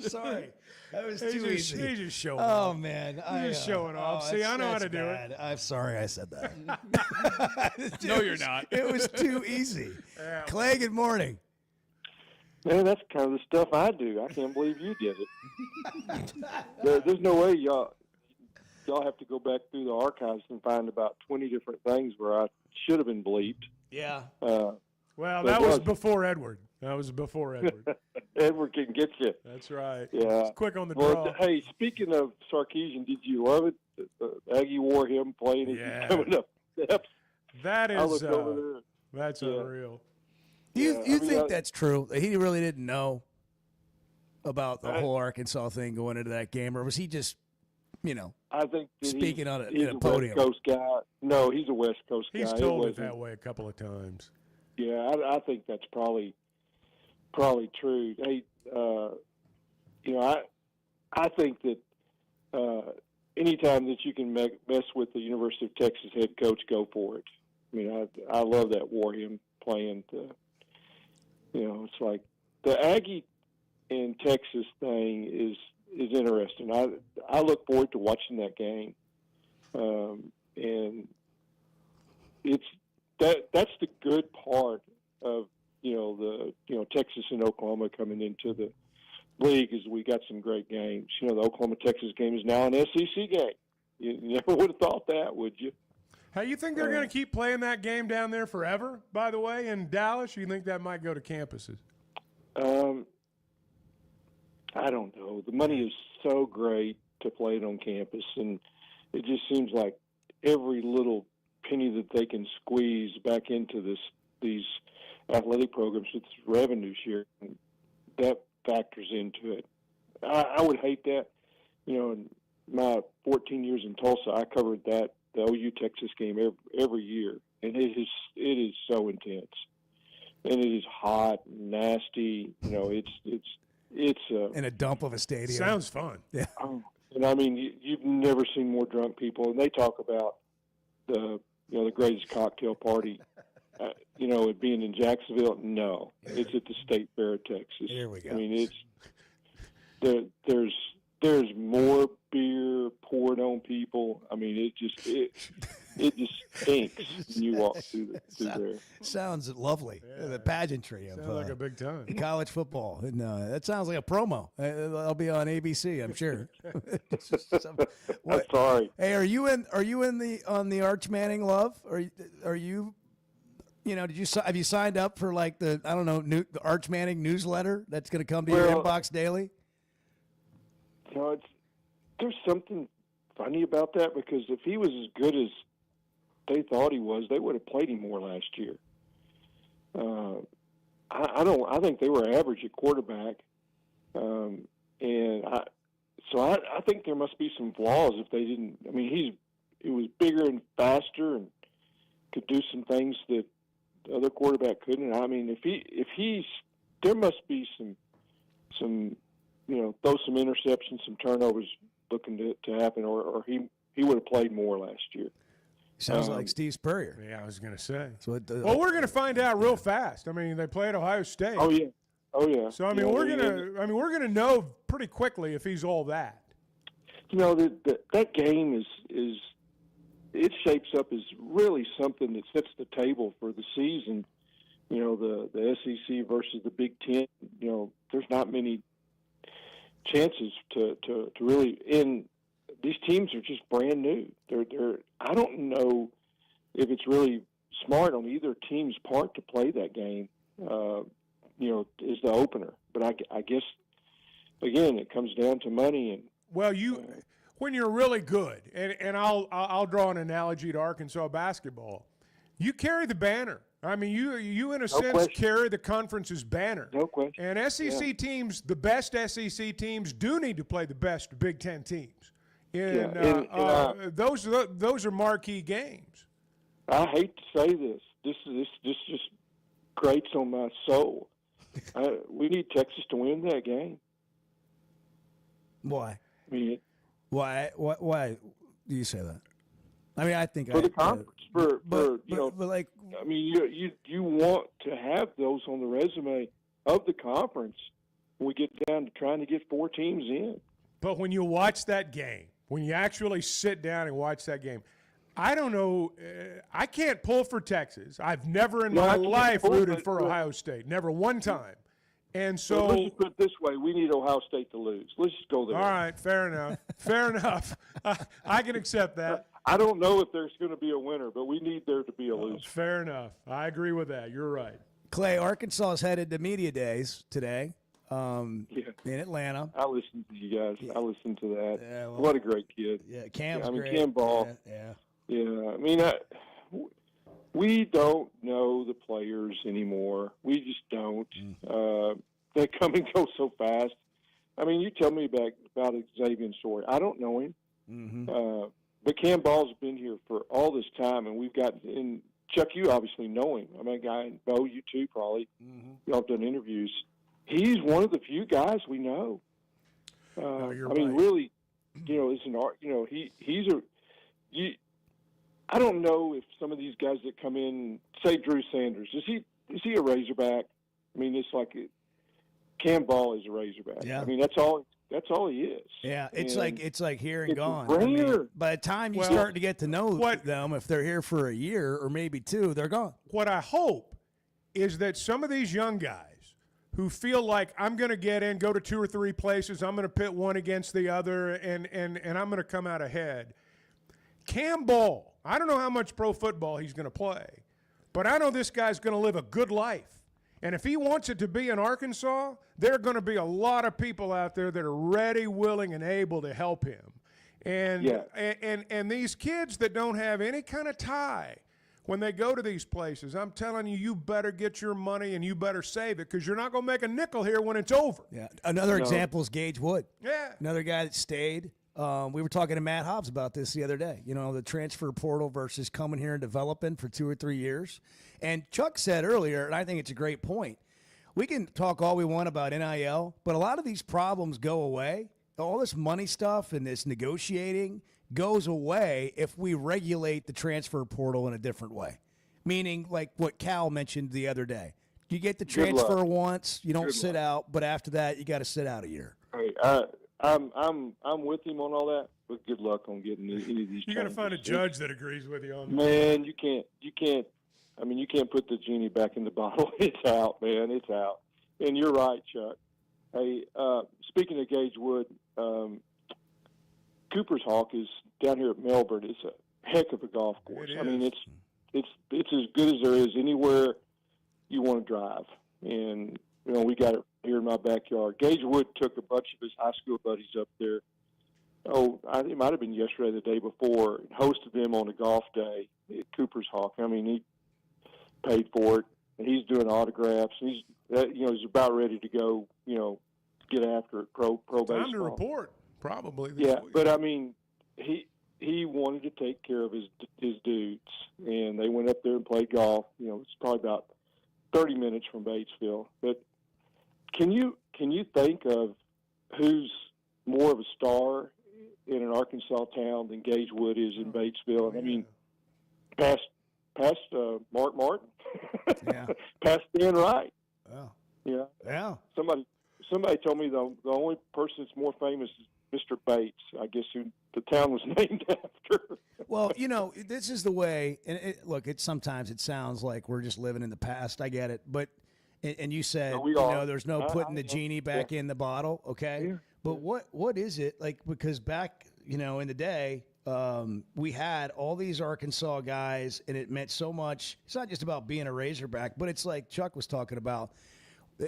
Sorry. That was too easy. He's just showing Oh, off. man. He's just showing off. See, I know how to do it. I'm sorry I said that. No, you're not. It was too easy. Yeah. Clay, good morning. Man, that's kind of the stuff I do. I can't believe you did it. There's no way y'all have to go back through the archives and find about 20 different things where I should have been bleeped. Yeah. Well, that was before Edward. Edward can get you. That's right. Yeah. He's quick on the draw. Hey, speaking of Sarkisian, did you love it? Aggie wore him playing as he's coming up steps. That I is, looked over there. that's unreal. You think that's true? He really didn't know about the whole Arkansas thing going into that game, or was he just, I think that speaking on he's a podium? West Coast guy. No, he's a West Coast guy. He's told it that way a couple of times. Yeah, I think that's probably true. Hey, I think that anytime that you can mess with the University of Texas head coach, go for it. I mean, I love that Warham playing. It's like the Aggie in Texas thing is interesting. I look forward to watching that game, and that's the good part of Texas and Oklahoma coming into the league is we got some great games. The Oklahoma Texas game is now an SEC game. You never would have thought that, would you? Hey, you think they're going to keep playing that game down there forever, by the way, in Dallas? Or you think that might go to campuses? I don't know. The money is so great to play it on campus, and it just seems like every little penny that they can squeeze back into these athletic programs with revenue share, that factors into it. I would hate that. In my 14 years in Tulsa, I covered the OU Texas game every year, and it is so intense, and it is hot, and nasty. It's in a dump of a stadium. Sounds fun. Yeah. And I mean, you've never seen more drunk people, and they talk about the greatest cocktail party. It being in Jacksonville. No, it's at the State Fair of Texas. Here we go. I mean, there's there's more beer poured on people. I mean, it just stinks when you walk through there. Sounds lovely. The pageantry of Sounds like a big time. college football. And, that sounds like a promo. I'll be on ABC, I'm sure. I'm sorry. Hey, are you on the Arch Manning love? Are you? Have you signed up for like the the Arch Manning newsletter that's going to come to your inbox daily? There's something funny about that, because if he was as good as they thought he was, they would have played him more last year. I think they were average at quarterback, and I think there must be some flaws if they didn't. I mean, he was bigger and faster and could do some things that the other quarterback couldn't. I mean, there must be some throw some interceptions, some turnovers looking to happen, or he would have played more last year. Sounds like Steve Spurrier. Yeah, I was going to say. So well, we're going to find out real fast. I mean, they play at Ohio State. Oh yeah. So I mean, we're gonna know pretty quickly if he's all that. That game is it shapes up as really something that sets the table for the season. The SEC versus the Big Ten. There's not many chances to really end. These teams are just brand new. I don't know if it's really smart on either team's part to play that game. Is the opener. But I guess again it comes down to money and. Well, when you're really good, and I'll draw an analogy to Arkansas basketball. You carry the banner. I mean, you in a sense carry the conference's banner. No question. And SEC teams, the best SEC teams, do need to play the best Big Ten teams. Those are marquee games. I hate to say this. This just grates on my soul. We need Texas to win that game. Why? I mean, why do you say that? I mean, I think for the conference, I mean, you want to have those on the resume of the conference when we get down to trying to get 4 teams in. But when you watch that game, when you actually sit down and watch that game, I don't know. I can't pull for Texas. I've never in my life rooted for Ohio State. Never one time. And so let's just put it this way: we need Ohio State to lose. Let's just go there. All right, fair enough. Fair enough. I can accept that. I don't know if there's going to be a winner, but we need there to be a loser. Fair enough. I agree with that. You're right. Clay, Arkansas is headed to media days today in Atlanta. I listened to you guys. Yeah. I listened to that. Yeah, well, what a great kid. Yeah, Cam's great. great. Cam Ball. Yeah. I mean, we don't know the players anymore. We just don't. They come and go so fast. I mean, you tell me about Xavier's story. I don't know him. Mm-hmm. But Cam Ball's been here for all this time, and we've got – and Chuck, you obviously know him. I mean, guy, Bo, you too probably. Mm-hmm. Y'all have done interviews. He's one of the few guys we know. You're I mean, right. really, is an art. He's a – I don't know if some of these guys that come in, say Drew Sanders, is he a Razorback? I mean, it's like Cam Ball is a Razorback. Yeah. I mean, that's all he is. Yeah, it's like here and it's gone. rare. I mean, by the time you start to get to know them, if they're here for a year or maybe 2, they're gone. What I hope is that some of these young guys who feel like I'm going to get in, go to 2 or 3 places, I'm going to pit one against the other, and I'm going to come out ahead. Cam Ball, I don't know how much pro football he's going to play, but I know this guy's going to live a good life. And if he wants it to be in Arkansas, there are going to be a lot of people out there that are ready, willing, and able to help him. And these kids that don't have any kind of tie, when they go to these places, I'm telling you, you better get your money and you better save it because you're not going to make a nickel here when it's over. Yeah. Another example is Gage Wood. Yeah. Another guy that stayed. We were talking to Matt Hobbs about this the other day. The transfer portal versus coming here and developing for 2 or 3 years. And Chuck said earlier, and I think it's a great point, we can talk all we want about NIL, but a lot of these problems go away. All this money stuff and this negotiating goes away if we regulate the transfer portal in a different way. Meaning, like what Cal mentioned the other day. You get the transfer once, you don't sit out, but after that, you got to sit out a year. Hey, I'm with him on all that, but good luck on getting any of these. You got to find a judge that agrees with you on that. Man, you can't. I mean, you can't put the genie back in the bottle. It's out, man. It's out. And you're right, Chuck. Hey, speaking of Gage Wood, Cooper's Hawk is down here at Melbourne. It's a heck of a golf course. I mean, it's as good as there is anywhere you want to drive. And you know, we got it here in my backyard. Gage Wood took a bunch of his high school buddies up there. It might have been yesterday, or the day before, and hosted them on a golf day at Cooper's Hawk. I mean, he paid for it, and he's doing autographs. And he's about ready to go. You know, get after it. Pro baseball. Time to report, probably. Yeah, but I mean, he wanted to take care of his dudes, and they went up there and played golf. You know, it's probably about 30 minutes from Batesville. But can you think of who's more of a star in an Arkansas town than Gage Wood is in Batesville? I mean, past Mark Martin, past Dan Wright. Yeah. Yeah. Somebody told me the only person that's more famous is Mr. Bates, I guess, who the town was named after. Well, you know, this is the way. And look, sometimes it sounds like we're just living in the past. I get it, but and you said there's no putting the genie back in the bottle, okay? Yeah. But what is it like? Because back, in the day, we had all these Arkansas guys, and it meant so much. It's not just about being a Razorback, but it's like Chuck was talking about.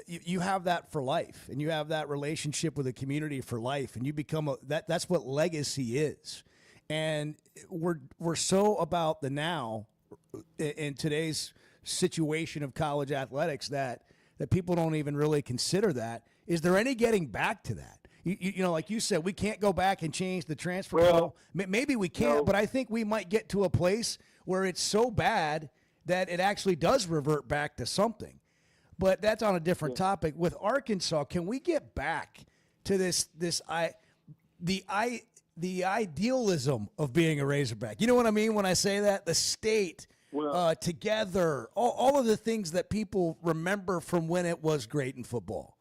You have that for life, and you have that relationship with the community for life, and you become that's what legacy is. And we're so about the now in today's situation of college athletics that people don't even really consider that. Is there any getting back to that? You know, like you said, we can't go back and change the transfer portal. Maybe we can't, but I think we might get to a place where it's so bad that it actually does revert back to something. But that's on a different topic. With Arkansas, can we get back to the idealism of being a Razorback? You know what I mean when I say that? The state together, all of the things that people remember from when it was great in football.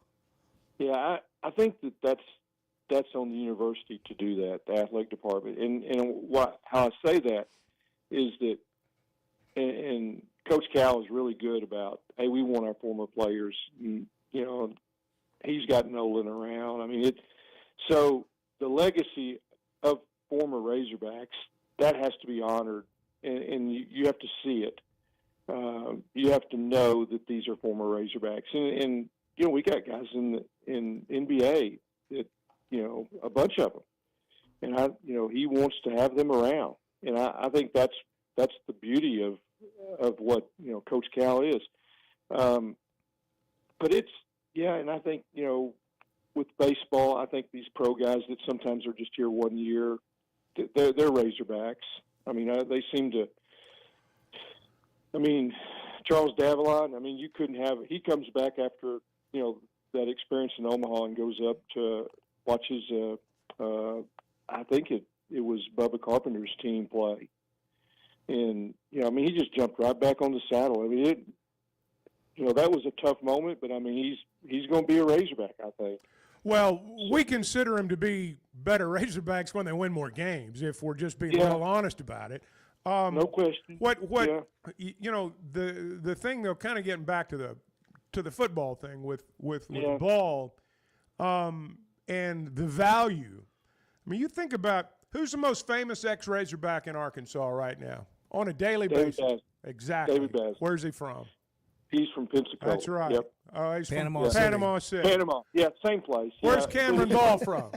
Yeah, I think that's on the university to do that, the athletic department. And how I say that is that, and Coach Cal is really good about, hey, we want our former players. And, he's got Nolan around. I mean, so the legacy of former Razorbacks, that has to be honored, and you have to see it. You have to know that these are former Razorbacks. And we got guys in NBA that, a bunch of them. And, he wants to have them around. And I think that's the beauty of what Coach Cal is, but and I think with baseball, I think these pro guys that sometimes are just here 1 year, they're Razorbacks. I mean, they seem to. I mean, Charles Davalon. I mean, you couldn't have. He comes back after that experience in Omaha and goes up to watch his. I think it was Bubba Carpenter's team play. And, he just jumped right back on the saddle. I mean, that was a tough moment, but, I mean, he's going to be a Razorback, I think. Well, we consider him to be better Razorbacks when they win more games, if we're just being real honest about it. No question. The thing, though, kind of getting back to the football thing with the ball and the value. I mean, you think about who's the most famous ex-Razorback in Arkansas right now? On a daily basis. Exactly. David Bass. Where's he from? He's from Pensacola. That's right. Yep. He's Panama from City. Panama City. Panama. Yeah, same place. Where's Cameron Ball from?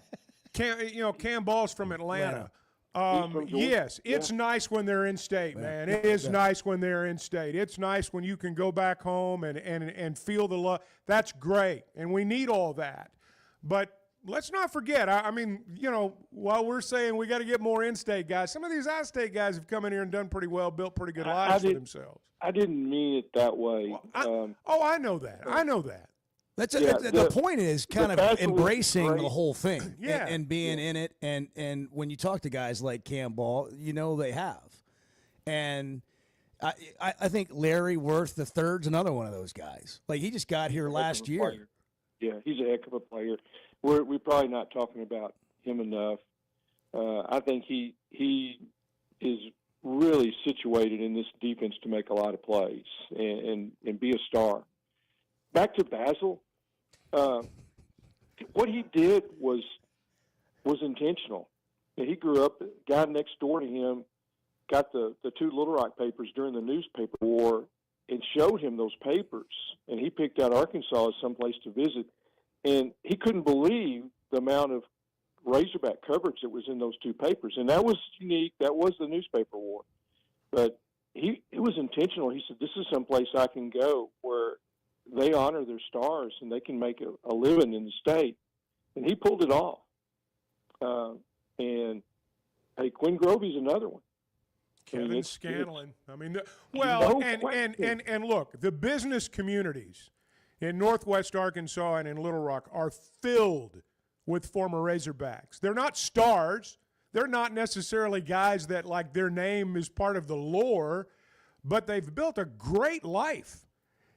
Cam Ball's from Atlanta. Yes, it's nice when they're in state, man. It is nice when they're in state. It's nice when you can go back home and feel the love. That's great, and we need all that. But let's not forget, I mean, while we're saying we got to get more in-state guys, some of these out-state guys have come in here and done pretty well, built pretty good lives for themselves. I didn't mean it that way. I know that. I know that. The point is kind of embracing the whole thing Yeah. and being in it. And when you talk to guys like Cam Ball, they have. And I think Larry Worth III's another one of those guys. Like, he just got here last year. Yeah, he's a heck of a player. we're probably not talking about him enough. I think he is really situated in this defense to make a lot of plays and be a star. Back to Basil, what he did was intentional. He grew up, the guy next door to him got the two Little Rock papers during the newspaper war and showed him those papers, and he picked out Arkansas as someplace to visit, and he couldn't believe the amount of Razorback coverage that was in those two papers, and that was unique. That was the newspaper war, but it was intentional. He said, "This is someplace I can go where they honor their stars and they can make a living in the state," and he pulled it off. And hey, Quinn Grovey's another one. Kevin Scanlon. And look, the business communities in Northwest Arkansas and in Little Rock are filled with former Razorbacks. They're not stars. They're not necessarily guys that, like, their name is part of the lore, but they've built a great life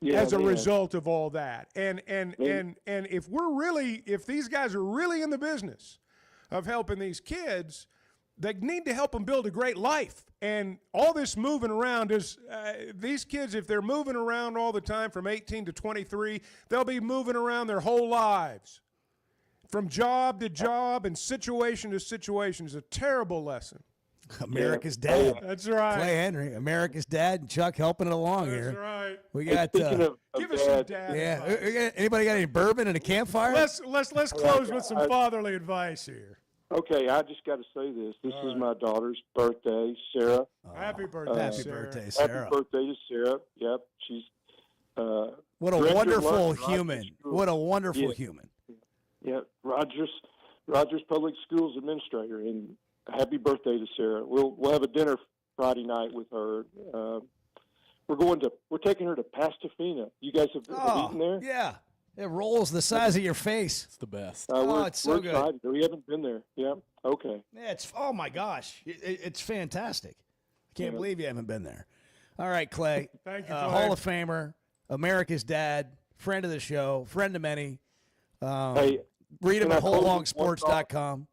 as a result of all that. And if these guys are really in the business of helping these kids, they need to help them build a great life. And all this moving around is these kids, if they're moving around all the time from 18 to 23, they'll be moving around their whole lives. From job to job and situation to situation is a terrible lesson. America's dad. That's right. Clay Henry, America's dad, and Chuck helping it along here. That's right. We got. Give us some dad advice. Anybody got any bourbon and a campfire? Let's close with some fatherly advice here. Okay, I just got to say this. This is my daughter's birthday, Sarah. Happy birthday, Happy Sarah. birthday, Sarah. Happy birthday to Sarah. Yep, she's. What a wonderful human. What a wonderful human. Yeah, Rogers Public Schools administrator, and happy birthday to Sarah. We'll have a dinner Friday night with her. We're taking her to Pastafina. You guys have eaten there? Yeah. It rolls the size of your face. It's the best. It's so we're good. excited. We haven't been there. Yeah. Okay. Yeah, oh my gosh, it's fantastic. I can't believe you haven't been there. All right, Clay. Thank you, Clay. Hall of Famer, America's dad, friend of the show, friend of many. Read him at wholelongsports.com.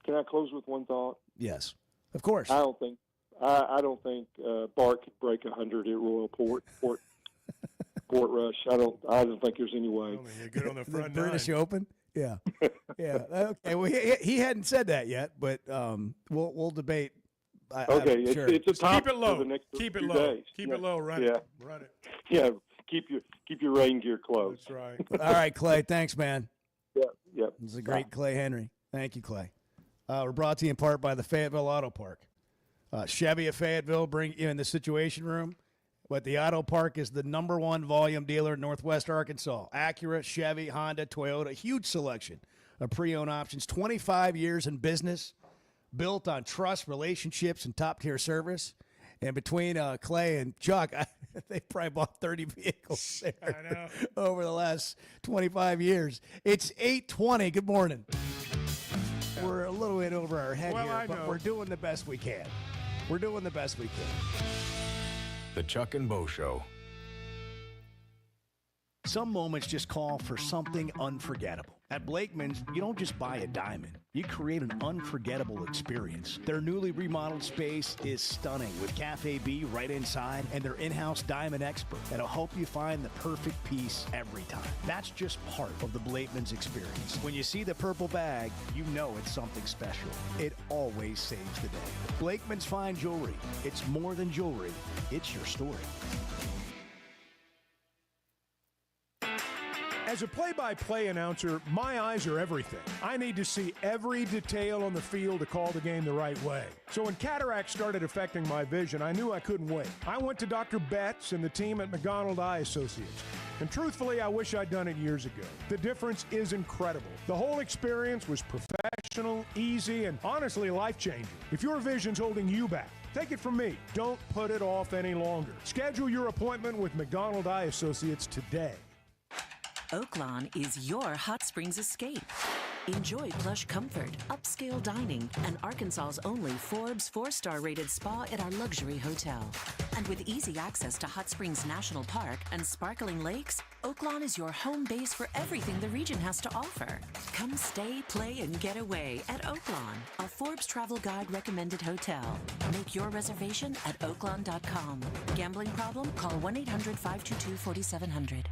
Can I close with one thought? Yes, of course. I don't think Bart could break 100 at Royal Port Rush. I don't think there's any way. You're good on the front The British nine. Open. Yeah, yeah. Okay. Well, he hadn't said that yet, but we'll debate. Okay, sure. it's a top Keep it low. for the next Keep it few low. days. Keep it low. Run it. Run it. Yeah. Keep your rain gear close. That's right. All right, Clay. Thanks, man. Yep. This is a great Clay Henry. Thank you, Clay. We're brought to you in part by the Fayetteville Auto Park. Chevy of Fayetteville bring you in the Situation Room. But the Auto Park is the #1 volume dealer in Northwest Arkansas. Acura, Chevy, Honda, Toyota, huge selection of pre-owned options. 25 years in business, built on trust, relationships, and top-tier service. And between Clay and Chuck, they probably bought 30 vehicles there over the last 25 years. It's 8:20. Good morning. We're a little bit over our head here, but we're doing the best we can. We're doing the best we can. The Chuck and Bo Show. Some moments just call for something unforgettable. At Blakeman's, you don't just buy a diamond. You create an unforgettable experience. Their newly remodeled space is stunning with Cafe B right inside and their in-house diamond expert that'll help you find the perfect piece every time. That's just part of the Blakeman's experience. When you see the purple bag, you know it's something special. It always saves the day. Blakeman's Fine Jewelry. It's more than jewelry. It's your story. As a play-by-play announcer, my eyes are everything. I need to see every detail on the field to call the game the right way. So when cataracts started affecting my vision, I knew I couldn't wait. I went to Dr. Betts and the team at McDonald Eye Associates. And truthfully, I wish I'd done it years ago. The difference is incredible. The whole experience was professional, easy, and honestly life-changing. If your vision's holding you back, take it from me. Don't put it off any longer. Schedule your appointment with McDonald Eye Associates today. Oaklawn is your hot springs escape. Enjoy plush comfort, upscale dining, and Arkansas's only Forbes 4-star rated spa at our luxury hotel. And with easy access to Hot Springs National Park and sparkling lakes, Oaklawn is your home base for everything the region has to offer. Come stay, play, and get away at Oaklawn, a Forbes Travel Guide recommended hotel. Make your reservation at oaklawn.com. Gambling problem? Call 1-800-522-4700.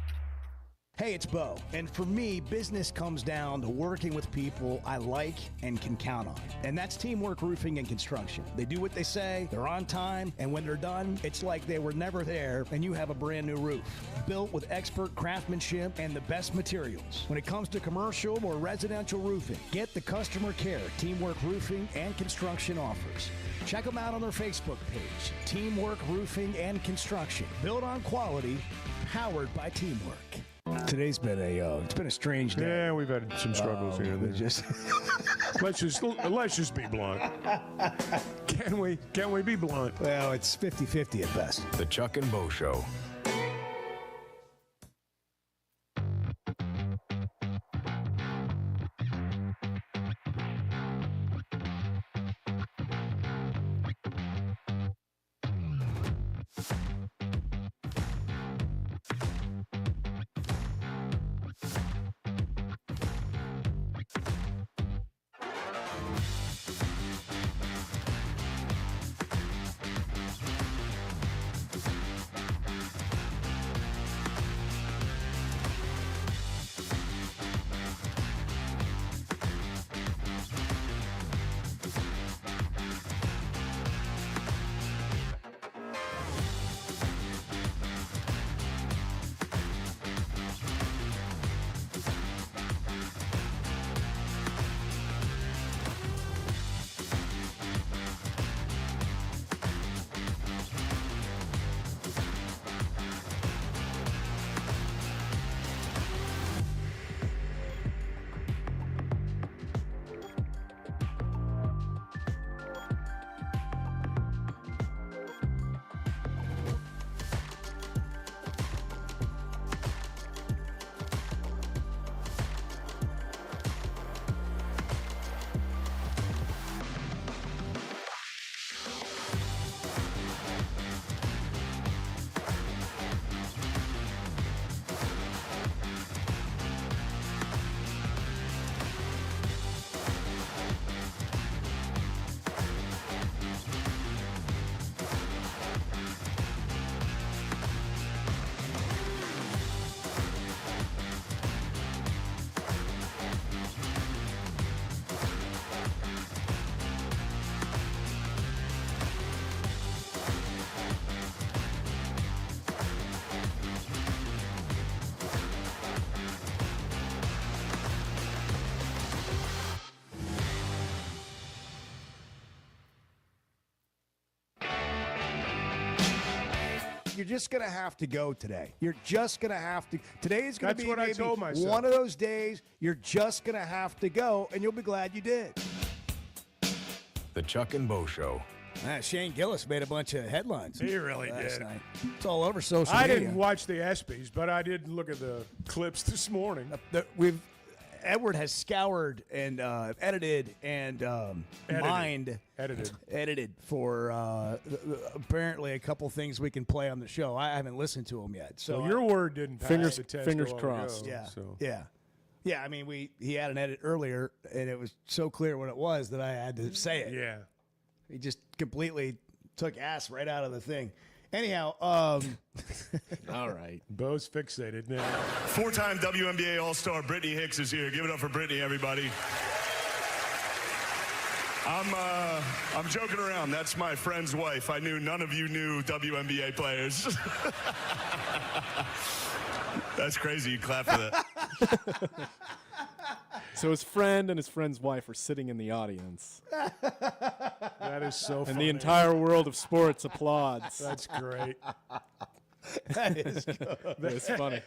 Hey, it's Bo. And for me, business comes down to working with people I like and can count on. And that's Teamwork Roofing and Construction. They do what they say, they're on time, and when they're done, it's like they were never there and you have a brand new roof. Built with expert craftsmanship and the best materials. When it comes to commercial or residential roofing, get the customer care Teamwork Roofing and Construction offers. Check them out on their Facebook page, Teamwork Roofing and Construction. Built on quality, powered by teamwork. Today's been it's been a strange day. Yeah, we've had some struggles here. Just let's just be blunt. Can we be blunt? Well, it's 50-50 at best. The Chuck and Bo Show. You're just going to have to go today. You're just going to have to. Today's going to be what I maybe told myself. one of those days you're just going to have to go, and you'll be glad you did. The Chuck and Bo Show. Shane Gillis made a bunch of headlines. He really last did. night. It's all over social I media. didn't watch the ESPYs, but I did look at the clips this morning. Edward has scoured and edited and edited for apparently a couple things we can play on the show. I haven't listened to them yet. So your word didn't pass the test. Fingers a while crossed. ago, Yeah, so. yeah. I mean, he had an edit earlier, and it was so clear what it was that I had to say it. Yeah. He just completely took ass right out of the thing. Anyhow, all right. Bo's fixated now. Four-time WNBA All-Star Brittany Hicks is here. Give it up for Brittany, everybody. I'm joking around. That's my friend's wife. I knew none of you knew WNBA players. That's crazy. You clap for that. So his friend and his friend's wife are sitting in the audience. That is so funny. And the entire world of sports applauds. That's great. that is good. That's funny.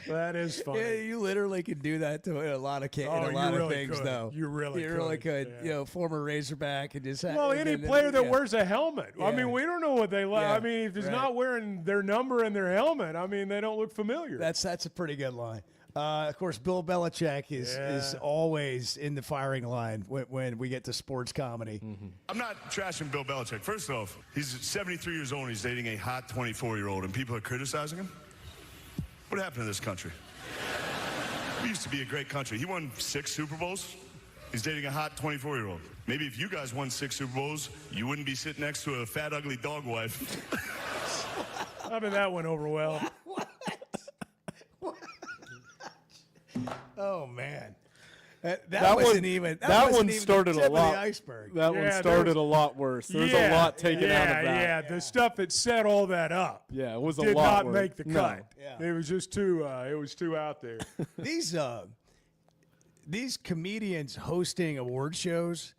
That is funny. Yeah, you literally could do that to a lot of things, could. though. You really could. Yeah. You know, former Razorback and just Well, any player that wears a helmet. I Yeah. mean, we don't know what they like. Yeah, I mean, if it's right. not wearing their number and their helmet, I mean, they don't look familiar. That's a pretty good line. Of course, Bill Belichick is always in the firing line when we get to sports comedy. I'm not trashing Bill Belichick. First off, he's 73 years old and he's dating a hot 24-year-old, and people are criticizing him. What happened to this country? We used to be a great country. He won 6 Super Bowls. He's dating a hot 24-year-old. Maybe if you guys won 6 Super Bowls, you wouldn't be sitting next to a fat, ugly dog wife. I mean, that went over well. Oh, man. That one started a lot. Iceberg. That one started a lot worse. There's a lot taken out of that. Yeah, the stuff that set all that up. Yeah, it was a did lot. Did not worse. make the No. cut. Yeah. It was just too. It was too out there. These comedians hosting award shows,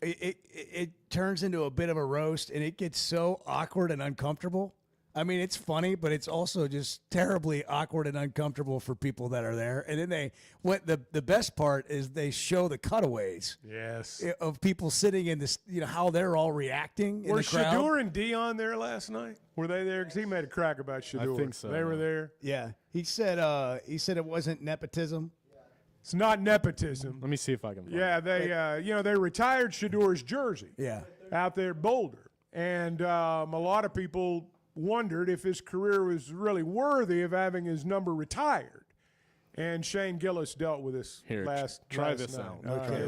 it turns into a bit of a roast, and it gets so awkward and uncomfortable. I mean, it's funny, but it's also just terribly awkward and uncomfortable for people that are there. And then the best part is they show the cutaways. Yes. Of people sitting in this, how they're all reacting. Were in the crowd. Shador and Dion there last night? Were they there? Because he made a crack about Shador. I think so. They were there. Yeah. He said it wasn't nepotism. It's not nepotism. Let me see if I can find Yeah, it. they retired Shador's jersey. Yeah. Out there at Boulder, and a lot of people wondered if his career was really worthy of having his number retired. And Shane Gillis dealt with this last try last this night. out. Okay,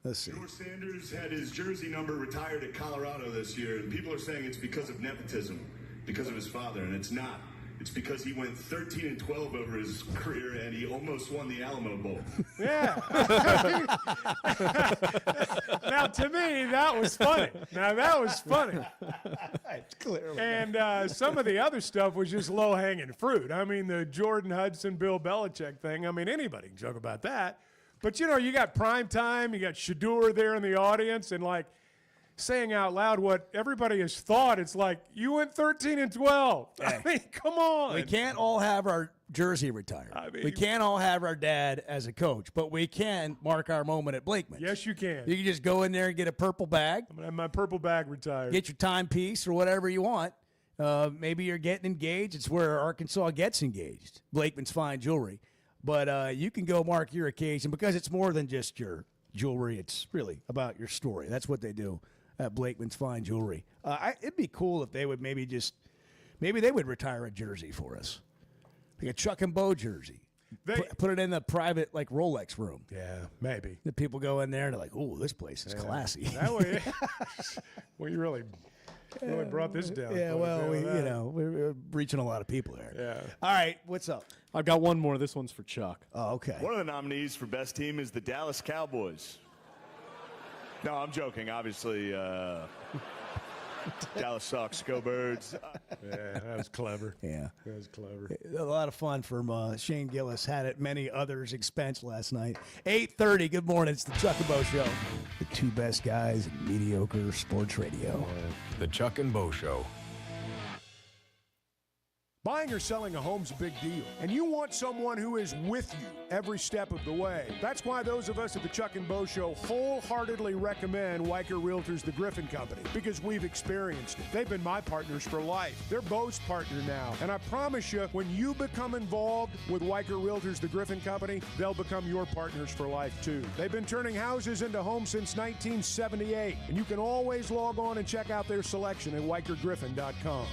let's see. George Sanders had his jersey number retired at Colorado this year, and people are saying it's because of nepotism, because of his father, and it's not. It's because he went 13-12 over his career, and he almost won the Alamo Bowl. Yeah. Now, to me, that was funny. Clearly. And some of the other stuff was just low-hanging fruit. I mean, the Jordan Hudson, Bill Belichick thing, I mean, anybody can joke about that. But, you got prime time, you got Shador there in the audience, and, saying out loud what everybody has thought. It's like, you went 13-12. Hey. I mean, come on. We can't all have our jersey retired. We can't all have our dad as a coach, but we can mark our moment at Blakeman. Yes, you can. You can just go in there and get a purple bag. I'm going to have my purple bag retired. Get your timepiece or whatever you want. Maybe you're getting engaged. It's where Arkansas gets engaged. Blakeman's Fine Jewelry. But you can go mark your occasion because it's more than just your jewelry. It's really about your story. That's what they do at Blakeman's Fine Jewelry. It'd be cool if they would maybe they would retire a jersey for us. Like a Chuck and Bo jersey. Put it in the private Rolex room. Yeah, maybe. The people go in there and they're like, "Oh, this place is classy." That way, well, you really brought this down. Yeah, well, we're reaching a lot of people there. Yeah. All right, what's up? I've got one more. This one's for Chuck. Oh, okay. One of the nominees for Best Team is the Dallas Cowboys. No, I'm joking. Obviously, Dallas sucks. Go Birds. Yeah, that was clever. Yeah. That was clever. A lot of fun from Shane Gillis. Had at many others' expense last night. 8:30. Good morning. It's the Chuck and Bo Show. The two best guys in mediocre sports radio. The Chuck and Bo Show. Buying or selling a home's a big deal, and you want someone who is with you every step of the way. That's why those of us at the Chuck and Bo Show wholeheartedly recommend Weicker Realtors, the Griffin Company, because we've experienced it. They've been my partners for life. They're Bo's partner now, and I promise you, when you become involved with Weicker Realtors, the Griffin Company, they'll become your partners for life too. They've been turning houses into homes since 1978, and you can always log on and check out their selection at WeicherGriffin.com.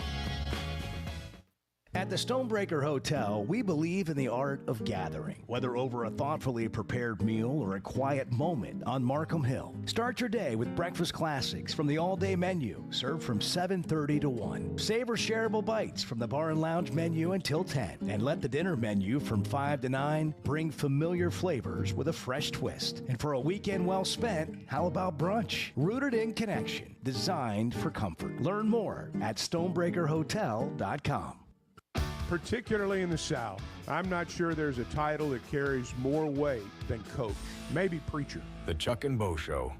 At the Stonebreaker Hotel, we believe in the art of gathering, whether over a thoughtfully prepared meal or a quiet moment on Markham Hill. Start your day with breakfast classics from the all-day menu, served from 7:30 to 1. Savor shareable bites from the bar and lounge menu until 10. And let the dinner menu from 5 to 9 bring familiar flavors with a fresh twist. And for a weekend well spent, how about brunch? Rooted in connection, designed for comfort. Learn more at stonebreakerhotel.com. Particularly in the South, I'm not sure there's a title that carries more weight than coach. Maybe preacher. The Chuck and Bo Show.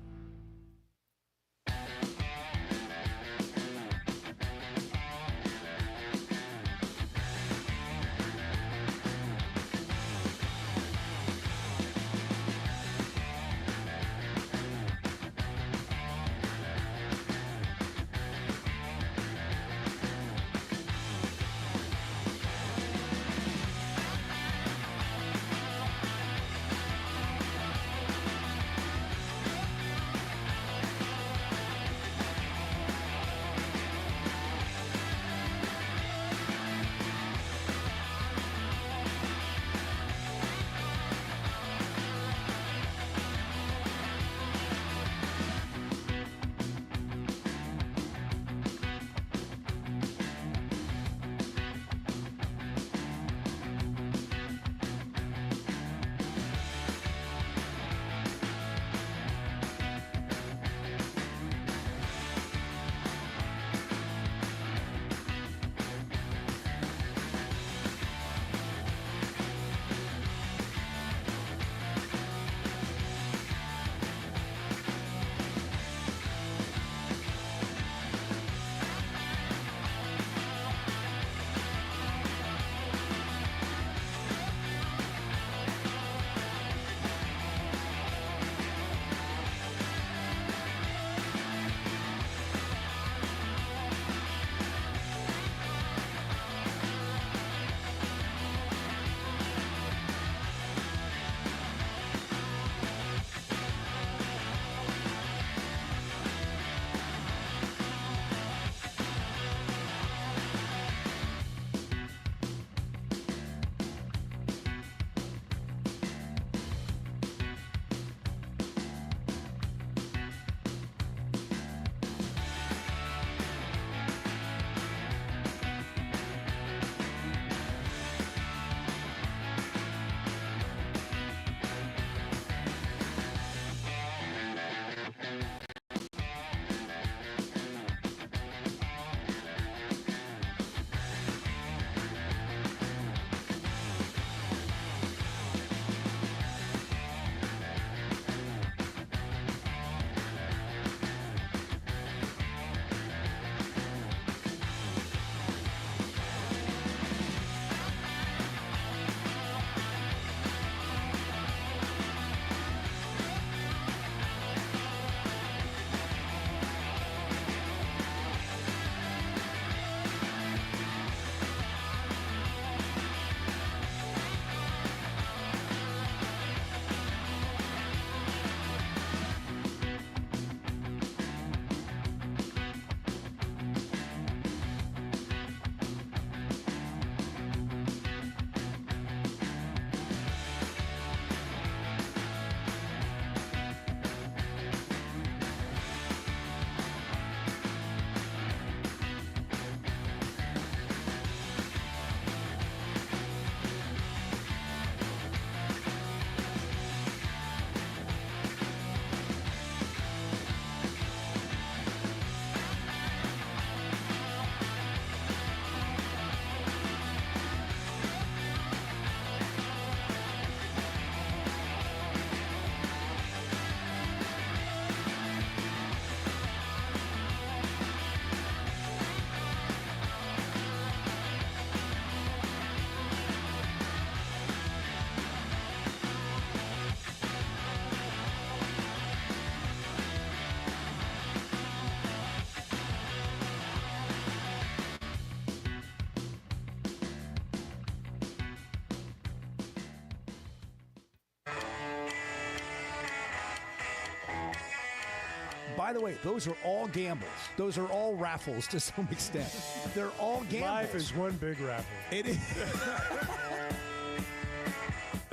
by the way, those are all gambles. Those are all raffles to some extent. They're all gambles. Life is one big raffle. It is.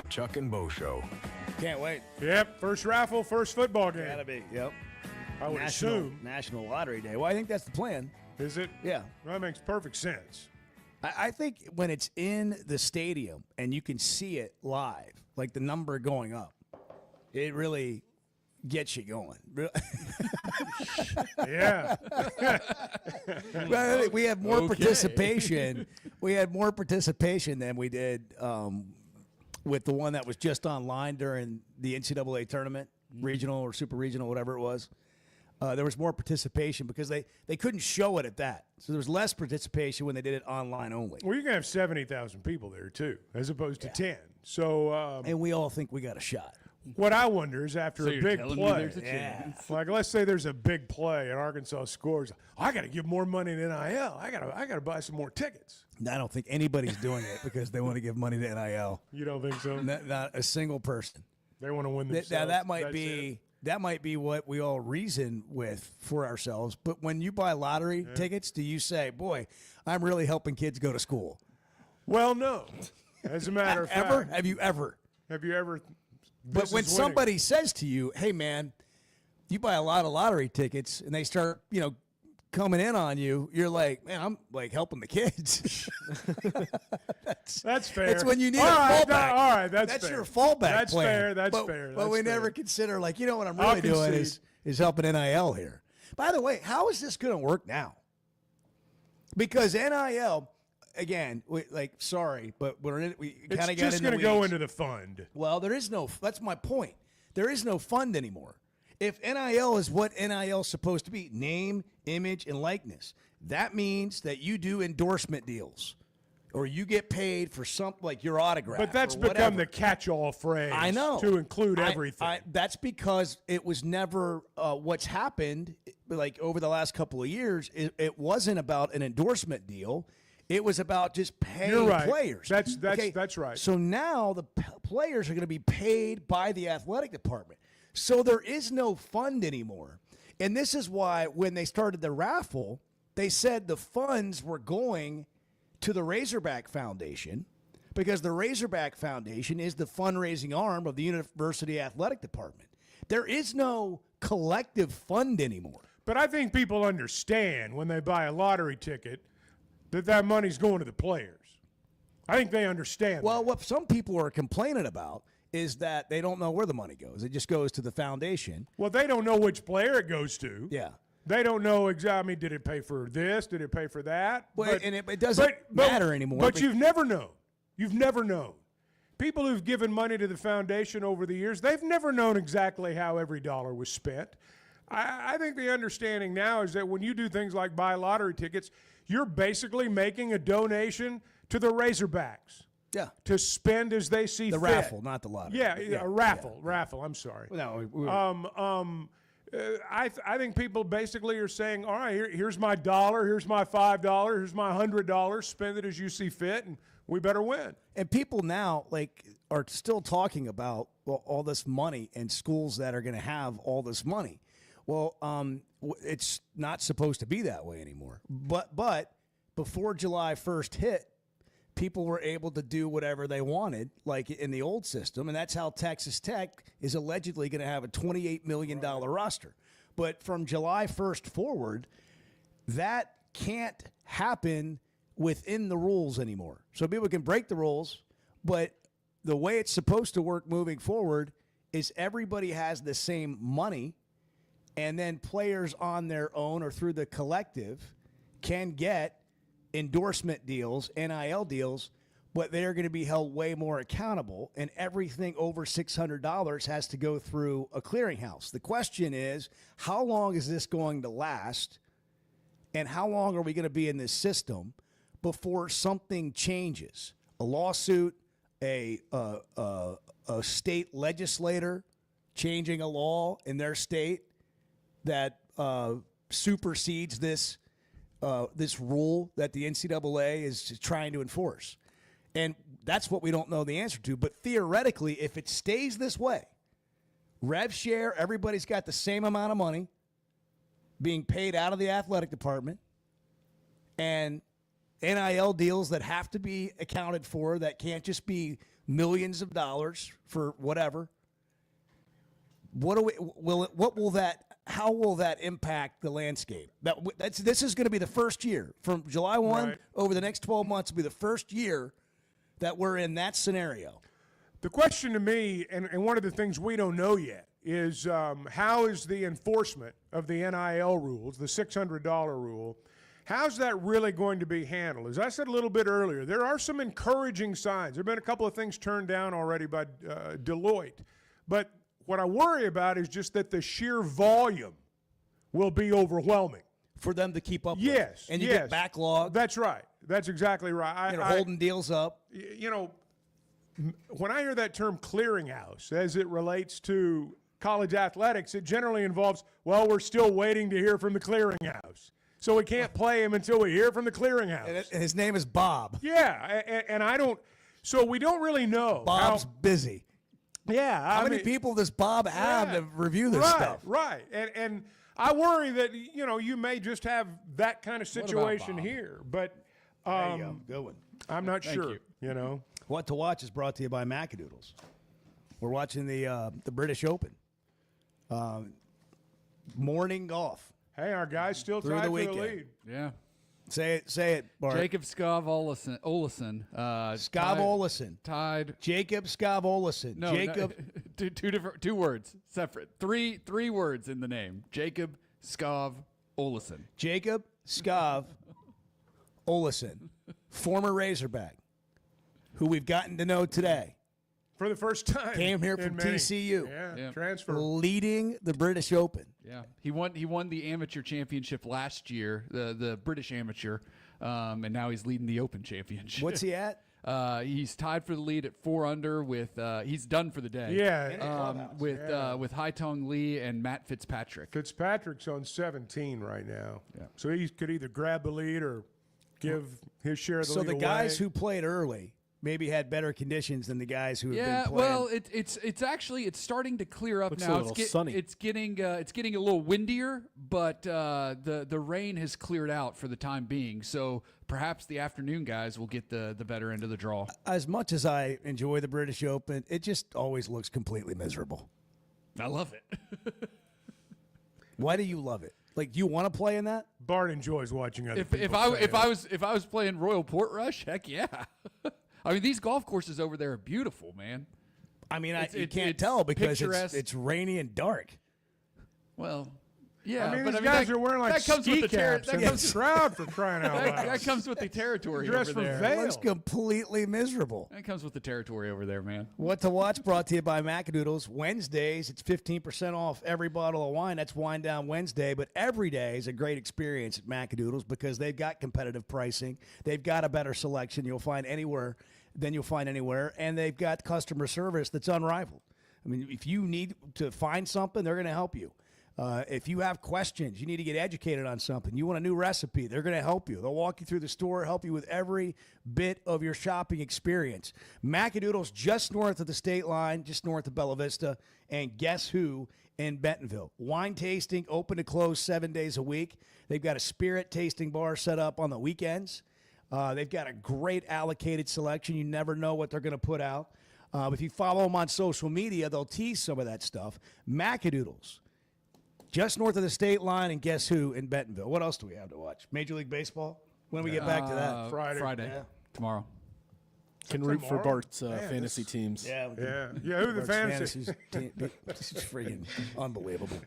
Chuck and Bo Show. Can't wait. Yep, first raffle, first football game. Gotta be. Yep. I would National, assume. National Lottery Day. Well, I think that's the plan. Is it? Yeah. Well, that makes perfect sense. I think when it's in the stadium and you can see it live, like the number going up, it really gets you going. Yeah. Well, we have more participation. We had more participation than we did with the one that was just online during the NCAA tournament, regional or super regional, whatever it was. There was more participation because they couldn't show it at that. So there was less participation when they did it online only. Well, you're going to have 70,000 people there, too, as opposed to 10. So, and we all think we got a shot. What I wonder is after So a you're big telling me play, there's a chance. like let's say there's a big play and Arkansas scores, I got to give more money to NIL. I got to buy some more tickets. I don't think anybody's doing it because they want to give money to NIL. You don't think so? Not a single person. They want to win themselves. Now that might That's be it. that might be what we all reason with for ourselves. But when you buy lottery tickets, do you say, "Boy, I'm really helping kids go to school"? Well, no. As a matter of fact, Have you ever? But This when is winning. somebody says to you, "Hey, man, you buy a lot of lottery tickets," and they start, coming in on you, you're like, "Man, I'm like helping the kids." That's fair. It's when you need All a right, fallback. all right, that's fair. your fallback That's plan. fair. That's but, fair. But we That's never fair. consider, what I'm I'll really doing concede. is helping NIL here. By the way, how is this going to work now? Because NIL, again, sorry, but we kind of got in the It's just going to go weeds. into the fund. Well, that's my point. There is no fund anymore. If NIL is what NIL is supposed to be, name, image, and likeness, that means that you do endorsement deals or you get paid for something like your autograph. But that's or become whatever. the catch-all phrase. I know. To include everything. That's because it was never what's happened like over the last couple of years. It wasn't about an endorsement deal. It was about just paying You're right. players. That's right. So now the players are going to be paid by the athletic department. So there is no fund anymore. And this is why when they started the raffle, they said the funds were going to the Razorback Foundation because the Razorback Foundation is the fundraising arm of the University Athletic Department. There is no collective fund anymore. But I think people understand when they buy a lottery ticket that money's going to the players. I think they understand. Well, what some people are complaining about is that they don't know where the money goes. It just goes to the foundation. Well, they don't know which player it goes to. Yeah. They don't know exactly, did it pay for this? Did it pay for that? Well, and it doesn't matter anymore. But you've never known. You've never known. People who've given money to the foundation over the years, they've never known exactly how every dollar was spent. I think the understanding now is that when you do things like buy lottery tickets, you're basically making a donation to the Razorbacks. Yeah. To spend as they see The fit. raffle, not the lottery. Yeah, a raffle. Raffle, I'm sorry. No, I think people basically are saying, all right, here's my $1, here's my $5, here's my $100, spend it as you see fit, and we better win. And people now are still talking about all this money and schools that are going to have all this money. Well, it's not supposed to be that way anymore. But before July 1st hit, people were able to do whatever they wanted, like in the old system, and that's how Texas Tech is allegedly going to have a $28 million roster. But from July 1st forward, that can't happen within the rules anymore. So people can break the rules, but the way it's supposed to work moving forward is everybody has the same money, and then players on their own or through the collective can get endorsement deals, NIL deals, but they're going to be held way more accountable, and everything over $600 has to go through a clearinghouse. The question is, how long is this going to last, and how long are we going to be in this system before something changes? A lawsuit, a state legislator changing a law in their state that supersedes this rule that the NCAA is trying to enforce. And that's what we don't know the answer to. But theoretically, if it stays this way, rev share, everybody's got the same amount of money, being paid out of the athletic department and NIL deals that have to be accounted for, that can't just be millions of dollars for whatever. How will that impact the landscape? This is going to be the first year from July 1 over the next 12 months will be the first year that we're in that scenario. The question to me, and one of the things we don't know yet, is how is the enforcement of the NIL rules, the $600 rule, how's that really going to be handled? As I said a little bit earlier, there are some encouraging signs. There have been a couple of things turned down already by Deloitte. But what I worry about is just that the sheer volume will be overwhelming. For them to keep up with. And you get backlog. That's right. That's exactly right. Holding deals up. You know, when I hear that term clearinghouse as it relates to college athletics, it generally involves, well, we're still waiting to hear from the clearinghouse. So we can't play him until we hear from the clearinghouse. And his name is Bob. Yeah, and I don't – so we don't really know. Bob's busy. Yeah. How many people does Bob have to review this stuff? Right. And I worry that, you know, you may just have that kind of situation here. But there you go. Good one. I'm not sure, you know. What to Watch is brought to you by Macadoodles. We're watching the British Open. Morning golf. Hey, our guy's still Through tied the for weekend. the lead. Yeah. Say it, Bart. Jacob Skov Olesen. Skov Olesen. Tied. Jacob Skov Olesen. No, Jacob. No, two words, separate. Three words in the name. Jacob Skov Olesen. Jacob Skov Olesen, former Razorback, who we've gotten to know today. For the first time. Came here from many. TCU. Yeah, transfer. Leading the British Open. Yeah, he won the amateur championship last year, the British amateur, and now he's leading the Open championship. What's he at? He's tied for the lead at 4 under with he's done for the day. Yeah, with Haitong Lee and Matt Fitzpatrick. Fitzpatrick's on 17 right now. Yeah. So he could either grab the lead or give his share of the lead So the away. guys who played early maybe had better conditions than the guys who have been playing. Well, it's actually starting to clear up Looks now. a little sunny. It's getting a little windier, but the rain has cleared out for the time being. So perhaps the afternoon guys will get the better end of the draw. As much as I enjoy the British Open, it just always looks completely miserable. I love it. Why do you love it? Like, do you want to play in that? Bart enjoys watching other people If I was playing Royal Portrush, heck yeah. I mean, these golf courses over there are beautiful, man. I mean, you can't tell because it's rainy and dark. Well, yeah, I mean, but these guys are wearing like ski caps and comes the crowd for crying out loud. That comes with the territory Dressed over for there. Vail. It looks completely miserable. That comes with the territory over there, man. What to Watch brought to you by Macadoodles. Wednesdays, it's 15% off every bottle of wine. That's Wine Down Wednesday. But every day is a great experience at Macadoodles because they've got competitive pricing. They've got a better selection you'll find anywhere, and they've got customer service that's unrivaled. I mean, if you need to find something, they're going to help you. If you have questions, you need to get educated on something, you want a new recipe, they're going to help you. They'll walk you through the store, help you with every bit of your shopping experience. Macadoodles just north of the state line, just north of Bella Vista, and Guess Who in Bentonville. Wine tasting, open to close 7 days a week. They've got a spirit tasting bar set up on the weekends. They've got a great allocated selection. You never know what they're going to put out. If you follow them on social media, they'll tease some of that stuff. Macadoodles. Just north of the state line, and Guess Who in Bentonville. What else do we have to watch? Major League Baseball? When we get back to that? Friday. Yeah. Tomorrow. Can root for Bart's fantasy teams. Yeah, who the fantasy team? This is freaking unbelievable.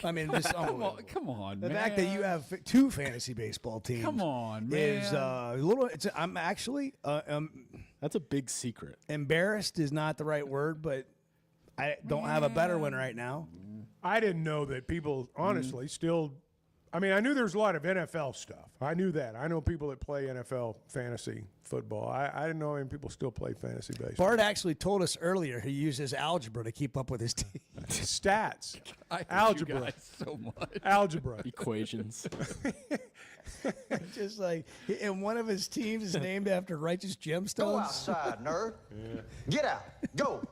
I mean, this unbelievable. Come on, the man. fact that you have two fantasy baseball teams. Come on, man. Is a little. I'm actually. That's a big secret. Embarrassed is not the right word, but I don't have a better one right now. I didn't know that people, honestly, still. I mean, I knew there was a lot of NFL stuff. I knew that. I know people that play NFL fantasy football. I didn't know any people still play fantasy baseball. Bart actually told us earlier he uses algebra to keep up with his team. Stats. I hate Algebra. you guys so much. Algebra. Equations. Just like, and one of his teams is named after righteous gemstones. Go outside, nerd. Yeah. Get out. Go.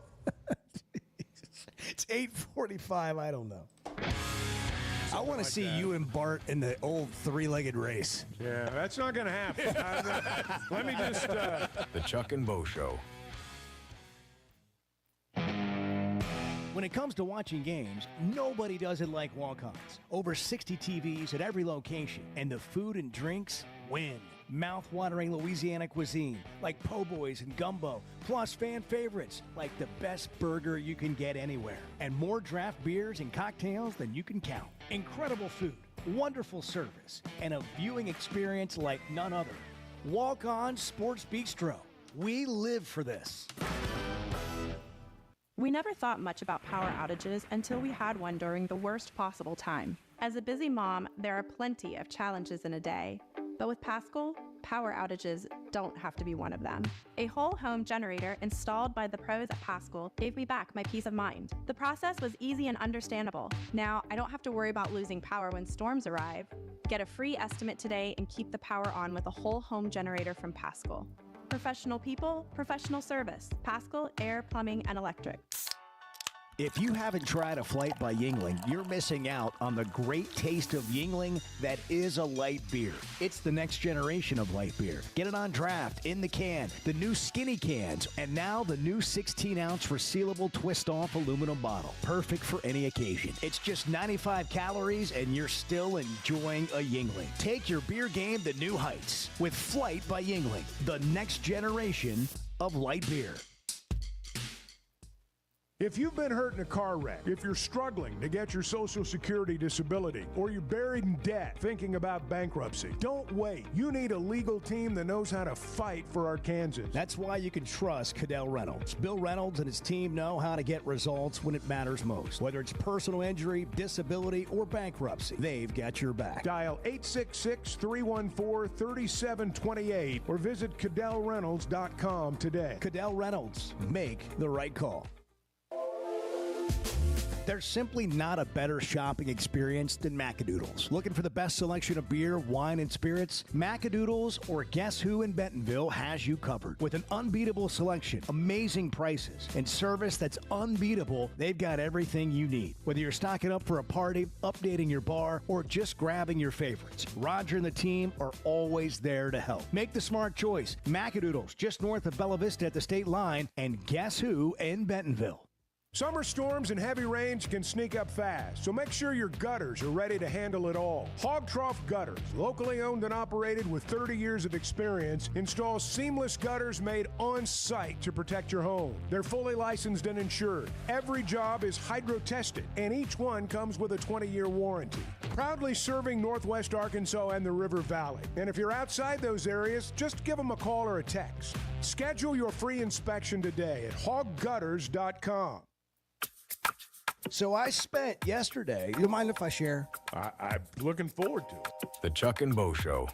It's 8:45. I don't know. I want to see you and Bart in the old three-legged race. Yeah, that's not going to happen. Let me just... The Chuck and Bo Show. When it comes to watching games, nobody does it like walk-ons. Over 60 TVs at every location, and the food and drinks win. Mouth-watering Louisiana cuisine like po' boys and gumbo, plus fan favorites like the best burger you can get anywhere, and more draft beers and cocktails than you can count. Incredible food, wonderful service, and a viewing experience like none other. Walk-On Sports Bistro. We live for this. We never thought much about power outages until we had one during the worst possible time. As a busy mom, there are plenty of challenges in a day. But with Paschal, power outages don't have to be one of them. A whole home generator installed by the pros at Paschal gave me back my peace of mind. The process was easy and understandable. Now, I don't have to worry about losing power when storms arrive. Get a free estimate today and keep the power on with a whole home generator from Paschal. Professional people, professional service. Paschal Air, Plumbing, and Electric. If you haven't tried a flight by Yingling, you're missing out on the great taste of Yingling that is a light beer. It's the next generation of light beer. Get it on draft, in the can, the new skinny cans, and now the new 16-ounce resealable twist-off aluminum bottle. Perfect for any occasion. It's just 95 calories, and you're still enjoying a Yingling. Take your beer game to new heights with Flight by Yingling, the next generation of light beer. If you've been hurt in a car wreck, if you're struggling to get your Social Security disability, or you're buried in debt thinking about bankruptcy, don't wait. You need a legal team that knows how to fight for Arkansans. That's why you can trust Cadell Reynolds. Bill Reynolds and his team know how to get results when it matters most. Whether it's personal injury, disability, or bankruptcy, they've got your back. Dial 866-314-3728 or visit CadellReynolds.com today. Cadell Reynolds. Make the right call. There's simply not a better shopping experience than Macadoodles. Looking for the best selection of beer, wine, and spirits? Macadoodles or Guess Who in Bentonville has you covered. With an unbeatable selection, amazing prices, and service that's unbeatable, they've got everything you need. Whether you're stocking up for a party, updating your bar, or just grabbing your favorites, Roger and the team are always there to help. Make the smart choice. Macadoodles, just north of Bella Vista at the state line, and Guess Who in Bentonville. Summer storms and heavy rains can sneak up fast, so make sure your gutters are ready to handle it all. Hog Trough Gutters, locally owned and operated with 30 years of experience, installs seamless gutters made on site to protect your home. They're fully licensed and insured. Every job is hydro-tested, and each one comes with a 20-year warranty. Proudly serving Northwest Arkansas and the River Valley. And if you're outside those areas, just give them a call or a text. Schedule your free inspection today at hoggutters.com. So I spent yesterday. You mind if I share? I'm looking forward to it. The Chuck and Bo Show.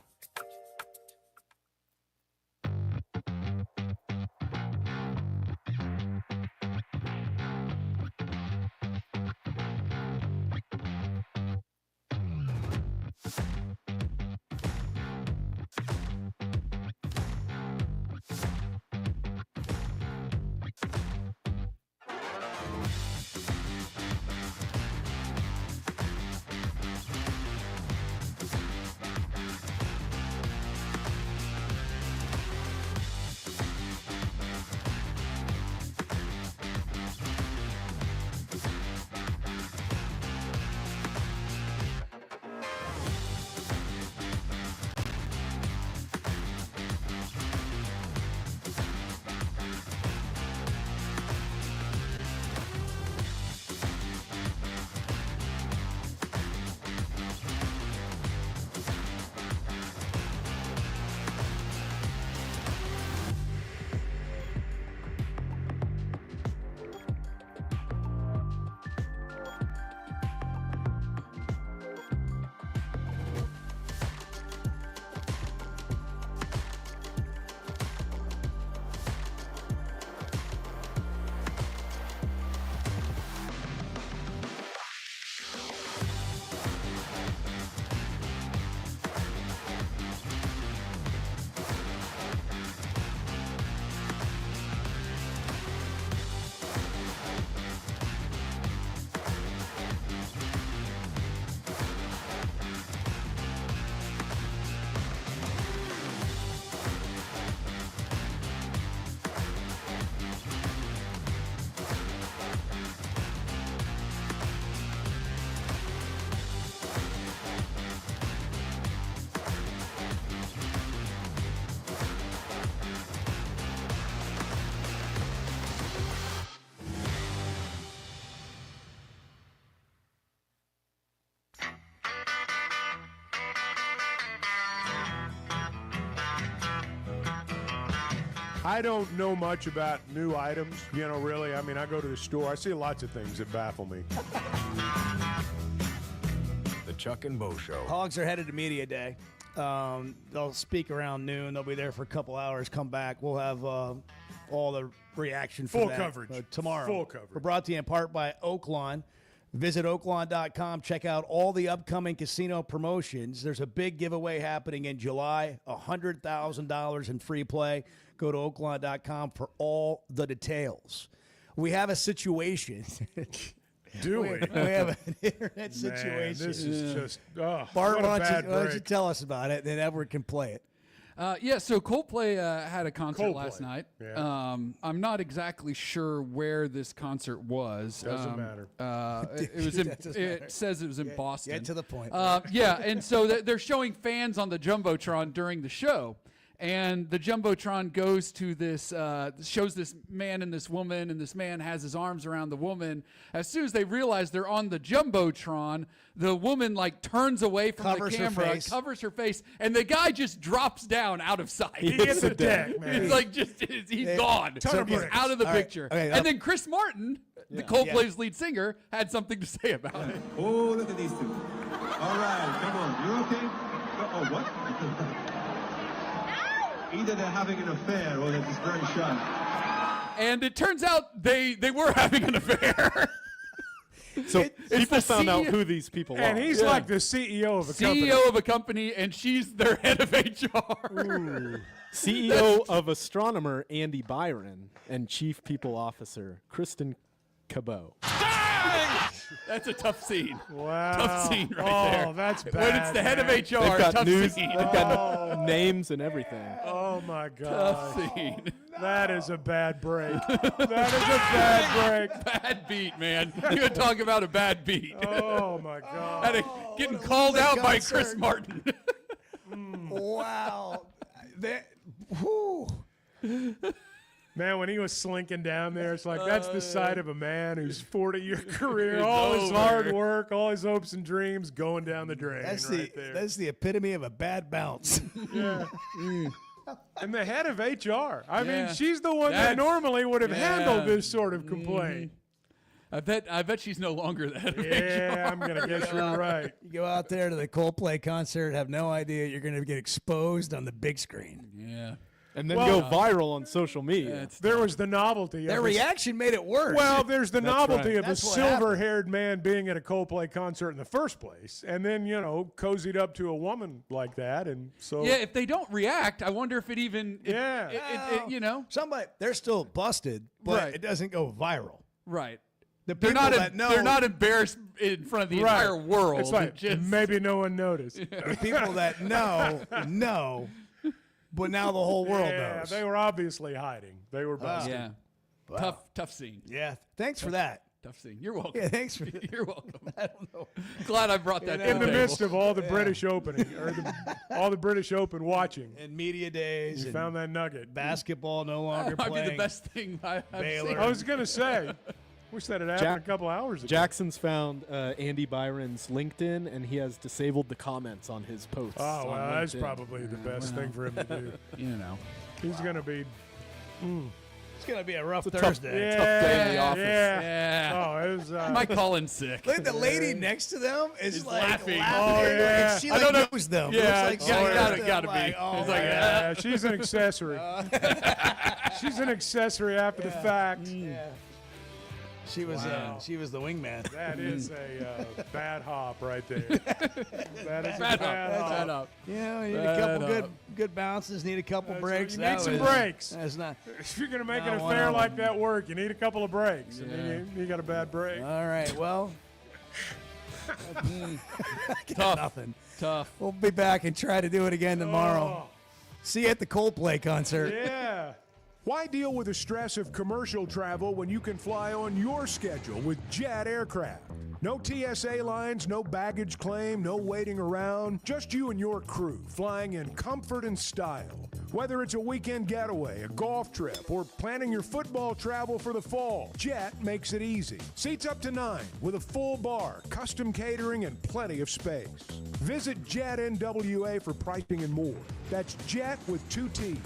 I don't know much about new items, really. I mean, I go to the store. I see lots of things that baffle me. The Chuck and Bo Show. Hogs are headed to Media Day. They'll speak around noon. They'll be there for a couple hours. Come back. We'll have all the reaction for Full that, coverage. tomorrow. Full coverage. We're brought to you in part by Oaklawn. Visit oaklawn.com. Check out all the upcoming casino promotions. There's a big giveaway happening in July, $100,000 in free play. Go to oaklawn.com for all the details. We have a situation. Do we? We have an internet situation. This is just, Bart, what a why bad don't you break. tell us about it, then Edward can play it. So Coldplay had a concert last night. Yeah. I'm not exactly sure where this concert was. Doesn't matter. It was in. It says it was in Boston. Get to the point. And so they're showing fans on the Jumbotron during the show. And the Jumbotron goes to this, shows this man and this woman, and this man has his arms around the woman. As soon as they realize they're on the Jumbotron, the woman turns away from the camera, covers her face, and the guy just drops down out of sight. He hits the deck, man. It's he's gone. He's out of the picture. Okay, and then Chris Martin, the Coldplay's lead singer, had something to say about it. Oh, look at these two. All right, come on. You okay? Oh, what? Either they're having an affair or they're just very shy. And it turns out they were having an affair. So people found out who these people are. And he's like the CEO of a company. CEO of a company, and she's their head of HR. CEO of astronomer Andy Byron and Chief People Officer Kristen Cabot. That's a tough scene. Wow. Tough scene right there. Oh, that's bad. When it's the head of HR, They've got tough news. scene. They've got names and everything. Oh, my God. Tough scene. That is a bad break. That is a bad break. Bad beat, man. You would talk about a bad beat. Oh, my God. Getting called out by Chris Martin. Wow. Man, when he was slinking down there, it's like that's the side of a man whose 40-year career, all his hard work, all his hopes and dreams going down the drain. That's the epitome of a bad bounce. Yeah. And the head of HR. I mean, she's the one that normally would have handled this sort of complaint. I bet she's no longer the head of HR. Yeah, I'm going to guess you're right. You go out there to the Coldplay concert, have no idea you're going to get exposed on the big screen. Yeah. And then go viral on social media. There was the novelty. Their reaction made it worse. Well, there's the novelty of a That's what silver-haired man being at a Coldplay concert in the first place, and then cozied up to a woman like that, and so if they don't react, I wonder if it even somebody they're still busted, but it doesn't go viral. Right. They're not embarrassed in front of the entire world. It's like maybe no one noticed. The people that know. But now the whole world knows. They were obviously hiding. They were busted. Yeah. Wow. Tough scene. Yeah. Thanks for that. Tough scene. You're welcome. Yeah, thanks for You're welcome. I don't know. Glad I brought that in the table. midst of all the British opening, or all the British Open watching. And media days. You found that nugget. Basketball no longer That might playing. be the best thing I've Baylor. seen. I was going to say, wish that had happened a couple hours ago. Jackson's found Andy Byron's LinkedIn, and he has disabled the comments on his posts. Oh, well, that's LinkedIn. probably the best thing for him to do. He's going to be... It's going to be a rough Thursday. Tough day in the office. Yeah. Oh, it was... I might call in sick. Look at the lady next to them is laughing. Oh, yeah. Like she knows them. Yeah, Looks like gotta be. It's like, yeah, she's an accessory. She's an accessory after the fact. Yeah. She was the wingman. That is a bad hop right there. That is Bad a bad hop. Yeah, you need a couple good bounces. Need a couple breaks. You need some breaks. That's not. If you're going to make an affair like that work, you need a couple of breaks. I mean, you got a bad break. All right. Well. Tough. Nothing. Tough. We'll be back and try to do it again tomorrow. See you at the Coldplay concert. Yeah. Why deal with the stress of commercial travel when you can fly on your schedule with Jet Aircraft? No TSA lines, no baggage claim, no waiting around. Just you and your crew flying in comfort and style. Whether it's a weekend getaway, a golf trip, or planning your football travel for the fall, Jet makes it easy. Seats up to 9 with a full bar, custom catering, and plenty of space. Visit Jet NWA for pricing and more. That's Jet with 2 T's.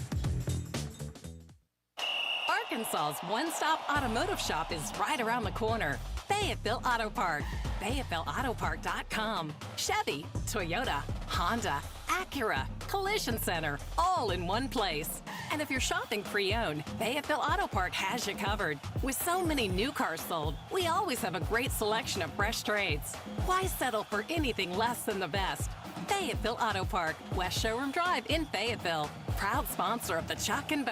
Arkansas's one-stop automotive shop is right around the corner. Fayetteville Auto Park. FayettevilleAutoPark.com. Chevy, Toyota, Honda, Acura, Collision Center, all in one place. And if you're shopping pre-owned, Fayetteville Auto Park has you covered. With so many new cars sold, we always have a great selection of fresh trades. Why settle for anything less than the best? Fayetteville Auto Park, West Showroom Drive in Fayetteville. Proud sponsor of the Chuck and Bo